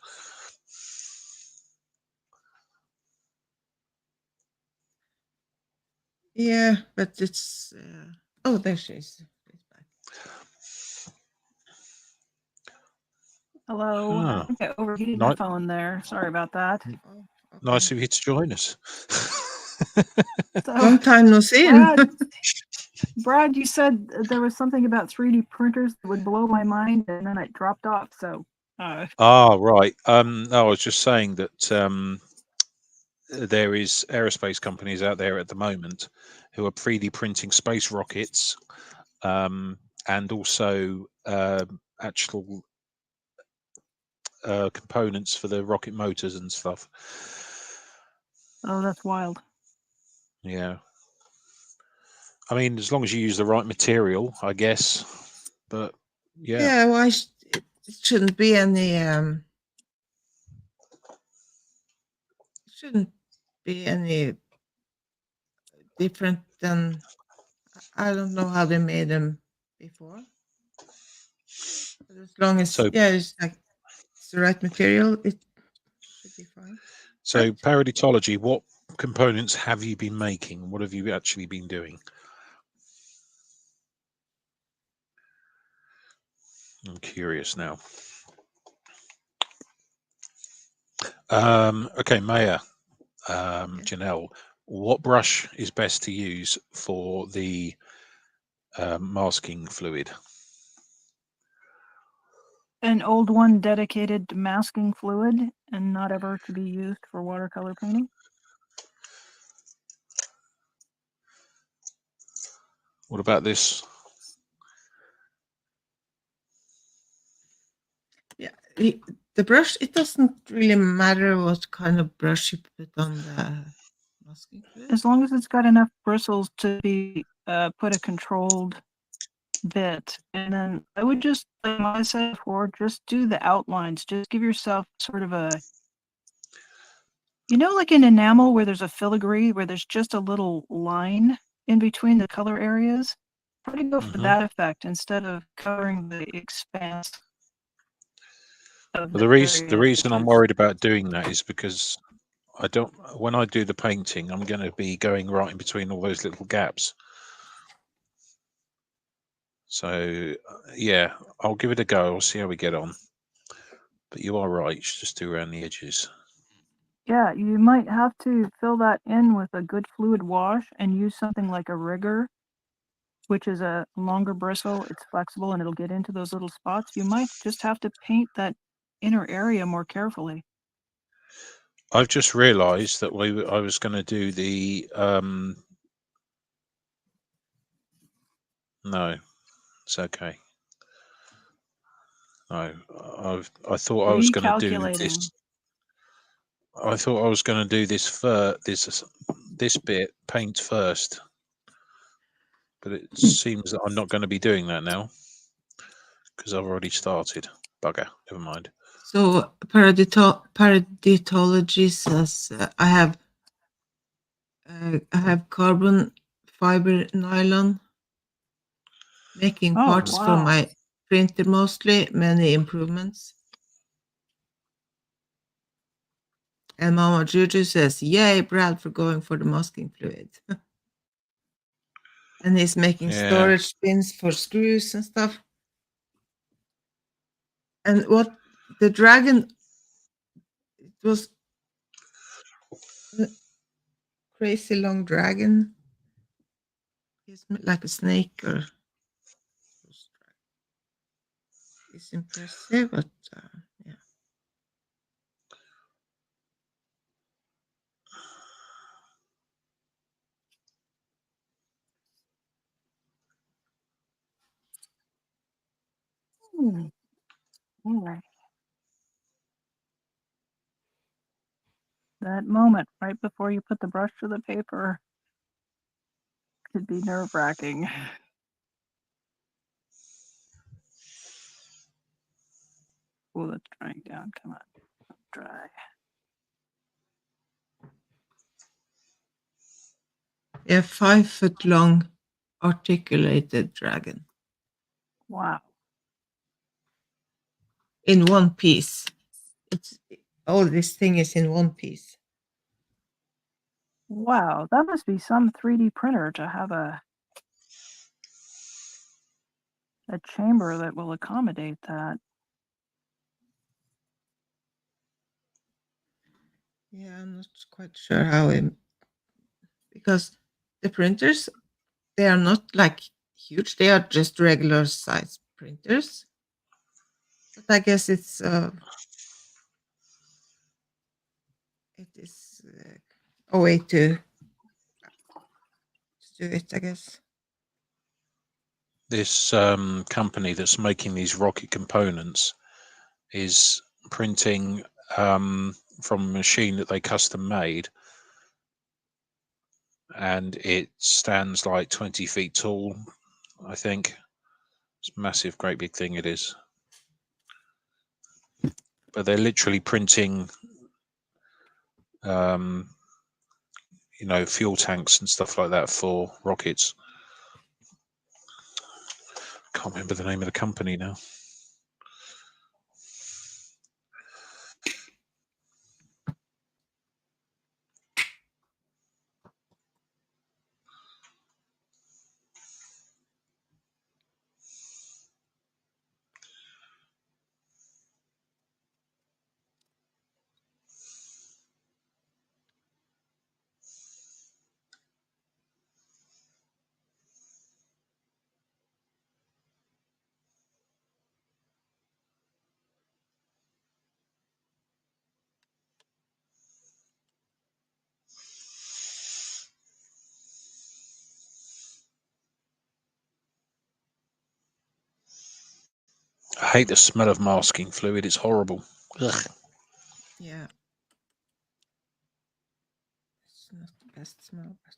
yeah, but it's oh, there she is. She's back. Hello. Ah, I think I overheated my phone there. Sorry about that. Oh, nice okay. of you to join us. So, Long time no seen. Brad, you said there was something about 3D printers that would blow my mind, and then it dropped off. So, Right. No, I was just saying that there is aerospace companies out there at the moment who are 3D printing space rockets, and also actual components for the rocket motors and stuff. oh, that's wild. Yeah. I mean, as long as you use the right material, I guess. But yeah. Yeah, well, it shouldn't be any. It shouldn't be any different than. I don't know how they made them before. But as long as So it's like it's the right material, it should be fine. so Right? Paraditology, what components have you been making? What have you actually been doing? I'm curious now. Okay, Maya, Janelle, what brush is best to use for the masking fluid? An old one dedicated to masking fluid and not ever to be used for watercolor painting. What about this? Yeah, the brush. It doesn't really matter what kind of brush you put on the masking fluid. As long as it's got enough bristles to be put a controlled bit. And then I would just, like I said before, just do the outlines. Just give yourself sort of a, like in enamel where there's a filigree, where there's just a little line in between the color areas. Try to go for that effect instead of covering the expanse of But the the reason I'm images. worried about doing that is because I don't. When I do the painting, I'm going to be going right in between all those little gaps. So yeah, I'll give it a go. I'll see how we get on. But you are right. You should just do around the edges. Yeah, you might have to fill that in with a good fluid wash and use something like a rigger, which is a longer bristle. It's flexible and it'll get into those little spots. You might just have to paint that inner area more carefully. I've just realised that I was going to do the no, it's okay. No, I thought I was going to do Recalculating. this. I thought I was going to do this bit paint first, but it seems that I'm not going to be doing that now because I've already started. Bugger, never mind. So paraditology says I have carbon fiber nylon making Oh, parts for wow. my printer mostly, many improvements. And Mama Juju says, yay, Brad, for going for the masking fluid. And he's making storage bins for screws and stuff. And what the dragon, it was a crazy long dragon. He's like a snake or it's impressive, but yeah. All right. That moment right before you put the brush to the paper could be nerve-wracking. Oh, that's drying down. Come on, dry. A 5-foot long articulated dragon. Wow. In one piece. It's all this thing is in one piece. Wow, that must be some 3D printer to have a chamber that will accommodate that. Yeah, I'm not quite sure how because the printers, they are not like huge, they are just regular size printers. But I guess it is a way to do it, I guess. This company that's making these rocket components is printing from a machine that they custom made, and it stands like 20 feet tall, I think. It's a massive, great big thing it is. But they're literally printing fuel tanks and stuff like that for rockets. Can't remember the name of the company now. I hate the smell of masking fluid. It's horrible. Ugh. Yeah. It's not the best smell, but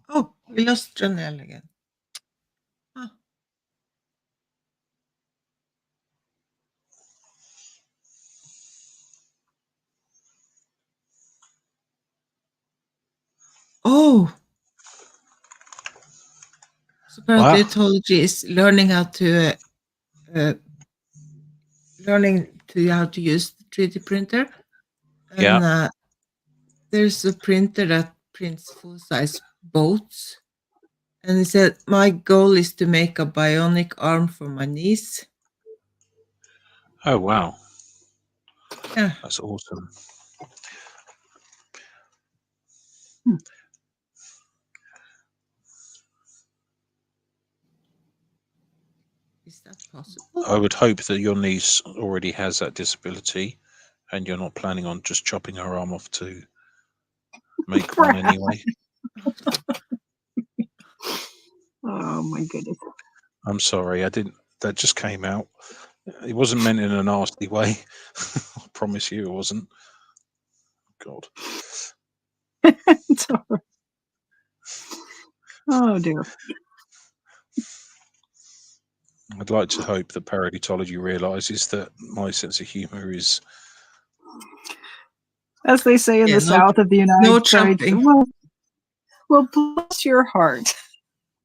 Oh, we lost Janelle again. Huh. Oh, so apparently What? ethology is learning how to use the 3D printer, and Yeah. there's a printer that prints full-size boats. And he said, my goal is to make a bionic arm for my niece. Oh wow, Yeah. that's awesome. Is that possible? I would hope that your niece already has that disability, and you're not planning on just chopping her arm off to make one anyway. Oh my goodness. I'm sorry, I didn't. That just came out. It wasn't meant in a nasty way. I promise you, it wasn't. God. It's all right. Oh dear. I'd like to hope that paraditology realizes that my sense of humor is. As they say in Yeah, the south of the no United States, chopping. well, bless your heart.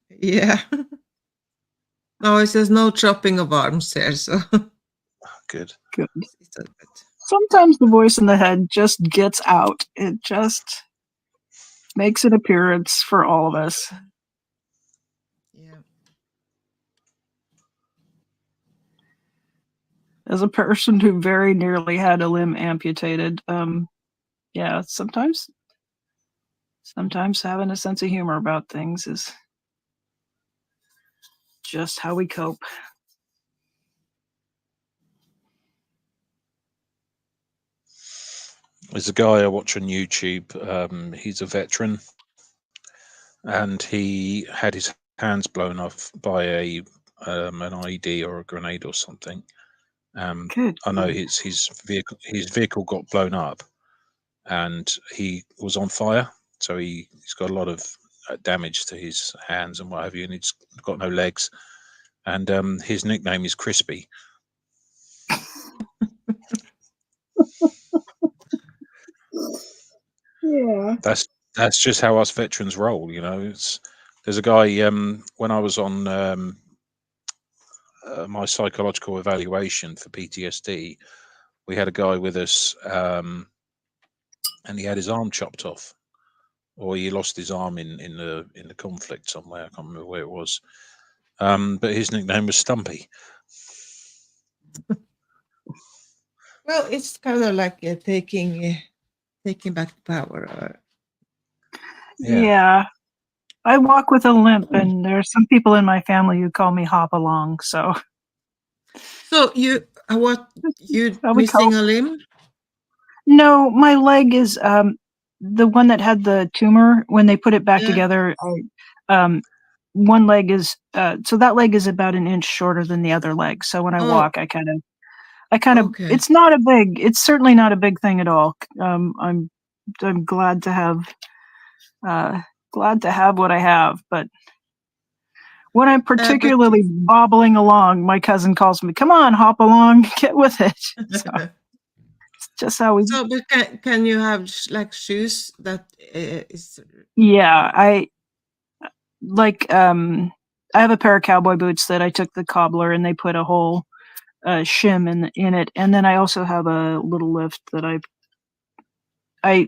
Yeah. No, it says no chopping of arms here, so Good. Good. it's a bit. Sometimes the voice in the head just gets out. It just makes an appearance for all of us. Yeah. As a person who very nearly had a limb amputated, yeah, sometimes having a sense of humor about things is just how we cope. There's a guy I watch on YouTube. He's a veteran, and he had his hands blown off by an IED or a grenade or something. Good. I know his vehicle got blown up, and he was on fire, so he's got a lot of damage to his hands and what have you, and he's got no legs. And his nickname is Crispy. Yeah. That's just how us veterans roll, you know. There's a guy when I was on my psychological evaluation for PTSD. We had a guy with us, and he had his arm chopped off, or he lost his arm in the conflict somewhere. I can't remember where it was. But his nickname was Stumpy. Well, it's kind of like taking back the power. Yeah. I walk with a limp, and there's some people in my family who call me Hop Along. So you how we missing cope. a limb? No, my leg is the one that had the tumor. When they put it back Yeah. together, one leg is so that leg is about an inch shorter than the other leg. So when I walk, I kind of Okay. it's certainly not a big thing at all. I'm glad to have what I have, but when I'm particularly bobbling along, my cousin calls me, "Come on, hop along, get with it." So it's just how we. So, but can you have like shoes that is? Yeah, I have a pair of cowboy boots that I took the cobbler and they put a whole shim in it, and then I also have a little lift that I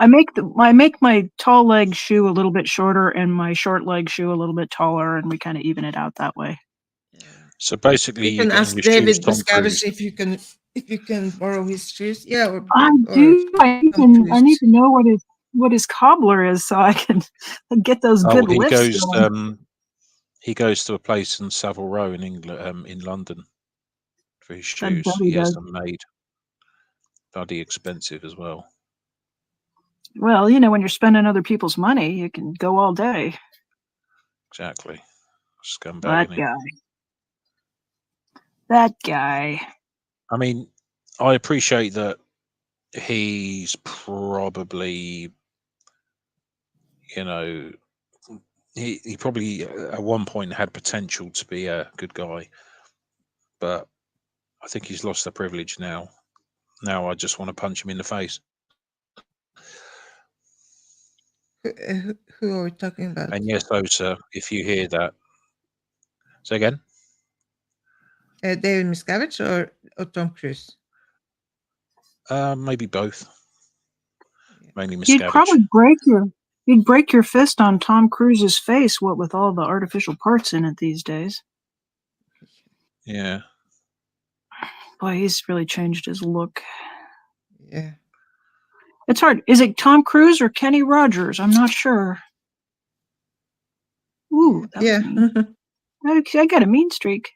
make my tall leg shoe a little bit shorter and my short leg shoe a little bit taller, and we kind of even it out that way. Yeah. So basically, You you're can getting ask your shoes David Tom Cruise. Buscavage if you can borrow his shoes. Yeah, I or do. I Tom need Cruise. to know what his cobbler is so I can get those Oh, good lifts going. he goes to a place in Savile Row in England, in London, for his I bet shoes. he He has does. them made. Bloody expensive as well. Well, when you're spending other people's money, you can go all day. Exactly. Scumbag, That isn't he? guy. That guy. I mean, I appreciate that he's probably, he probably at one point had potential to be a good guy, but I think he's lost the privilege now. Now I just want to punch him in the face. Who are we talking about? And yes, Osa, if you hear that, say again. David Miscavige or Tom Cruise? Maybe both. Yeah. Mainly You'd Miscavige. probably you'd break your fist on Tom Cruise's face, what with all the artificial parts in it these days. Yeah. Boy, he's really changed his look. Yeah. It's hard. Is it Tom Cruise or Kenny Rogers? I'm not sure. Ooh, that Yeah. was mean. I got a mean streak.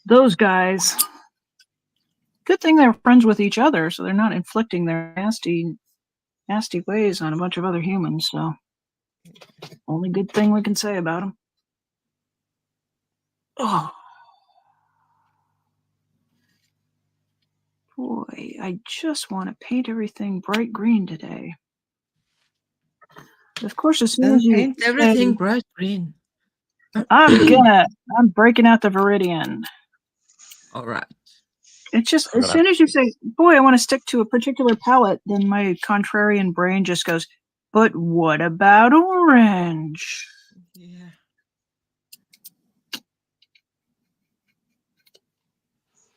Those guys. Good thing they're friends with each other, so they're not inflicting their nasty ways on a bunch of other humans. So, only good thing we can say about them. Oh, boy, I just want to paint everything bright green today. Of course, as soon Then as you paint everything bright green. I'm breaking out the Viridian. All right. It's just I'm as gonna soon as you say, "Boy, I want to stick to a particular palette," then my contrarian brain just goes, "But what about orange?" Yeah.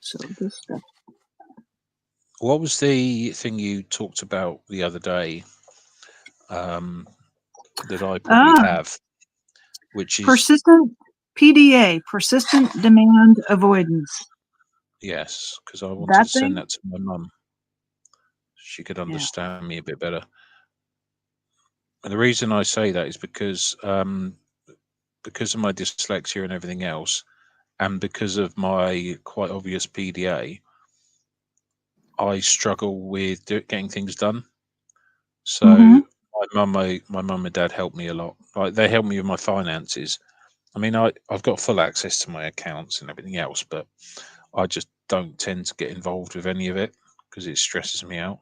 So this stuff. What was the thing you talked about the other day that I probably have, which is Persistent PDA, persistent demand avoidance. yes, because I wanted That to send thing? that to my mum. She could Yeah. understand me a bit better. And the reason I say that is because of my dyslexia and everything else, and because of my quite obvious PDA, I struggle with getting things done. So Mhm. my mum and dad help me a lot. Like they help me with my finances. I mean, I've got full access to my accounts and everything else, but I just don't tend to get involved with any of it because it stresses me out.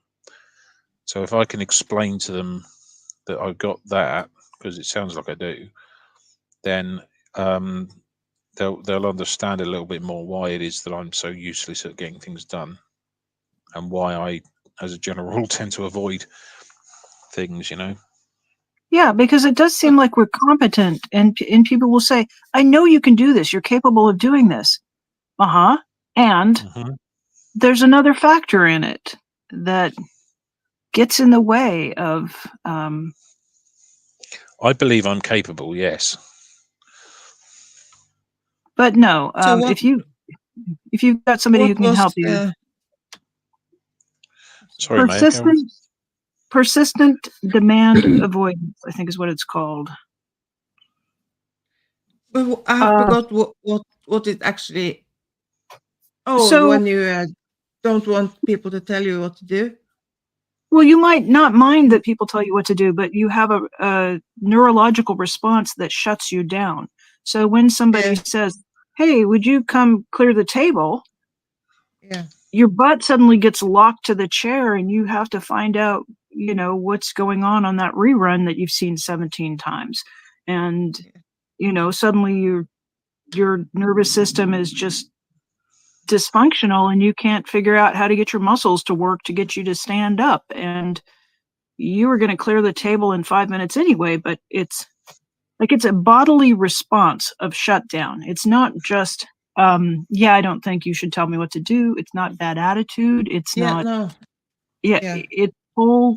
So if I can explain to them that I've got that, because it sounds like I do, then um, they'll understand a little bit more why it is that I'm so useless at getting things done, and why I, as a general rule, tend to avoid things. Yeah, because it does seem like we're competent, and people will say, "I know you can do this. You're capable of doing this." And hmm there's another factor in it that gets in the way of. I believe I'm capable. Yes. But no, So what if you've got somebody who can was help you, the Sorry, Maya. Go on. persistent demand avoidance, I think is what it's called. But I forgot what it actually. Oh, So, when you don't want people to tell you what to do. well, you might not mind that people tell you what to do, but you have a neurological response that shuts you down. So when somebody Yeah. says, "Hey, would you come clear the table?" Yeah. your butt suddenly gets locked to the chair and you have to find out, what's going on that rerun that you've seen 17 times. And, suddenly your nervous system is just dysfunctional and you can't figure out how to get your muscles to work to get you to stand up. And you were going to clear the table in 5 minutes anyway, but it's a bodily response of shutdown. It's not just I don't think you should tell me what to do. It's not bad attitude. It's Yeah. not, No. yeah, Yeah. it's full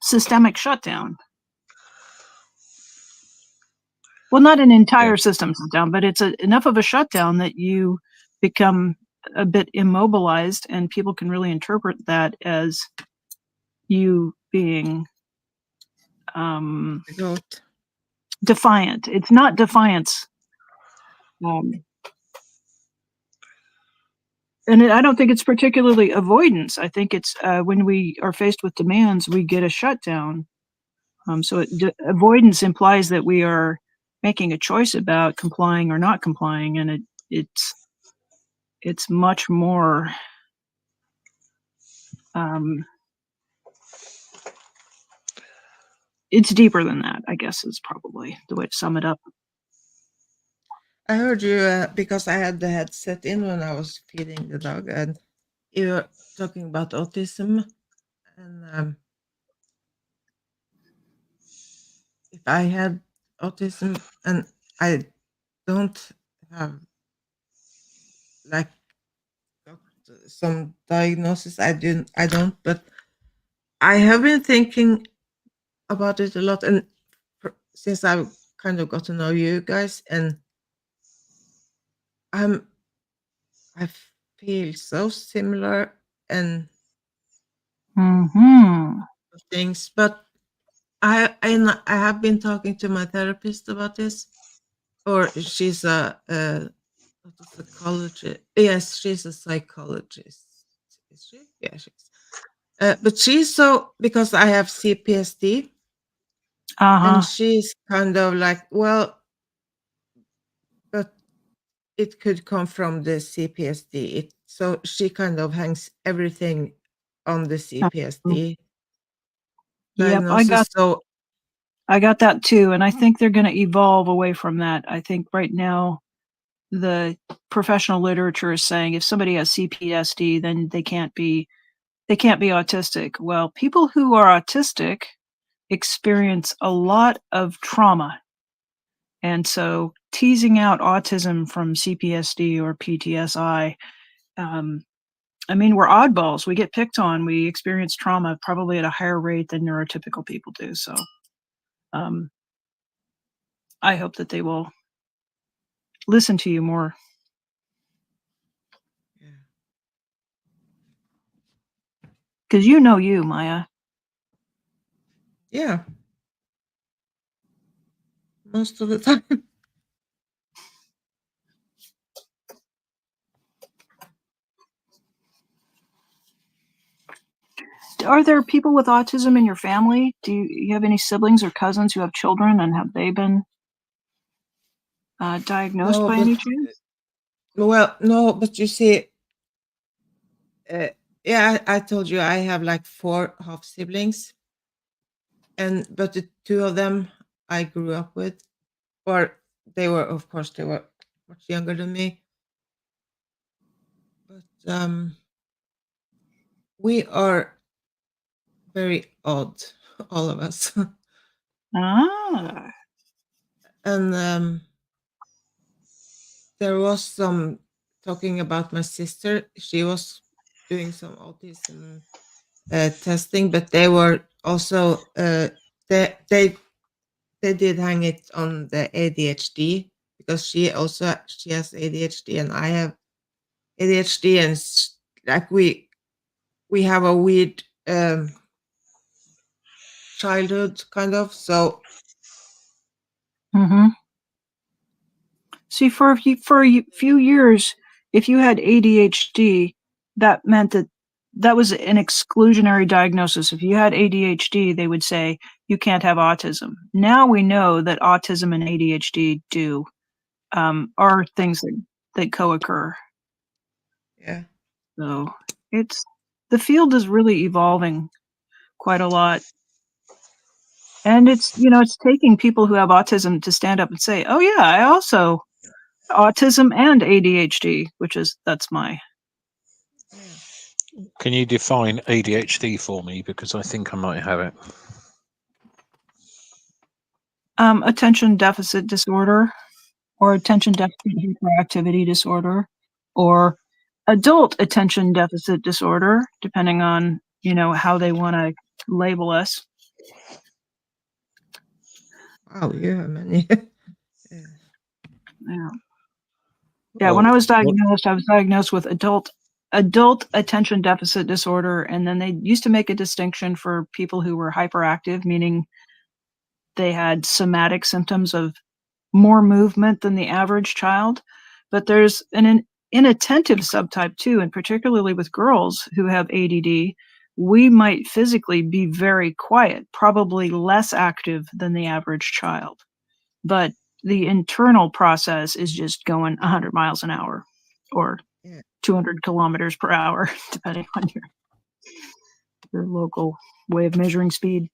systemic shutdown. Well, not an Yeah. entire system shutdown, but it's enough of a shutdown that you become a bit immobilized, and people can really interpret that as you being The goat. defiant. It's not defiance. And I don't think it's particularly avoidance. I think it's when we are faced with demands, we get a shutdown. So avoidance implies that we are making a choice about complying or not complying, and it's much more It's deeper than that, I guess, is probably the way to sum it up. I heard you because I had the headset in when I was feeding the dog, and you were talking about autism. And if I had autism, and I don't have like got some diagnosis, I don't, but I have been thinking about it a lot, and since I've kind of got to know you guys, and I'm I feel so similar and Mm-hmm. things, but I have been talking to my therapist about this, or she's not a psychologist. Yes, she's a psychologist. Is she? Yeah, she's. But she's so because I have CPSD, Uh-huh. and she's kind of like, well, but it could come from the CPSD. So she kind of hangs everything on the CPSD Yep, diagnosis. So I got that too, and I think they're going to evolve away from that. I think right now the professional literature is saying if somebody has CPSD, then they can't be autistic. Well, people who are autistic experience a lot of trauma. And so teasing out autism from CPSD or PTSI, I mean, we're oddballs. We get picked on. We experience trauma probably at a higher rate than neurotypical people do. So um, I hope that they will listen to you more. yeah. Because you know you, Maya. Yeah. Most of the time. Are there people with autism in your family? Do you have any siblings or cousins who have children, and have they been diagnosed No, by but any chance? well, no, but you see, yeah, I told you I have like 4 half siblings, and but the 2 of them I grew up with, or of course, they were much younger than me. But we are very odd, all of us. Ah. And there was some talking about my sister. She was doing some autism testing, but they were also they did hang it on the ADHD because she has ADHD and I have ADHD, and like we have a weird childhood kind of. So Mm-hmm. See, for a few years, if you had ADHD, that meant that was an exclusionary diagnosis. If you had ADHD, they would say you can't have autism. Now we know that autism and ADHD are things that co-occur. yeah, So the field is really evolving quite a lot. And it's taking people who have autism to stand up and say, "Oh yeah, I also autism and ADHD," that's my yeah. Can you define ADHD for me? Because I think I might have it. attention deficit disorder, or attention deficit hyperactivity disorder, or adult attention deficit disorder, depending on, how they want to label us. Wow, you have many. Yeah. Yeah. Yeah, when Well, I was diagnosed with adult attention deficit disorder, and then they used to make a distinction for people who were hyperactive, meaning they had somatic symptoms of more movement than the average child. But there's an inattentive subtype too, and particularly with girls who have ADD, we might physically be very quiet, probably less active than the average child. But the internal process is just going 100 miles an hour or Yeah. 200 kilometers per hour, depending on your. your local way of measuring speed.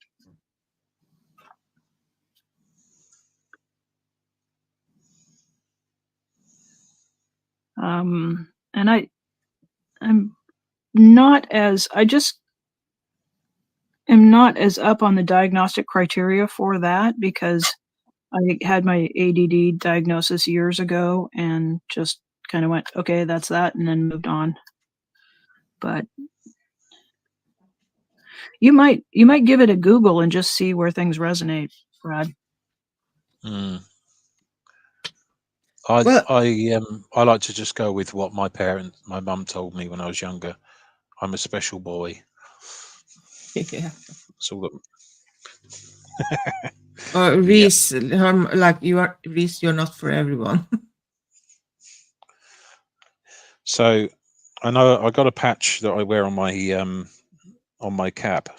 And I'm not as, I just am not as up on the diagnostic criteria for that, because I had my ADD diagnosis years ago and just kind of went, okay, that's that, and then moved on. But you might give it a Google and just see where things resonate, Brad. Mm. Well, I like to just go with what my mum told me when I was younger. I'm a special boy. yeah. That's all that. Or Reese, like you are Reese, you're not for everyone. So I know I got a patch that I wear on my cap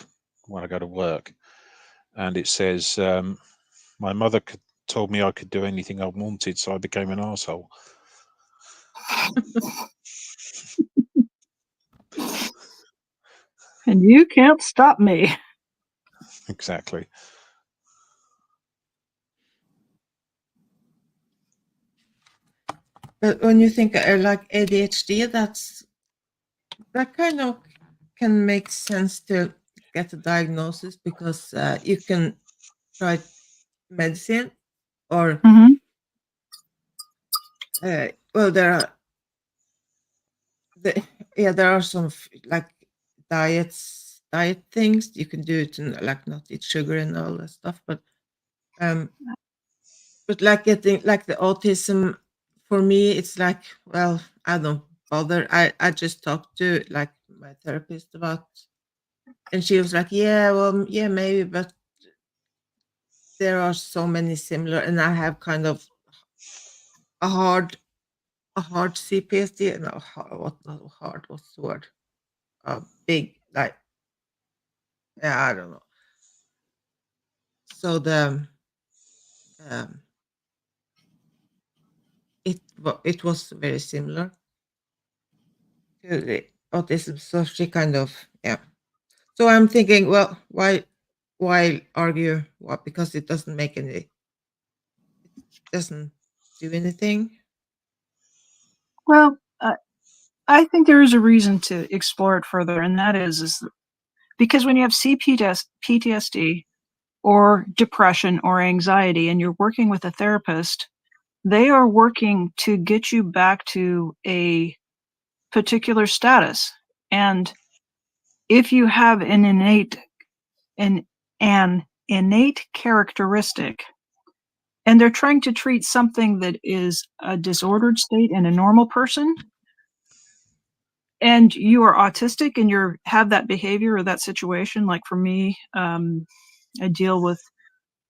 when I go to work, and it says my mother told me I could do anything I wanted, so I became an arsehole. And you can't stop me. Exactly. But when you think like ADHD, that kind of can make sense to get a diagnosis, because you can try medicine, or Mm-hmm. well, there are some like diet things you can do to like not eat sugar and all that stuff, um but like getting like the autism, for me it's like, well, I don't bother. I just talked to like my therapist about, and she was like, yeah, well, yeah, maybe, but there are so many similar, and I have kind of a hard CPSD. No, what, not hard, what's the word? Big, like, yeah, I don't know. So um it was very similar to the autism. So she kind of, yeah. So I'm thinking, well, why argue? What? Because it doesn't do anything. Well, I think there is a reason to explore it further, and that is because when you have PTSD or depression or anxiety, and you're working with a therapist, they are working to get you back to a particular status. And if you have an innate characteristic, and they're trying to treat something that is a disordered state in a normal person, and you are autistic and you have that behavior or that situation, like for me, I deal with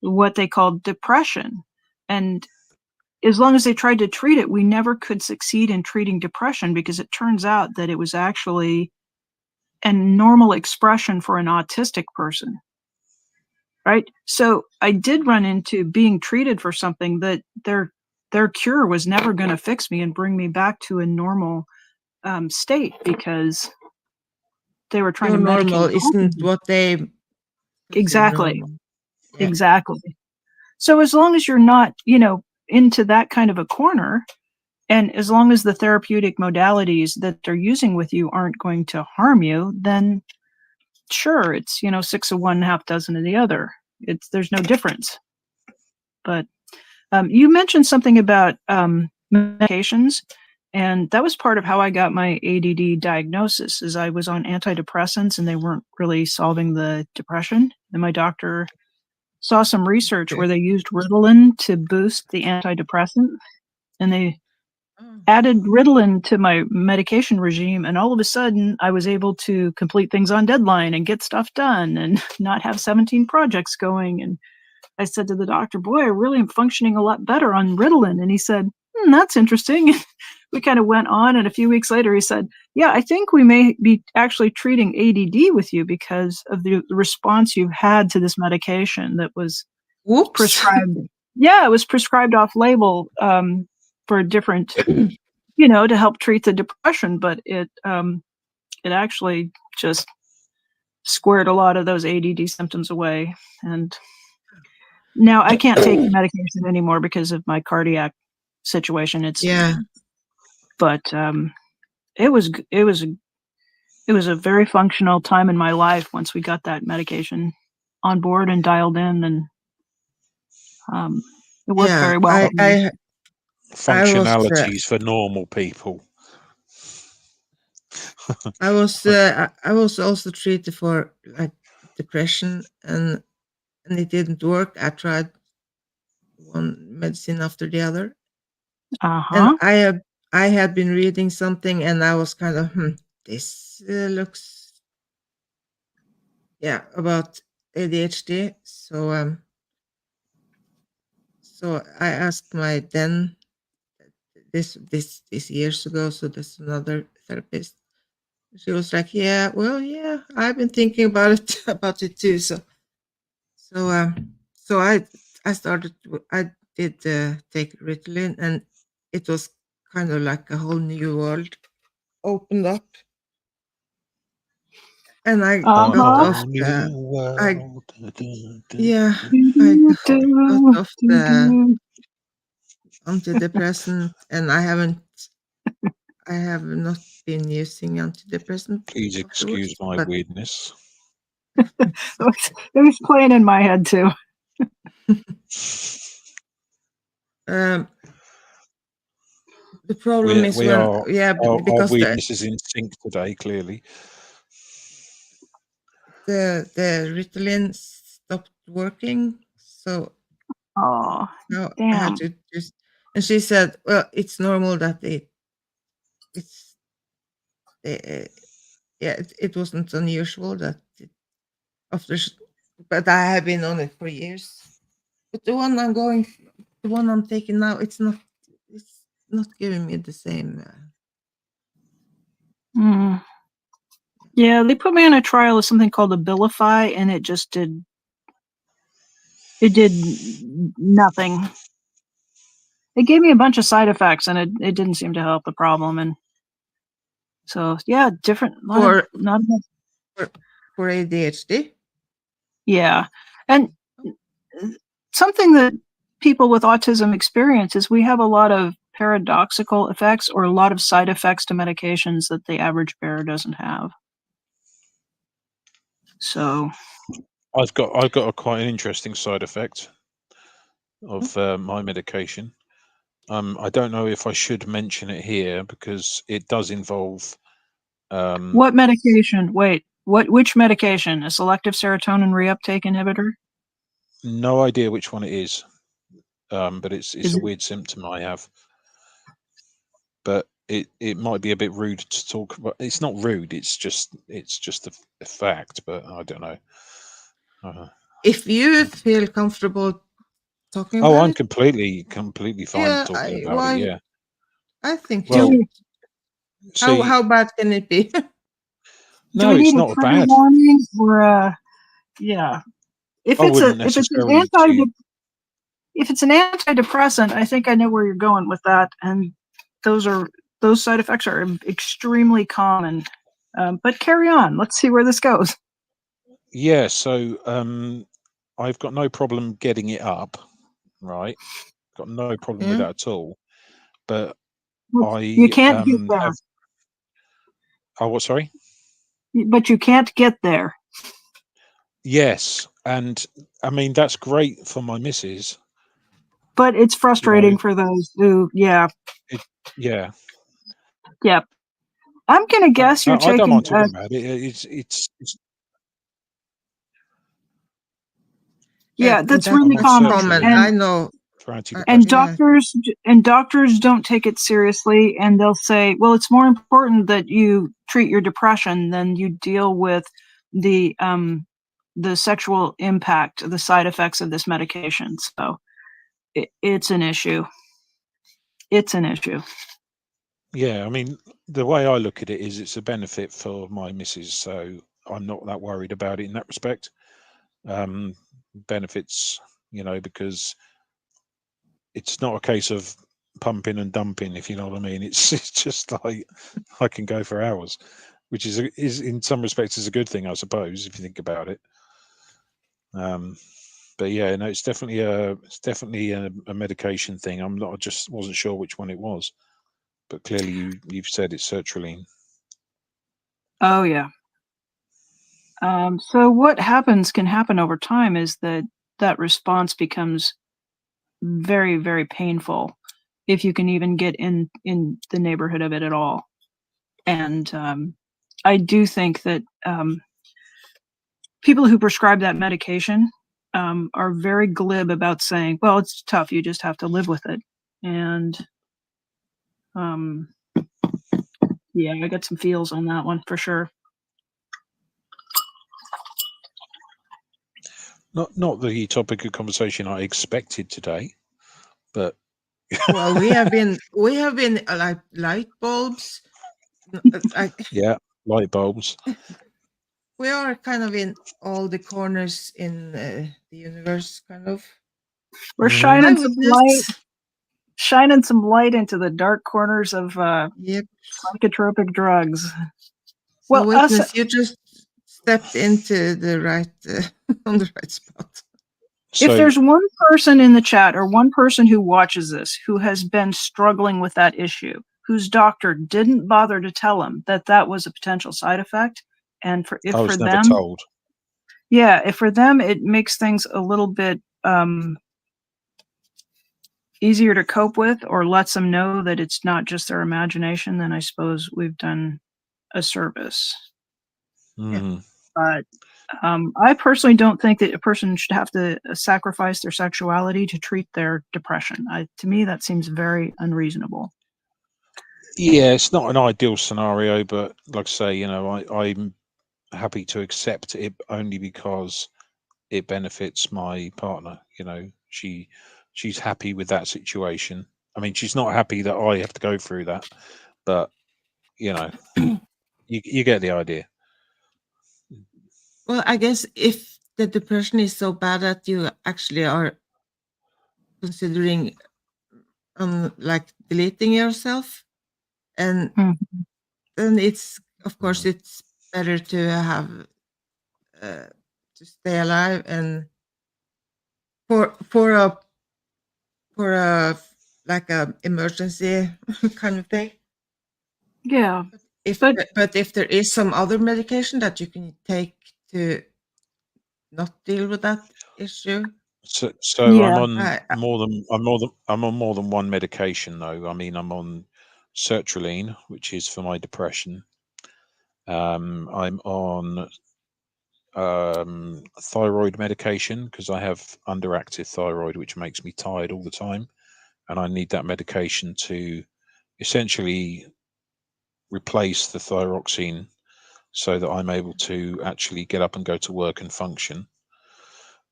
what they call depression. And as long as they tried to treat it, we never could succeed in treating depression, because it turns out that it was actually a normal expression for an autistic person. Right? So I did run into being treated for something that their cure was never going to fix me and bring me back to a normal state, because they were trying Your to normal medicate isn't me. what they consider Exactly. normal. Yeah. Exactly. So as long as you're not, into that kind of a corner, and as long as the therapeutic modalities that they're using with you aren't going to harm you, then sure, it's, six of one, half dozen of the other. There's no difference. But you mentioned something about medications, and that was part of how I got my ADD diagnosis. Is I was on antidepressants and they weren't really solving the depression, and my doctor saw some research Okay. where they used Ritalin to boost the antidepressant, and they Oh. added Ritalin to my medication regime, and all of a sudden I was able to complete things on deadline and get stuff done and not have 17 projects going. And I said to the doctor, boy, I really am functioning a lot better on Ritalin. And he said, that's interesting. We kind of went on, and a few weeks later he said, yeah, I think we may be actually treating ADD with you because of the response you've had to this medication that was Whoops. prescribed. Yeah, it was prescribed off label for a different, to help treat the depression, but it actually just squared a lot of those ADD symptoms away. And now I can't take the medication anymore because of my cardiac situation. Yeah. But it was a very functional time in my life once we got that medication on board and dialed in, and it worked Yeah. very well. I was Functionalities for normal people. I was also treated for like depression, and it didn't work. I tried one medicine after the other, and I had been reading something, and I was kind of this looks about ADHD. So I asked my then this years ago. So there's another therapist. She was like, "Yeah, well, yeah, I've been thinking about it about it too." So I started. I did take Ritalin, and it was kind of like a whole new world opened up, and I A got whole off the. new I world. Yeah, I got off the antidepressant, and I have not been using antidepressant Please excuse afterwards, my Mm. but weirdness. It was playing in my head too. um, the problem is We when are our because weirdness is in sync today. Clearly, the Ritalin stopped working, so Oh, now I had damn. to just. And she said, "Well, it's normal that it's uh, it wasn't unusual that after, but I have been on it for years. But the one I'm taking now, it's not giving me the same. Mm. Yeah, they put me on a trial of something called Abilify, and it did nothing. It gave me a bunch of side effects, and it didn't seem to help the problem. And so, yeah, for not enough. for ADHD. Yeah, and something that people with autism experience is we have a lot of paradoxical effects or a lot of side effects to medications that the average bear doesn't have. So, I've got a quite an interesting side effect of my medication. I don't know if I should mention it here because it does involve. what medication? Wait, which medication? A selective serotonin reuptake inhibitor? No idea which one it is, but it's Is a it? weird symptom I have. But it might be a bit rude to talk about. It's not rude. It's just a fact. But I don't know. If you feel comfortable talking Oh, about I'm it, completely fine yeah, talking about it. Yeah. I think Do Well, we see, how bad can it be? do no, we it's need a not trigger bad. warning or yeah? If I it's wouldn't if it's an necessarily see. if it's an antidepressant, I think I know where you're going with that, and those side effects are extremely common. But carry on. Let's see where this goes. Yeah. So I've got no problem getting it up. Right. Got no problem with Yeah. that at all. But You I can't get there, have. Oh, what? Sorry. but you can't get there. Yes, and I mean that's great for my missus. But it's You know, frustrating for those who, yeah, it, yeah. yeah. I'm gonna guess you're I don't taking. mind talking about it. It's Yeah, And that's that's I'm really on common, common. sertraline I and know. for and antidepressant. Yeah. doctors don't take it seriously, and they'll say, well, it's more important that you treat your depression than you deal with the sexual impact, the side effects of this medication. So it's an issue. It's an issue. Yeah, I mean the way I look at it is it's a benefit for my missus, so I'm not that worried about it in that respect. Um, benefits, because it's not a case of pumping and dumping, if you know what I mean. It's just like I can go for hours. which is in some respects is a good thing, I suppose, if you think about it. But yeah, no, it's definitely a medication thing. I just wasn't sure which one it was, but clearly you've said it's sertraline. Oh yeah. So what can happen over time is that response becomes very, very painful if you can even get in the neighborhood of it at all. And I do think that people who prescribe that medication are very glib about saying, well, it's tough, you just have to live with it. And yeah, I got some feels on that one for sure. Not the topic of conversation I expected today, but Well, we have been like light bulbs. yeah, light bulbs. We are kind of in all the corners in the universe, kind of. We're I would just shining some light into the dark corners of yep. psychotropic drugs. So Well, witness, you just stepped into the right on the right spot. If So there's one person in the chat or one person who watches this who has been struggling with that issue, whose doctor didn't bother to tell him that that was a potential side effect, and I was never told. Yeah, if for them it makes things a little bit easier to cope with, or lets them know that it's not just their imagination, then I suppose we've done a service. Mm. But I personally don't think that a person should have to sacrifice their sexuality to treat their depression. To me, that seems very unreasonable. Yeah, it's not an ideal scenario, but like I say, I'm happy to accept it only because it benefits my partner. She's happy with that situation. I mean, she's not happy that I have to go through that, but you get the idea. Well, I guess if the depression is so bad that you actually are considering like deleting yourself, and then it's of course it's better to have to stay alive and for a like a emergency kind of thing. Yeah. But if there is some other medication that you can take to not deal with that issue. So Yeah. I'm on more than one medication though. I mean, I'm on sertraline, which is for my depression. I'm on thyroid medication because I have underactive thyroid, which makes me tired all the time, and I need that medication to essentially replace the thyroxine so that I'm able to actually get up and go to work and function.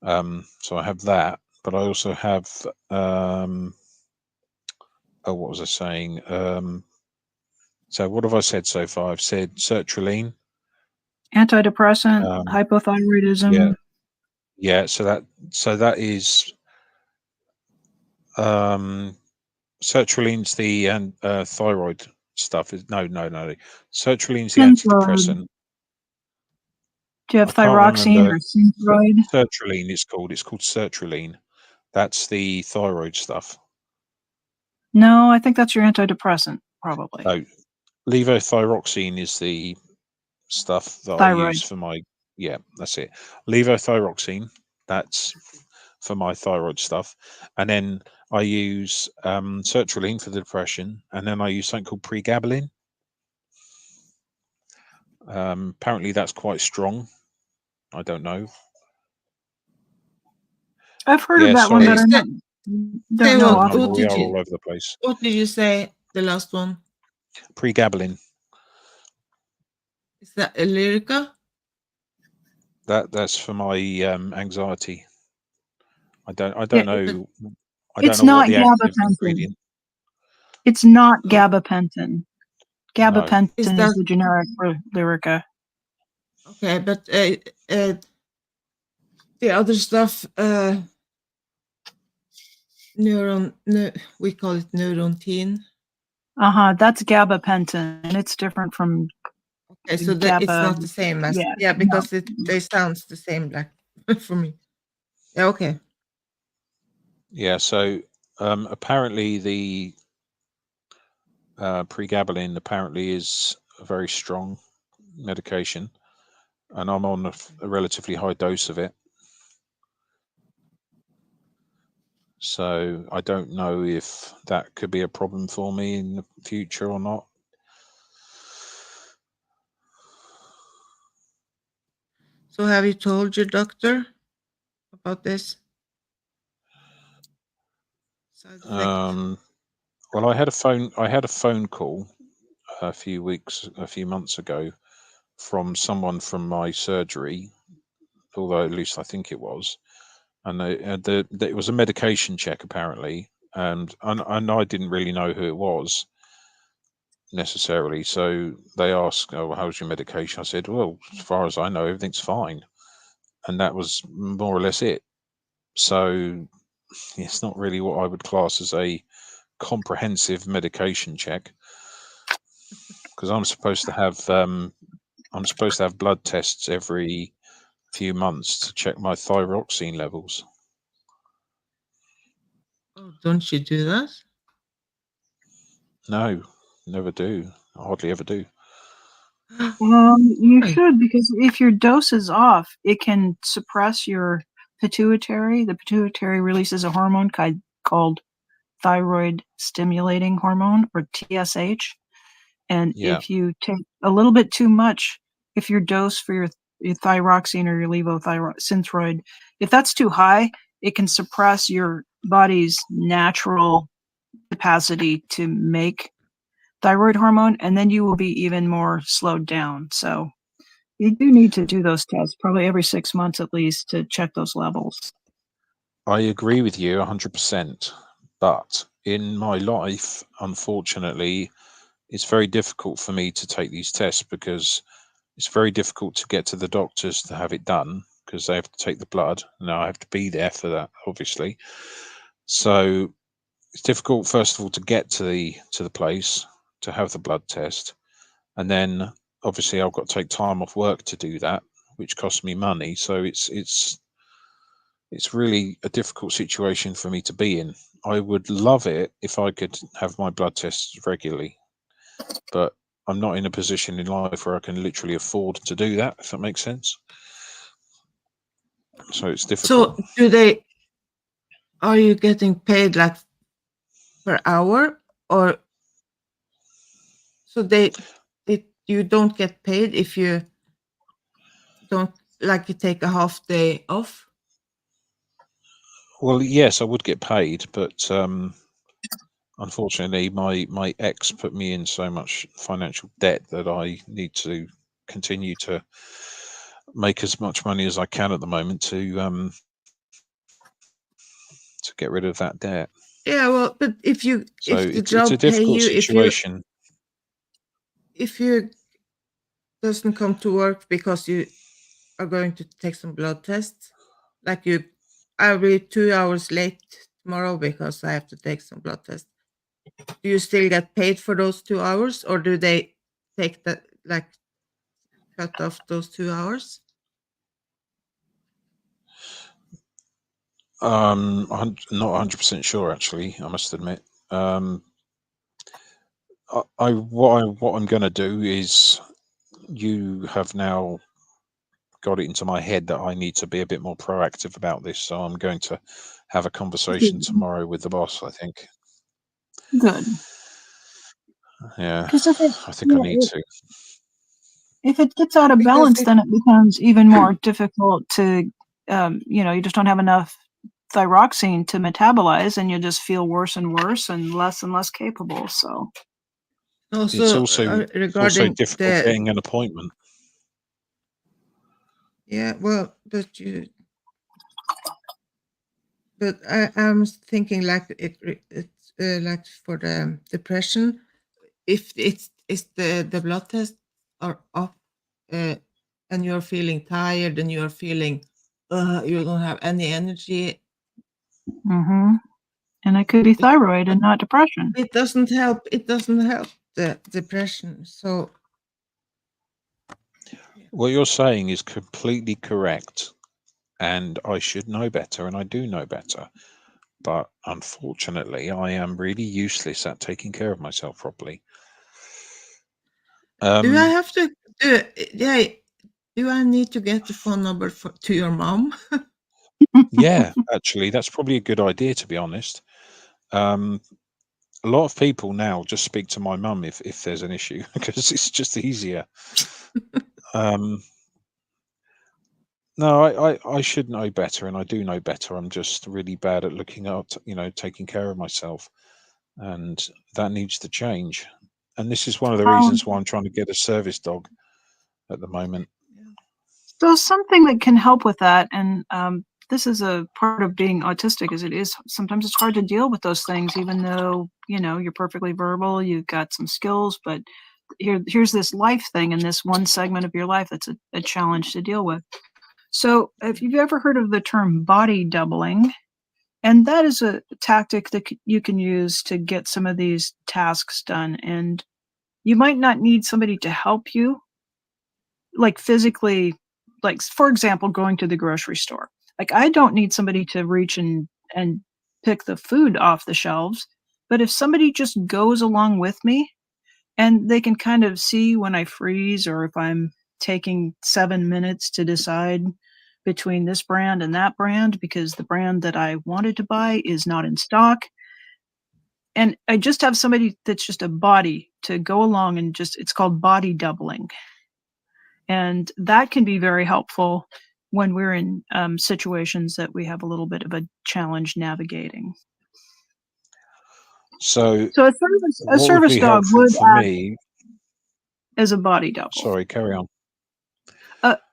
So I have that, but I also have what was I saying? So what have I said so far? I've said sertraline, antidepressant, hypothyroidism. Yeah. So that is sertraline's the thyroid stuff. No. Sertraline's the antidepressant. Do you have I can't thyroxine remember. or synthroid? Sertraline. It's called sertraline. That's the thyroid stuff. No, I think that's your antidepressant, probably. No, levothyroxine is the stuff that Thyroid. I use for my that's it. Levothyroxine, that's for my thyroid stuff, and then I use sertraline for the depression, and then I use something called pregabalin. Apparently that's quite strong. I don't know. I've heard of that one, but I don't know. We are all over the place. What did you say? The last one. Pregabalin. Is that Lyrica? That's for my anxiety. I don't know. I it's don't know not what the active ingredient. It's not gabapentin. Gabapentin is the generic for Lyrica. Okay, but the other stuff, we call it neurontin. That's gabapentin. It's different from Okay, so it's GABA. not the same as Yeah, no. because they sounds the same like for me. Yeah, okay. Yeah. So apparently the pregabalin apparently is a very strong medication, and I'm on a relatively high dose of it. So I don't know if that could be a problem for me in the future or not. So have you told your doctor about this side effect? Well, I had a phone call a few months ago from someone from my surgery, although at least I think it was, and it was a medication check apparently, and I didn't really know who it was necessarily. So they asked, "Oh, how's your medication?" I said, "Well, as far as I know, everything's fine," and that was more or less it. So it's not really what I would class as a comprehensive medication check, because I'm supposed to have blood tests every few months to check my thyroxine levels. Oh, don't you do that? No, never do. I hardly ever do. You Why? should, because if your dose is off, it can suppress your pituitary. The pituitary releases a hormone called thyroid stimulating hormone, or TSH. And Yeah. if you take a little bit too much, if your dose for your thyroxine or your levothyroxine, if that's too high, it can suppress your body's natural capacity to make thyroid hormone, and then you will be even more slowed down. So you do need to do those tests probably every 6 months at least to check those levels. I agree with you 100%. But in my life, unfortunately, it's very difficult for me to take these tests because it's very difficult to get to the doctors to have it done because they have to take the blood. Now I have to be there for that, obviously. So it's difficult, first of all, to get to the place to have the blood test, and then obviously I've got to take time off work to do that, which costs me money. So it's really a difficult situation for me to be in. I would love it if I could have my blood tests regularly, but I'm not in a position in life where I can literally afford to do that, if that makes sense. So it's difficult. So are you getting paid like per hour, or so you don't get paid if you don't, like, you take a half day off? Well, yes, I would get paid, but unfortunately, my ex put me in so much financial debt that I need to continue to make as much money as I can at the moment to get rid of that debt. Yeah, well, but if So the it's a job pay difficult you, situation. if you doesn't come to work because you are going to take some blood tests, like I'll be 2 hours late tomorrow because I have to take some blood tests. Do you still get paid for those 2 hours, or do they take that, like, cut off those 2 hours? I'm not 100% sure, actually. I must admit. What I'm going to do is, you have now got it into my head that I need to be a bit more proactive about this. So I'm going to have a conversation tomorrow with the boss, I think. Good. Yeah, Because I think I need to. if it gets out of Because balance, then it becomes even more difficult to, you just don't have enough thyroxine to metabolize, and you just feel worse and worse and less capable. So It's also also regarding difficult getting an appointment. yeah, well, but I'm thinking, like, it's like for the depression, if it's the blood tests are up, uh, and you're feeling tired and you're feeling you don't have any energy, and it could be it thyroid and not depression. it doesn't help the depression. So What you're saying is completely correct, and I should know better, and I do know better. But unfortunately, I am really useless at taking care of myself properly. Do I Um, have to do? Yeah. Do I need to get the phone number to your mom? yeah, actually, that's probably a good idea, to be honest. Um, a lot of people now just speak to my mum if there's an issue because it's just easier. Um, no, I should know better, and I do know better. I'm just really bad at looking out, taking care of myself, and that needs to change. And this is one of the Um, reasons why I'm trying to get a service dog at the moment. Yeah. so something that can help with that, and this is a part of being autistic, is it is sometimes it's hard to deal with those things, even though you're perfectly verbal, you've got some skills, but here's this life thing in this one segment of your life that's a challenge to deal with. So, if you've ever heard of the term body doubling, and that is a tactic that you can use to get some of these tasks done, and you might not need somebody to help you, like physically, like for example, going to the grocery store. Like I don't need somebody to reach and pick the food off the shelves, but if somebody just goes along with me and they can kind of see when I freeze or if I'm taking 7 minutes to decide between this brand and that brand because the brand that I wanted to buy is not in stock. And I just have somebody that's just a body to go along and just it's called body doubling. And that can be very helpful when we're in situations that we have a little bit of a challenge navigating. So, So a what would service be dog helpful would for act me? as a body double. Sorry, carry on.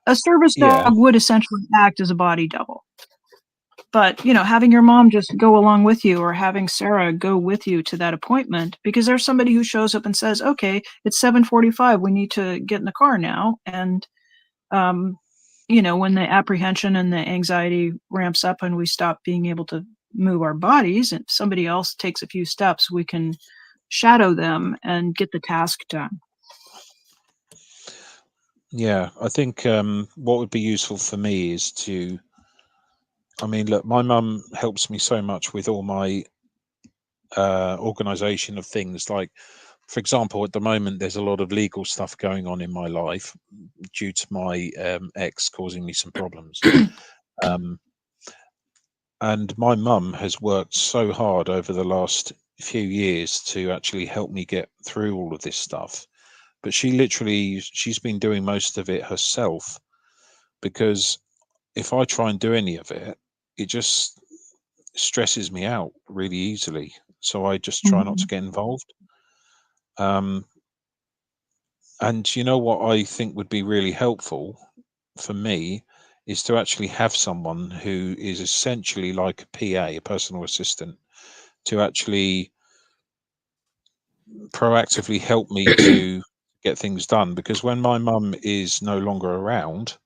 A service Yeah, dog would essentially act as a body double. But having your mom just go along with you or having Sarah go with you to that appointment because there's somebody who shows up and says, okay, it's 7:45, we need to get in the car now. And um, when the apprehension and the anxiety ramps up and we stop being able to move our bodies, and somebody else takes a few steps, we can shadow them and get the task done. yeah. I think what would be useful for me is to. I mean, look, my mum helps me so much with all my organization of things. Like, for example, at the moment, there's a lot of legal stuff going on in my life due to my ex causing me some problems. Um, and my mum has worked so hard over the last few years to actually help me get through all of this stuff. But she's been doing most of it herself because if I try and do any of it, it just stresses me out really easily. So I just try not to Mhm. get involved. Um, and you know what I think would be really helpful for me is to actually have someone who is essentially like a PA, a personal assistant, to actually proactively help me to get things done. Because when my mum is no longer around,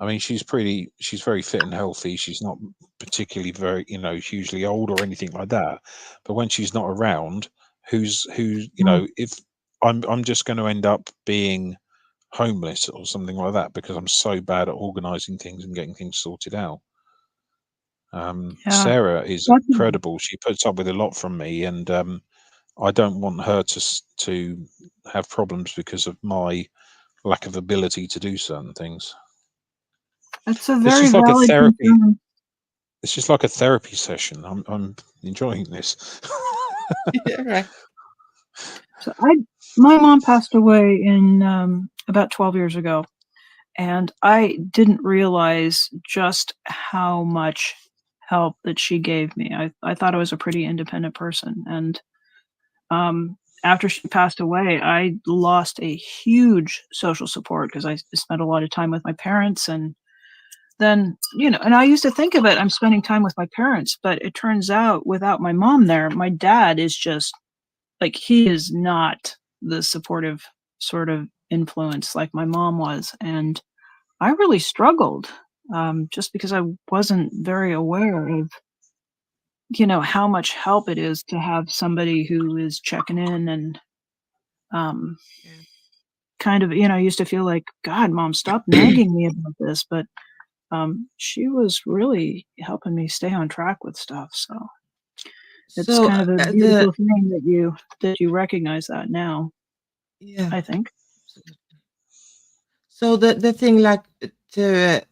I mean, she's very fit and healthy. She's not particularly very, hugely old or anything like that. But when she's not around, Mm. if I'm just going to end up being homeless or something like that because I'm so bad at organizing things and getting things sorted out. Yeah, Sarah is that's incredible. She puts up with a lot from me, and I don't want her to have problems because of my lack of ability to do certain things. that's a This very is like a valid therapy. concern. This is like a therapy session. I'm enjoying this. Yeah, right. So my mom passed away in about 12 years ago, and I didn't realize just how much help that she gave me. I thought I was a pretty independent person, and after she passed away, I lost a huge social support because I spent a lot of time with my parents, and then and I used to think of it, I'm spending time with my parents, but it turns out without my mom there, my dad is just like he is not the supportive sort of influence like my mom was, and I really struggled just because I wasn't very aware of how much help it is to have somebody who is checking in and um, Yeah. kind of, I used to feel like, God, Mom, stop nagging me about this. But she was really helping me stay on track with stuff. So it's So kind of a the beautiful thing that you recognize that now, yeah. I think. So the thing, like, to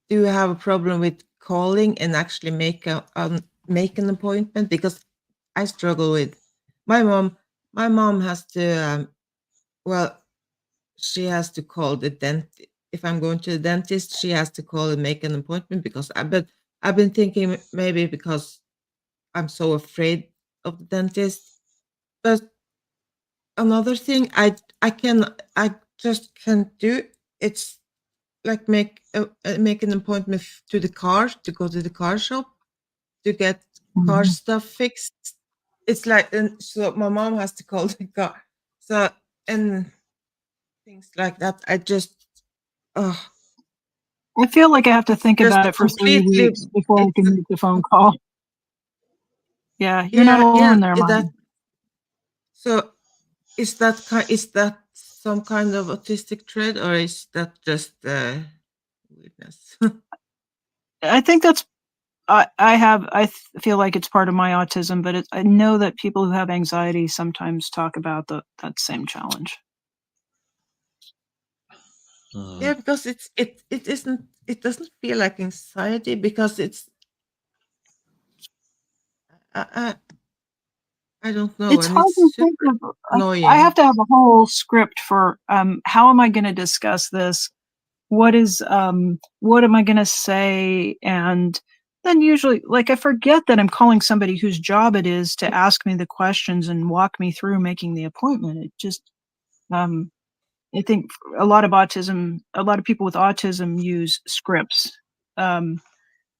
do you have a problem with calling and actually make an appointment? Because I struggle with my mom. My mom has to well, she has to call the dentist. If I'm going to the dentist, she has to call and make an appointment, because but I've been thinking maybe because I'm so afraid of the dentist. But another thing I just can't do, it's like make an appointment to the car, to go to the car shop to get car Mhm. stuff fixed. It's like, and so my mom has to call the car. So, and things like that. I just, oh, I feel like I have to think just about it for 3 weeks completely. before I It's can make the phone call. Yeah, you're not yeah, yeah. alone there, That, Mom. so is that some kind of autistic trait, or is that just weirdness? I think that's feel like it's part of my autism, but I know that people who have anxiety sometimes talk about that same challenge. Yeah, because it doesn't feel like anxiety, because it's I I, I don't know, It's and hard it's to think super of. I have annoying. to have a whole script for how am I going to discuss this? What am I going to say? And then usually, like, I forget that I'm calling somebody whose job it is to ask me the questions and walk me through making the appointment. It just um, I think a lot of people with autism use scripts, um,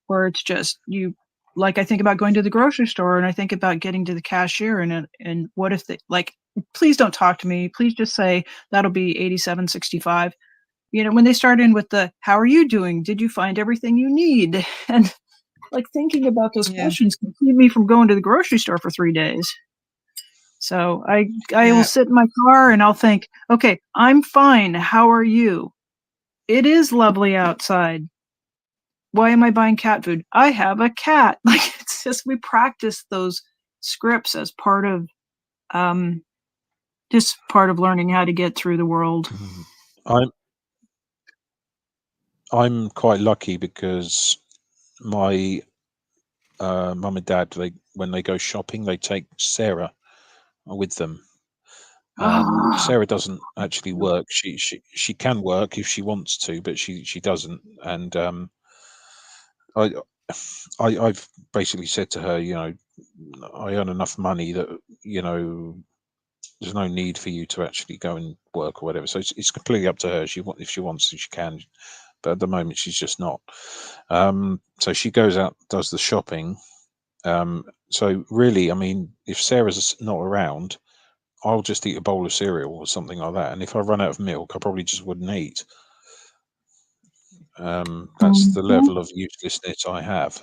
where it's just you. Like, I think about going to the grocery store, and I think about getting to the cashier, and what if they like, please don't talk to me. Please just say that'll be 87.65. When they start in with the "How are you doing? Did you find everything you need?" and like thinking about those Yeah, questions can keep me from going to the grocery store for 3 days. So I will yeah, sit in my car and I'll think, okay, I'm fine. How are you? It is lovely outside. Why am I buying cat food? I have a cat. Like, it's just we practice those scripts as part of um just part of learning how to get through the world. I'm I'm quite lucky because my mum and dad, when they go shopping, they take Sarah with them. Ah, Sarah doesn't actually work. She can work if she wants to, but she doesn't. And I I've basically said to her, I earn enough money that you know there's no need for you to actually go and work or whatever. So it's completely up to her. If she wants to, she can. But at the moment, she's just not. So she goes out, does the shopping. So really, I mean, if Sarah's not around, I'll just eat a bowl of cereal or something like that. And if I run out of milk, I probably just wouldn't eat. That's the mhm. level of uselessness I have.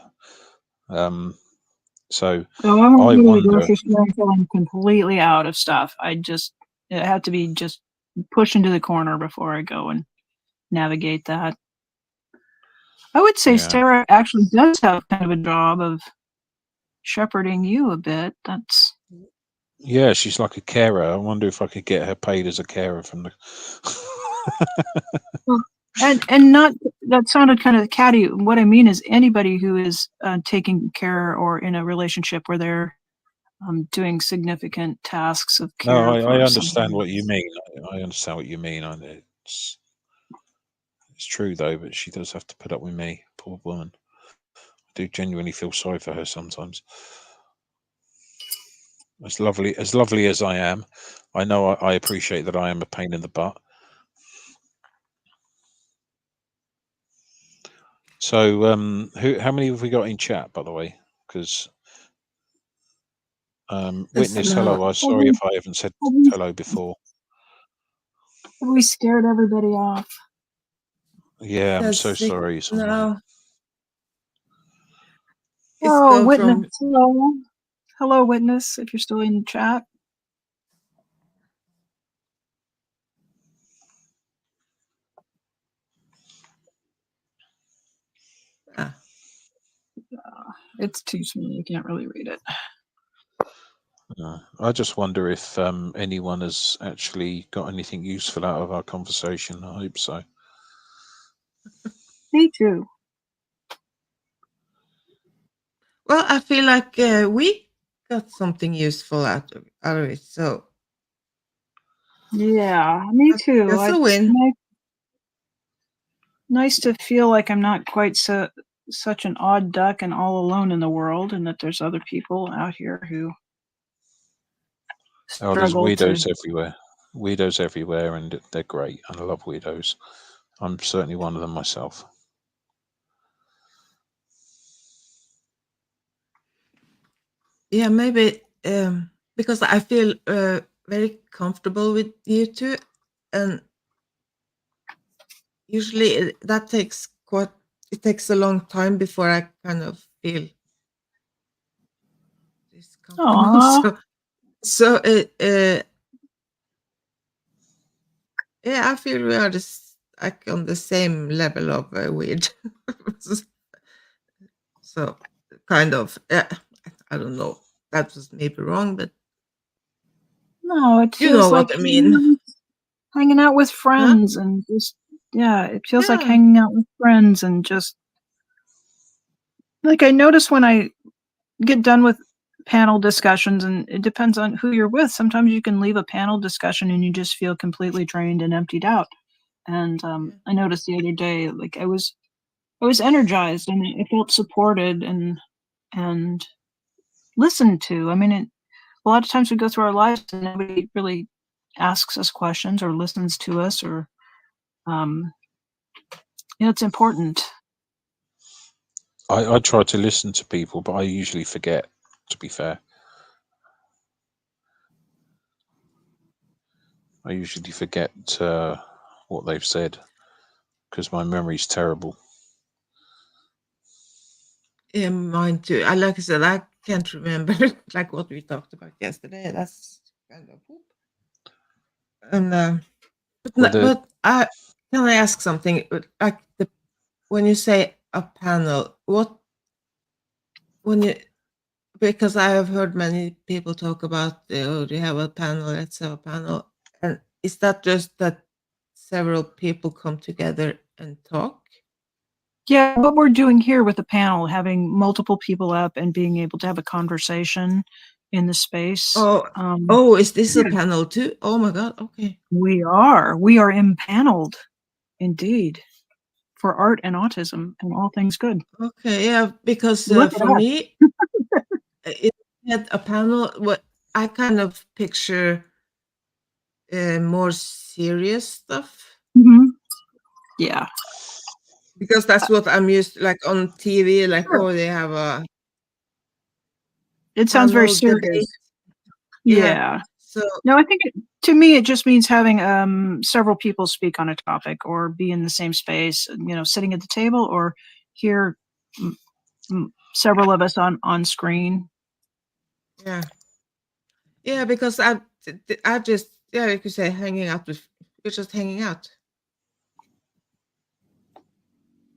So So I won't I go to the wonder. grocery store until I'm completely out of stuff. It had to be just pushed into the corner before I go and navigate that. I would say Yeah. Sarah actually does have kind of a job of shepherding you a bit. That's Yeah, she's like a carer. I wonder if I could get her paid as a carer from the. well, and not that sounded kind of catty. What I mean is anybody who is taking care or in a relationship where they're doing significant tasks of No, care I for understand someone. what you mean. I understand what you mean. It's true though, but she does have to put up with me. Poor woman. I do genuinely feel sorry for her sometimes. As lovely as I am, I know I appreciate that I am a pain in the butt. So, how many have we got in chat, by the way? Because it's Witness, now. hello. I'm Have sorry we, if I haven't said have we, hello before. have we scared everybody off? It Yeah, I'm says so six sorry. Someone. now. It's Oh, go witness. from Hello. Hello, witness, if you're still in the chat. It's too small. You can't really read it. I just wonder if anyone has actually got anything useful out of our conversation. I hope so. Me too. Well, I feel like we got something useful out of it. So Yeah, me too. that's a It's win. nice to feel like I'm not quite such an odd duck and all alone in the world, and that there's other people out here who Oh, there's struggle to. weirdos everywhere. Weirdos everywhere, and they're great. And I love weirdos. I'm certainly one of them myself. Yeah, maybe because I feel very comfortable with you two, and usually that takes it takes a long time before I kind of feel this comfortable. Aw. So yeah, I feel we are just like on the same level of weird. So kind of, I don't know. That was maybe wrong, but No, it you know feels like what I mean. hanging out with Huh? friends and just, yeah, it feels like Yeah. hanging out with friends and just, like, I notice when I get done with panel discussions, and it depends on who you're with. Sometimes you can leave a panel discussion and you just feel completely drained and emptied out. And Yeah. I noticed the other day, like I was energized and I felt supported and listened to. I mean, a lot of times we go through our lives and nobody really asks us questions or listens to us, or it's important. I try to listen to people, but I usually forget, to be fair. I usually forget what they've said because my memory's terrible. Yeah, mine too. Like I said, I can't remember like what we talked about yesterday. That's kind of whoop. And but can I ask something? Like when you say a panel, when you because I have heard many people talk about oh, do you have a panel? Let's have a panel. And is that just that several people come together and talk? Yeah, what we're doing here with the panel, having multiple people up and being able to have a conversation in the space. Oh, is this a panel too? Oh my God. Okay. We are impaneled, indeed, for art and autism and all things good. Okay. Yeah, because Look at for us. me, it had a panel. What I kind of picture more serious stuff Mhm. Yeah. because that's what I'm used to, like on TV. Like, Sure. oh, they have a It sounds very panel serious. debate. Yeah. So No, I think to me it just means having several people speak on a topic or be in the same space, sitting at the table, or hear several of us on screen. yeah, because I just you could say hanging out with we're just hanging out,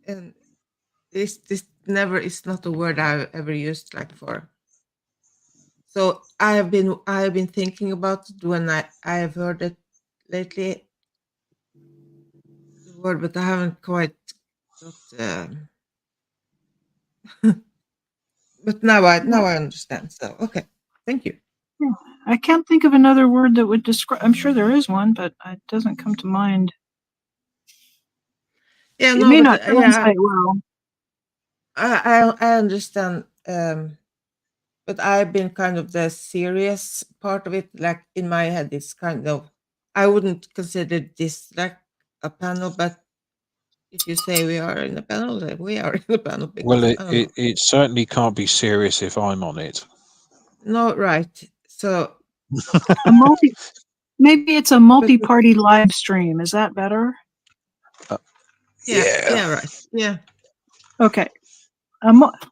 and this never is not a word I've ever used like for. So I have been thinking about it when I have heard it lately, the word, but I haven't quite got. But now I understand. So okay, thank you. Yeah. I can't think of another word that would describe. I'm sure there is one, but it doesn't come to mind. Yeah, It no, may but not translate well. I understand. But I've been kind of the serious part of it. Like in my head, it's kind of I wouldn't consider this like a panel, but if you say we are in a panel, then we are in a panel because Well, I don't know. it certainly can't be serious if I'm on it. No, right. So Maybe it's a multi-party live stream. Is that better? Yeah, right. Yeah. Okay.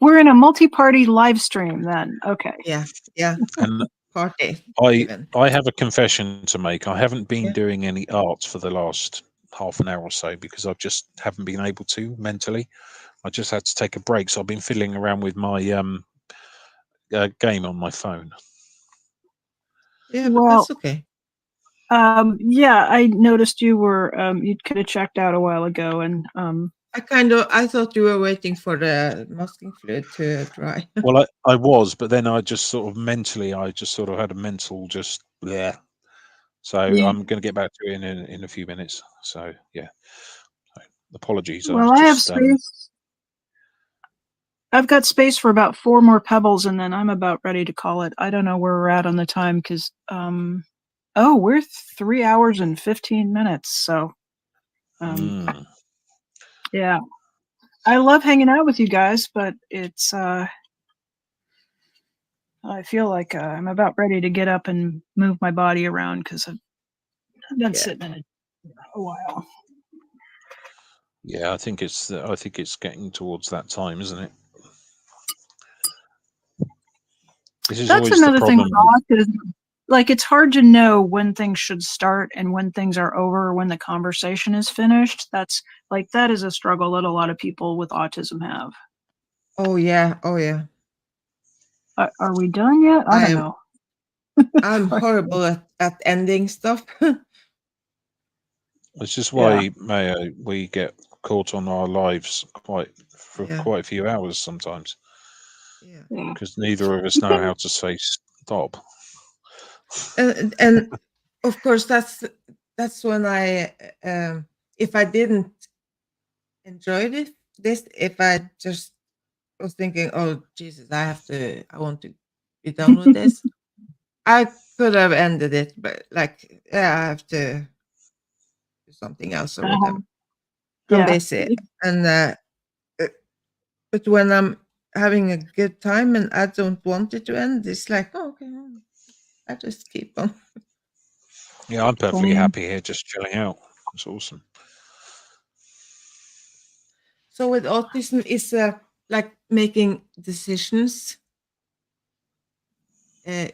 We're in a multi-party live stream then. Okay. Yeah. And Party. I have a confession to make. I haven't been Yeah. doing any art for the last half an hour or so because I just haven't been able to mentally. I just had to take a break, so I've been fiddling around with my game on my phone. Yeah, but Well, that's okay. yeah, I noticed you were you could have checked out a while ago, and I thought you were waiting for the masking fluid to dry. Well, I was, but then I just sort of mentally, I just sort of had a mental just yeah. So yeah. I'm going to get back to it in a few minutes. So yeah, so, apologies. I was Well, I have just space. I've got space for about 4 more pebbles, and then I'm about ready to call it. I don't know where we're at on the time because oh, we're 3 hours and 15 minutes. So yeah, I love hanging out with you guys, but it's I feel like I'm about ready to get up and move my body around because I've been Yeah. sitting in it a while. yeah, I think it's getting towards that time, isn't it? This is That's always the another thing problem. with autism. Like, it's hard to know when things should start and when things are over, or when the conversation is finished. That is a struggle that a lot of people with autism have. Oh yeah. Oh yeah. Are we done yet? I don't know. I'm horrible at ending stuff. It's just Yeah. why Mayo we get caught on our lives for Yeah. quite a few hours sometimes Yeah. Yeah. because neither of us know how to say stop. And of course that's when I if I didn't enjoy this, if I just was thinking, oh Jesus, I want to be done with this, I could have ended it, but like, yeah, I have to do something else or whatever. I'm Yeah. busy, and but when I'm having a good time and I don't want it to end, it's like, oh, okay, I just keep on. Yeah, I'm perfectly Same. happy here, just chilling out. It's awesome. So with autism, is like making decisions. Uh,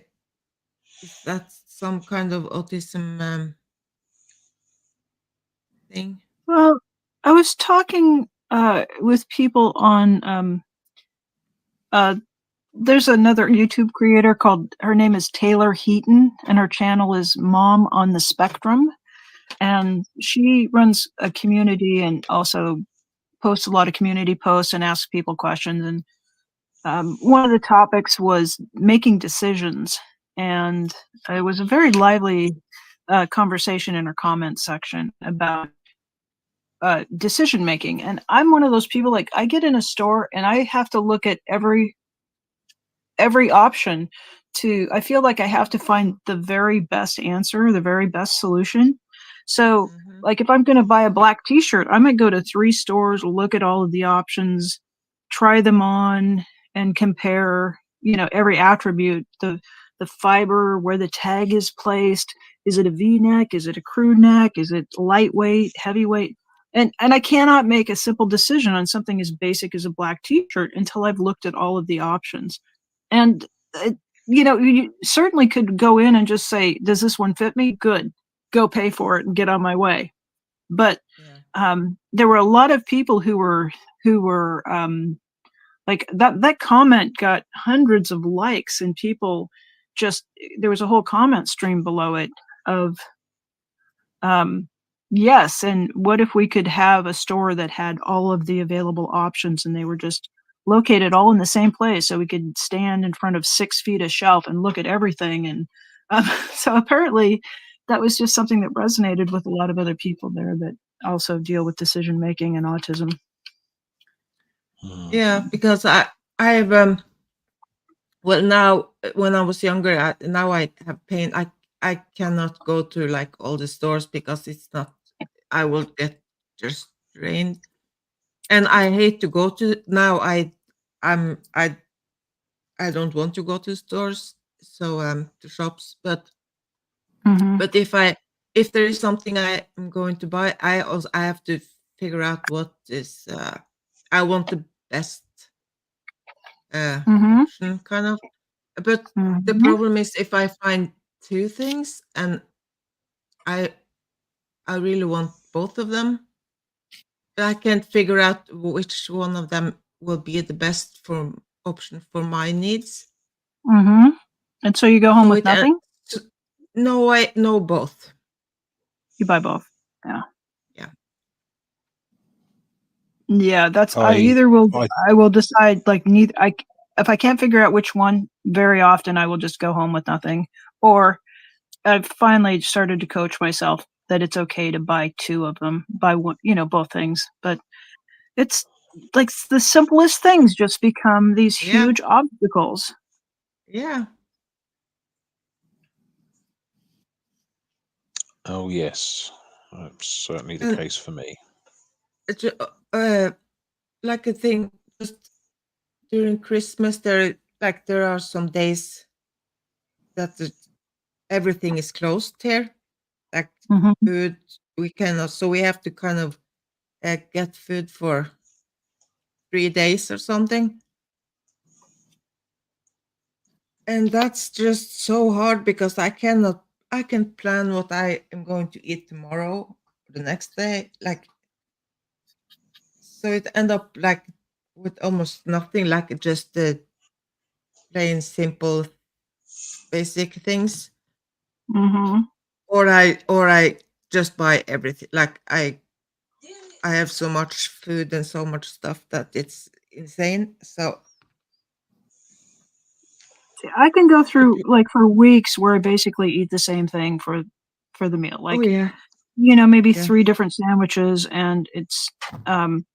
is that some kind of autism thing? Well, I was talking with people on there's another YouTube creator her name is Taylor Heaton, and her channel is Mom on the Spectrum. And she runs a community and also posts a lot of community posts and asks people questions. And one of the topics was making decisions. And it was a very lively conversation in her comment section about decision making. And I'm one of those people, like, I get in a store and I have to look at every option. I feel like I have to find the very best answer, the very best solution. So Mm-hmm. like, if I'm going to buy a black t-shirt, I might go to 3 stores, look at all of the options, try them on, and compare, every attribute, the fiber, where the tag is placed. Is it a V-neck? Is it a crew neck? Is it lightweight, heavyweight? And I cannot make a simple decision on something as basic as a black t-shirt until I've looked at all of the options. And you certainly could go in and just say, does this one fit me? Good, go pay for it and get on my way. But Yeah. there were a lot of people who were like, that comment got hundreds of likes, and people just, there was a whole comment stream below it of yes, and what if we could have a store that had all of the available options and they were just located all in the same place, so we could stand in front of 6 feet of shelf and look at everything. And so apparently that was just something that resonated with a lot of other people there that also deal with decision making and autism. Yeah, because I've well, now when I was younger, now I have pain. I cannot go to like all the stores because it's not. I will get just drained, and I hate to go to now. I'm I don't want to go to stores, so to shops. Mm-hmm. But if there is something I am going to buy, I have to figure out what is I want the best Mm-hmm. option, kind of. But the Mm-hmm. problem is if I find 2 things and I I really want both of them. But I can't figure out which one of them will be the best option for my needs. Mm-hmm. And so you go home So with nothing? No, I know both. You buy both. Yeah. Yeah. Yeah, that's I I either will I I will decide like neither if I can't figure out which one, very often I will just go home with nothing. Or I've finally started to coach myself that it's okay to buy two of them, buy one, both things. But it's like the simplest things just become these Yeah. huge obstacles. Yeah. oh yes, that's certainly the And case for me. it's like a thing just during Christmas there are some days that everything is closed here. Like Hmm. food we cannot, so we have to kind of get food for 3 days or something. And that's just so hard because I can plan what I am going to eat tomorrow, the next day, like, so it end up like with almost nothing, like just the plain simple basic things. Hmm. Or I just buy everything. Like I have so much food and so much stuff that it's insane. So I can go it, through like for weeks where I basically eat the same thing for the meal. oh Like, yeah, maybe yeah, 3 different sandwiches, and it's um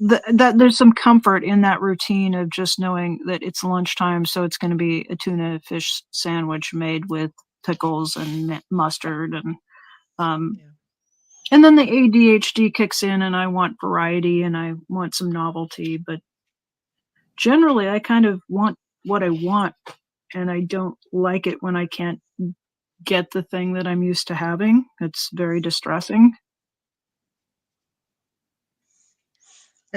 that there's some comfort in that routine of just knowing that it's lunchtime, so it's going to be a tuna fish sandwich made with pickles and mustard, um yeah. and then the ADHD kicks in, and I want variety and I want some novelty, but generally I kind of want what I want, and I don't like it when I can't get the thing that I'm used to having. It's very distressing.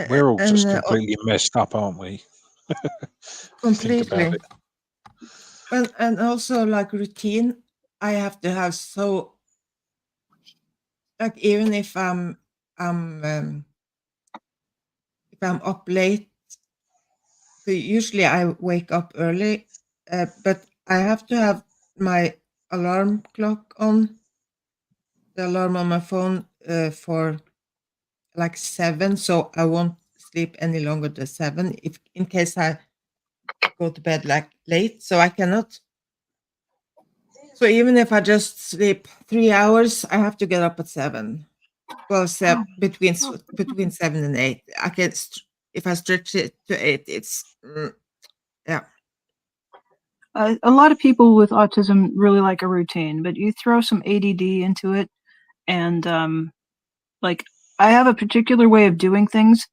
We're all And just completely messed up, aren't we? If you think about completely. it. And also like routine, I have to have, so like even I'm if I'm up late, so usually I wake up early, but I have to have my alarm clock on, the alarm on my phone, for like 7, so I won't sleep any longer than 7 if in case I go to bed like late. So I cannot. So even if I just sleep 3 hours, I have to get up at 7. Well, between 7 and 8. I can if I stretch it to 8, it's yeah. A lot of people with autism really like a routine, but you throw some ADD into it, and like I have a particular way of doing things.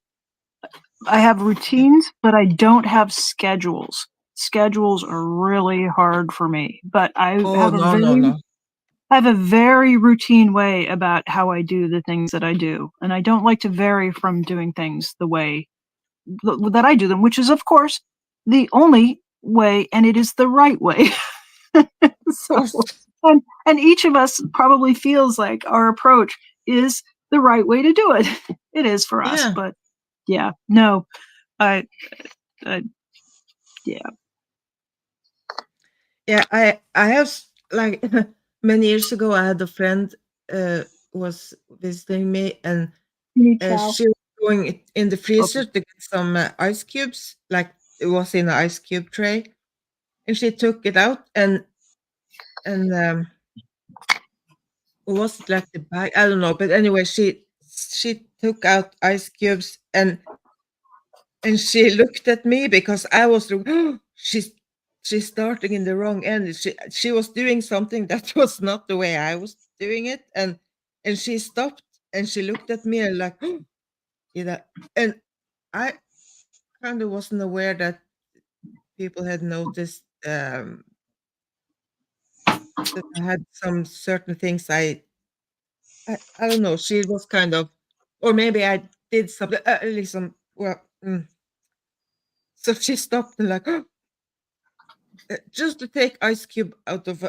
I have Yeah. routines, but I don't have schedules. Schedules are really hard for me, but Oh, no, no, no. I have a very routine way about how I do the things that I do, and I don't like to vary from doing things the way that I do them, which is, of course, the only way, and it is the right way. Of So, course. and each of us probably feels like our approach is the right way to do it. It is for us, Yeah. but yeah, no, I, I yeah. Yeah, I have like many years ago I had a friend was visiting me, and You need chow. she was going in the Okay. freezer to get some ice cubes, like it was in an ice cube tray, and she took it out, and was it like the bag? I don't know, but anyway, she took out ice cubes, and she looked at me because I was she's starting in the wrong end. She was doing something that was not the way I was doing it, and she stopped and she looked at me and like, yeah, and I kind of wasn't aware that people had noticed that I had some certain things I don't know. She was kind of, or maybe I did something. Listen, well, so she stopped and like, just to take ice cube out of,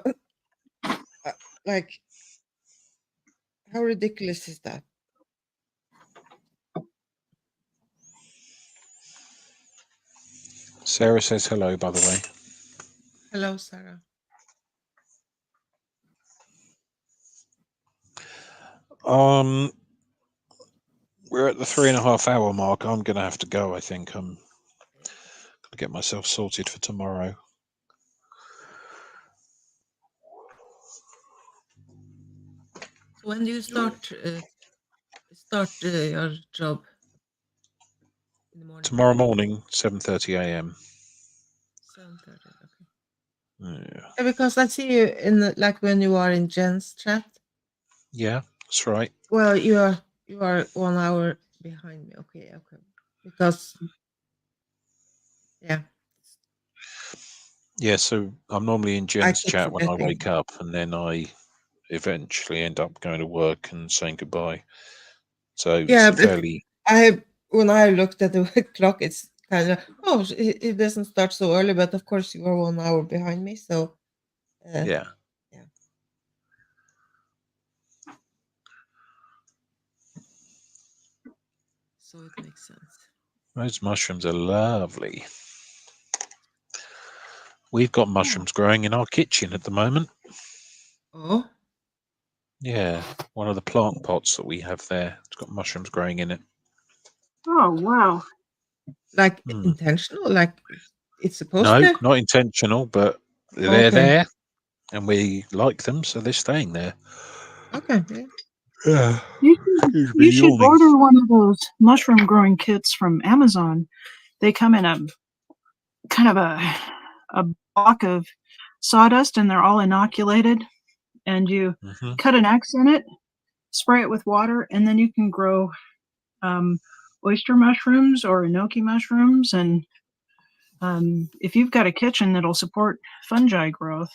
like, How ridiculous is that? Sarah says hello, by the way. Hello, Sarah. We're at the 3.5 hour mark. I'm going to have to go, I think. I'm going to get myself sorted for tomorrow. So when do you start your job? In the morning. Tomorrow morning, 7:30 a.m. 7:30. Okay. Yeah. Yeah, because I see you in like when you are in Jen's chat. Yeah, that's right. Well, you are 1 hour behind me. Okay, okay. Because yeah, Yeah, so I'm normally in I Jen's keep chat when I forgetting. wake up, and then I eventually end up going to work and saying goodbye. So Yeah, it's but fairly. when I looked at the clock, it's kind of it doesn't start so early. But of course, you are 1 hour behind me, so Yeah. yeah. So it makes sense. Those mushrooms are lovely. We've got mushrooms growing in our kitchen at the moment. Oh, Yeah, one of the plant pots that we have there. It's got mushrooms growing in it. Oh, wow. like Hmm. intentional? Like it's supposed No, to? not intentional, but they're Okay, there, and we like them, so they're staying there. okay, yeah. Yeah. You should, Excuse me, you should yawning. order one of those mushroom growing kits from Amazon. They come in a kind of a block of sawdust, and they're all inoculated. And you Hmm. cut an X in it, spray it with water, and then you can grow oyster mushrooms or enoki mushrooms. And if you've got a kitchen that'll support fungi growth,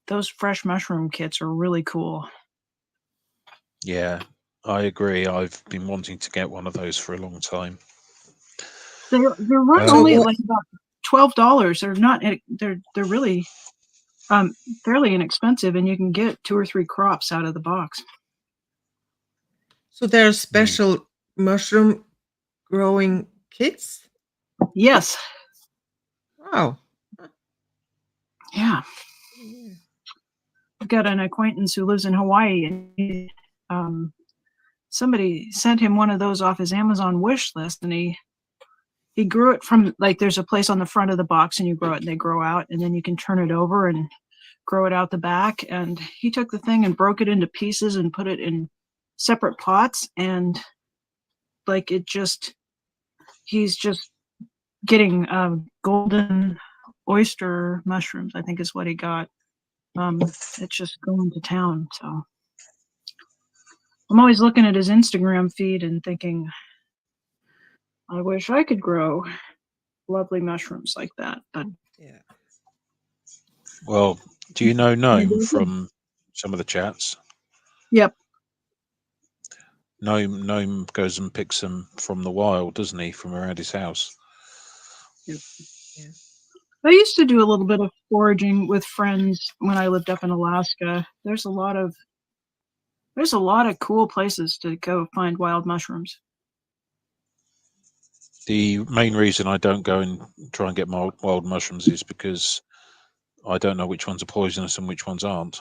those fresh mushroom kits are really cool. Yeah, I agree. I've been wanting to get one of those for a long time. They're run So only what? like about $12. They're not. They're really fairly inexpensive, and you can get 2 or 3 crops out of the box. So there are special mushroom growing kits? Yes. Wow. Yeah. Yeah. I've got an acquaintance who lives in Hawaii, and somebody sent him one of those off his Amazon wish list, and he grew it from, like, there's a place on the front of the box, and you grow it, and they grow out, and then you can turn it over and grow it out the back. And he took the thing and broke it into pieces and put it in separate pots, and like he's just getting golden oyster mushrooms, I think is what he got. It's just going to town. So I'm always looking at his Instagram feed and thinking, I wish I could grow lovely mushrooms like that. But Yeah. Well, do you know Gnome maybe. from some of the chats? Yep. Gnome goes and picks them from the wild, doesn't he, from around his house? Yep. Yeah. I used to do a little bit of foraging with friends when I lived up in Alaska. There's a lot of cool places to go find wild mushrooms. The main reason I don't go and try and get wild mushrooms is because I don't know which ones are poisonous and which ones aren't.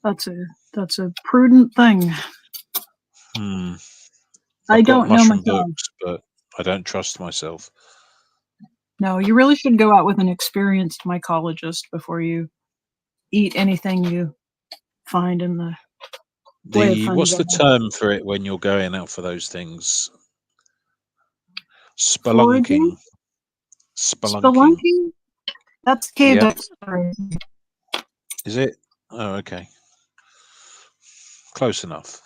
That's a prudent thing. I I've got don't know mushroom myself. books, but I don't trust myself. No, you really should go out with an experienced mycologist before you eat anything you find in the way of What's fungi. the term for it when you're going out for those things? Foraging? Spelunking. Spelunking. Spelunking? That's cave Yep. exploration. Is it? Oh, okay. Close enough.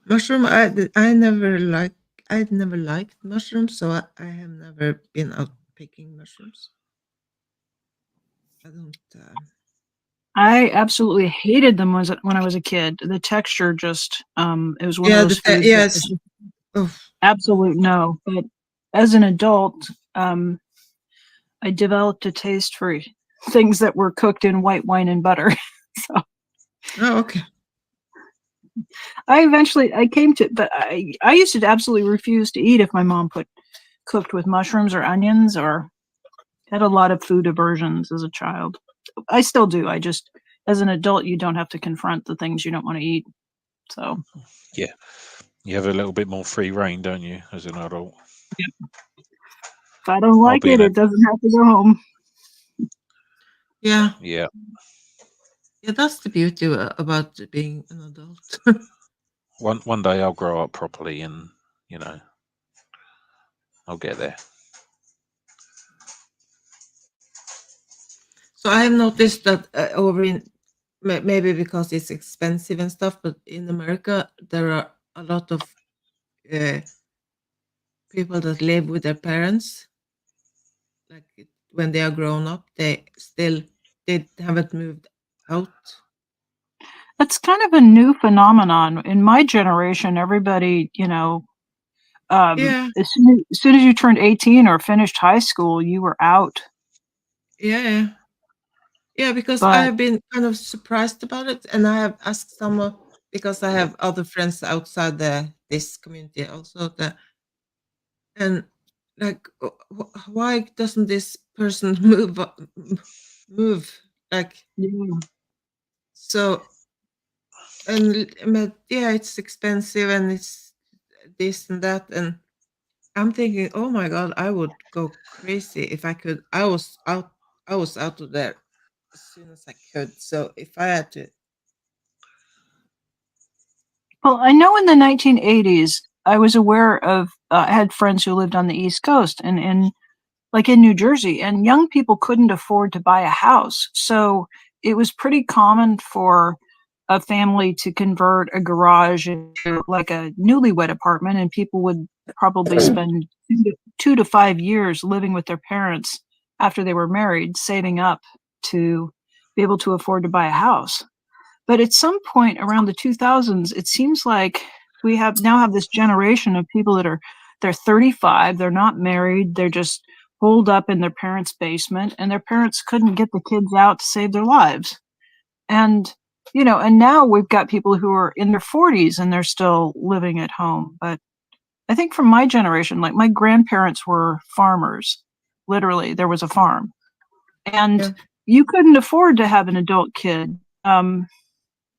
Mushroom. I'd never liked mushrooms, so I have never been out picking mushrooms. I don't. I absolutely hated them when I was a kid. The texture just it was one of Yeah. those foods that was Yes. Oof. absolute no. But as an adult, I developed a taste for things that were cooked in white wine and butter. So Oh, okay. I came to, but I used to absolutely refuse to eat if my mom cooked with mushrooms or onions, or had a lot of food aversions as a child. I still do. I just, as an adult, you don't have to confront the things you don't want to eat. So Yeah, you have a little bit more free reign, don't you, as an adult? if I don't I'll like be it, in a it doesn't have to go home. Yeah. yeah. Yeah, that's the beauty about being an adult. One day I'll grow up properly, and you know, I'll get there. So I have noticed that over in maybe because it's expensive and stuff, but in America there are a lot of uh, people that live with their parents. Like when they are grown up, they haven't moved out. That's kind of a new phenomenon in my generation. Everybody, Yeah, as soon as you turned 18 or finished high school, you were out. yeah, yeah. Yeah, because I But have been kind of surprised about it, and I have asked some because I have other friends outside this community also. And like, why doesn't this person move? Like, yeah. so, and but yeah, it's expensive and it's this and that, and I'm thinking, oh my god, I would go crazy if I could. I was out of there as soon as I could. So if I had to, Well, I know in the 1980s, I was aware of, I had friends who lived on the East Coast and like in New Jersey, and young people couldn't afford to buy a house. So it was pretty common for a family to convert a garage into like a newlywed apartment, and people would probably spend 2 to 5 years living with their parents after they were married, saving up to be able to afford to buy a house. But at some point around the 2000s, it seems like we have this generation of people they're 35, they're not married, they're just holed up in their parents' basement, and their parents couldn't get the kids out to save their lives. And and now we've got people who are in their 40s and they're still living at home. But I think from my generation, like my grandparents were farmers. Literally, there was a farm, and yeah, you couldn't afford to have an adult kid.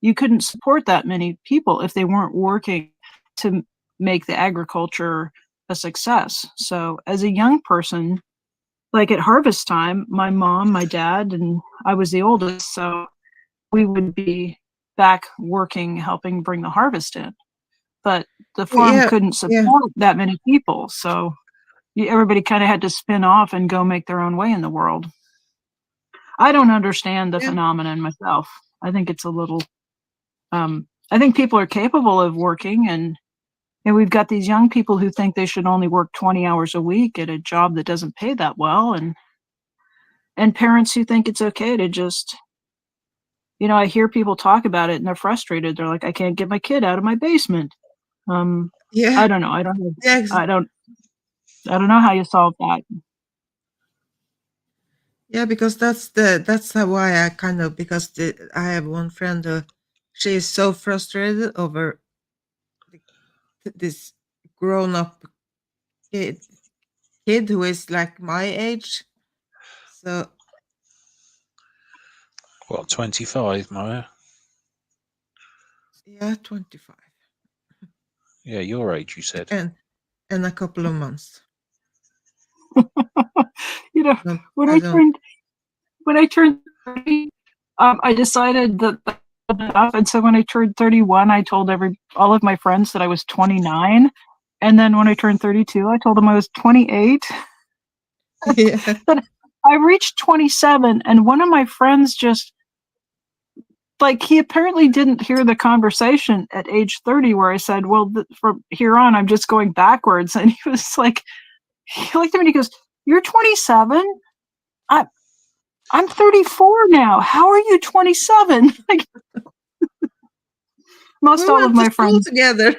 You couldn't support that many people if they weren't working to make the agriculture a success. So as a young person, like at harvest time, my mom, my dad, and I was the oldest, so we would be back working, helping bring the harvest in. But the farm yeah, couldn't yeah, support that many people, so everybody kind of had to spin off and go make their own way in the world. I don't understand the yeah, phenomenon myself. I think it's a little I think people are capable of working, and we've got these young people who think they should only work 20 hours a week at a job that doesn't pay that well, and parents who think it's okay to just I hear people talk about it and they're frustrated. They're like, I can't get my kid out of my basement. yeah, I don't know. yeah. I don't know how you solve that. Yeah, because that's how why I kind of because I have one friend she is so frustrated over the, this grown up kid, kid who is like my age. So What, 25, Maya? yeah, 25 Yeah, your age, you said. and a couple of months. you know, Don't when I I don't turned when I turned 30, I decided that that's enough. And so when I turned 31, I told all of my friends that I was 29. And then when I turned 32, I told them I was 28. yeah. But I reached 27, and one of my friends just like he apparently didn't hear the conversation at age 30 where I said, well, from here on, I'm just going backwards. And he was like, he looked at me and he goes, you're 27? I'm 34 now. How are you 27? Like We most all of went to my school friends. together.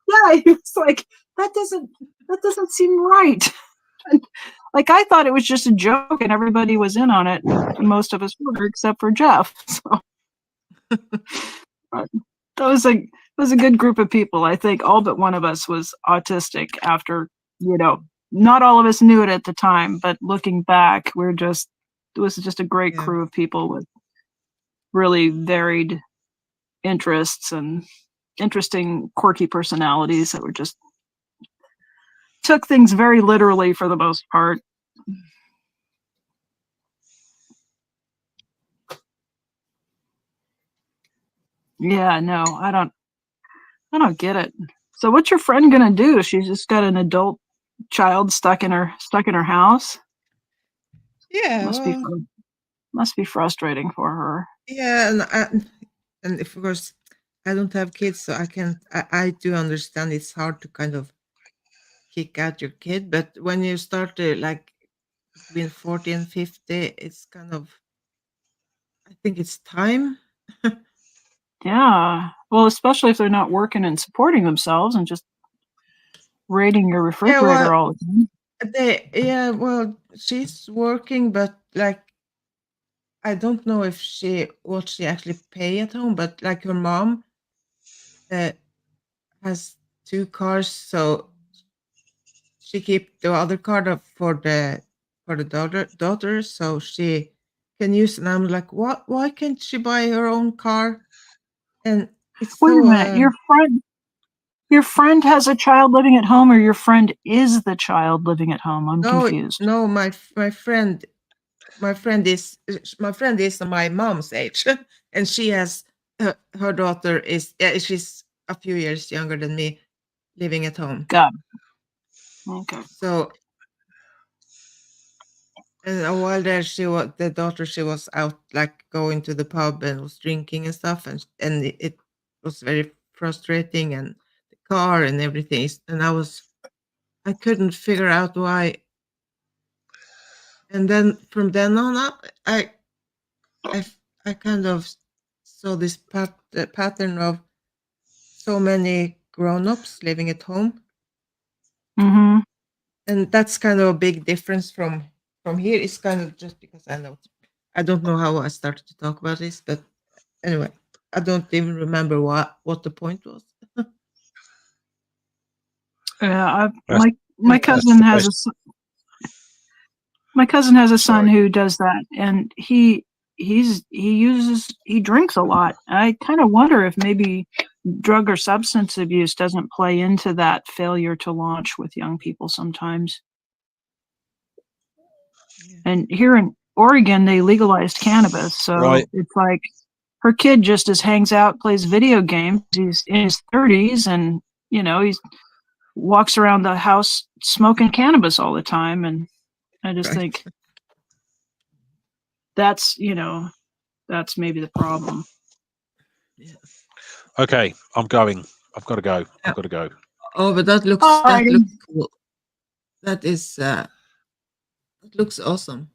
Yeah, he was like, that doesn't seem right. Like I thought it was just a joke and everybody was in on it. Most of us were, except for Jeff. So but that was a good group of people. I think all but one of us was autistic after, not all of us knew it at the time, but looking back, it was just a great Yeah. crew of people with really varied interests and interesting, quirky personalities that were just took things very literally for the most part. Yeah, no, I don't get it. So what's your friend gonna do? She's just got an adult child stuck in her house. Yeah, Must be well, must be frustrating for her. yeah, and of course, I don't have kids, so I can't. I do understand it's hard to kind of kick out your kid, but when you start to like between 40 and 50, it's kind of. I think it's time. Yeah. Well, especially if they're not working and supporting themselves and just raiding your Yeah, well, refrigerator all the time. yeah, well, she's working, but like I don't know if she actually pay at home, but like her mom uh, has two cars, so she keep the other car for the daughter, so she can use. And I'm like, what? Why can't she buy her own car? And it's Wait a so minute. Your friend has a child living at home, or your friend is the child living at home? I'm no, confused. no, my friend is my mom's age, and she has her daughter is she's a few years younger than me, living at home. God. Okay. So and a while there, she was out like going to the pub and was drinking and stuff, and it was very frustrating, and the car and everything. And I couldn't figure out why. And then from then on up, I kind of saw this pattern of so many grown-ups living at home, Mm-hmm. and that's kind of a big difference from here. It's kind of just because I don't know how I started to talk about this, but anyway, I don't even remember what the point was. Yeah. That's, My And that's cousin the has best. my cousin has a son Sorry. who does that, and he drinks a lot. I kind of wonder if maybe drug or substance abuse doesn't play into that failure to launch with young people sometimes. yeah, And here in Oregon, they legalized cannabis, so Right. it's like her kid just hangs out, plays video games. He's in his 30s, and he's walks around the house smoking cannabis all the time, and I just right. think that's that's maybe the problem. Yeah. Okay. I'm going. I've got to go. Yeah. I've got to go. Oh, but that Alrighty. looks cool. That is that looks awesome.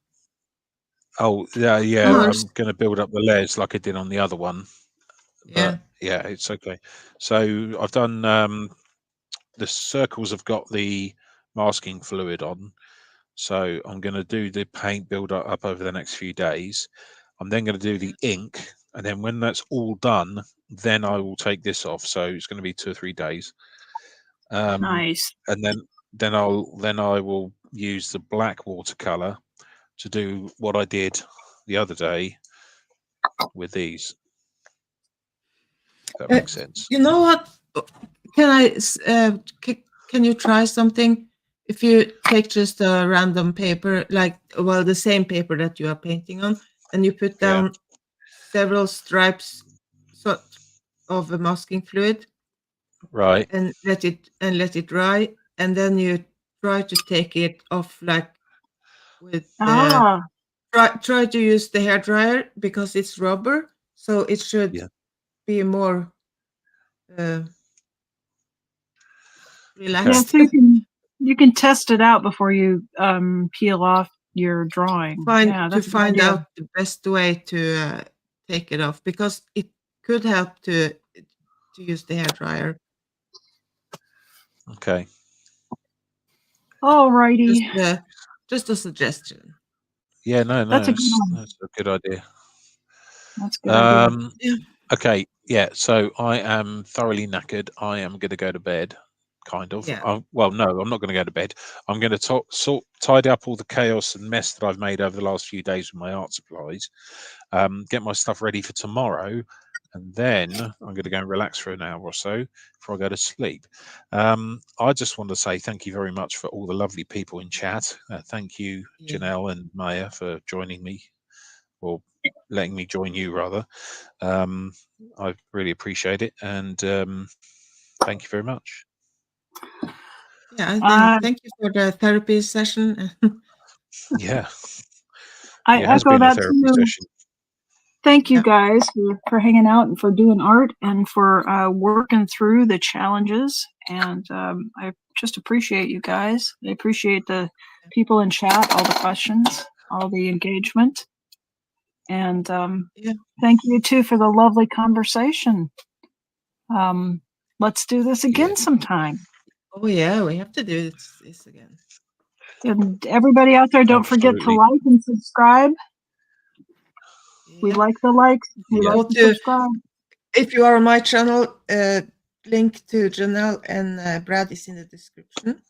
Oh, yeah. Yeah. Yeah. I'm going to build up the layers like I did on the other one. Yeah. But yeah, it's okay. So I've done the circles have got the masking fluid on. So I'm going to do the paint build up over the next few days. I'm then going to do the ink, and then when that's all done, then I will take this off. So it's going to be 2 or 3 days, Nice. and then I will use the black watercolor to do what I did the other day with these. If that Uh, makes sense. you know what? Can I? Can you try something? If you take just a random paper, like the same paper that you are painting on, and you put Yeah. down several stripes so, of a masking fluid, Right. and let it dry, and then you try to take it off, like with the Ah, try to use the hair dryer because it's rubber, so it should Yeah. be more uh, Okay. yeah. relaxed. So you can test it out before you peel off your drawing. Yeah, To that's a good find idea. out the best way to take it off, because it could help to use the hair dryer. Okay. All righty. Just a suggestion. Yeah, no, That's a good one. that's a good idea. That's a good idea. Yeah. Okay, yeah. So I am thoroughly knackered. I am going to go to bed. Kind of. Yeah. Well, no, I'm not going to go to bed. I'm going to tidy up all the chaos and mess that I've made over the last few days with my art supplies. Get my stuff ready for tomorrow, and then I'm going to go and relax for an hour or so before I go to sleep. I just want to say thank you very much for all the lovely people in chat. Thank you, Yeah. Janelle and Maya, for joining me, or letting me join you rather. I really appreciate it, and thank you very much. Yeah. Thank you for the therapy session. Yeah, I it has echo been a that therapy too. session. Thank you Yeah. guys for hanging out and for doing art and for working through the challenges. And I just appreciate you guys. I appreciate the people in chat, all the questions, all the engagement. And Yeah. thank you too for the lovely conversation. Let's do this again sometime. Oh yeah, we have to do this again. And everybody out there, don't forget to Absolutely. like and subscribe. We Yeah. like the likes. We Yeah. like to subscribe. If you are on my channel, link to Janelle and Brad is in the description.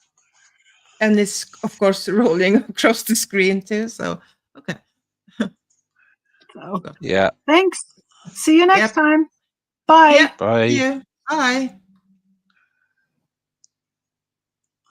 And it's, of course, rolling across the screen too. So, okay. So, Yeah. thanks. See you next Yep. time. Bye. Yeah. Bye. See you. Bye.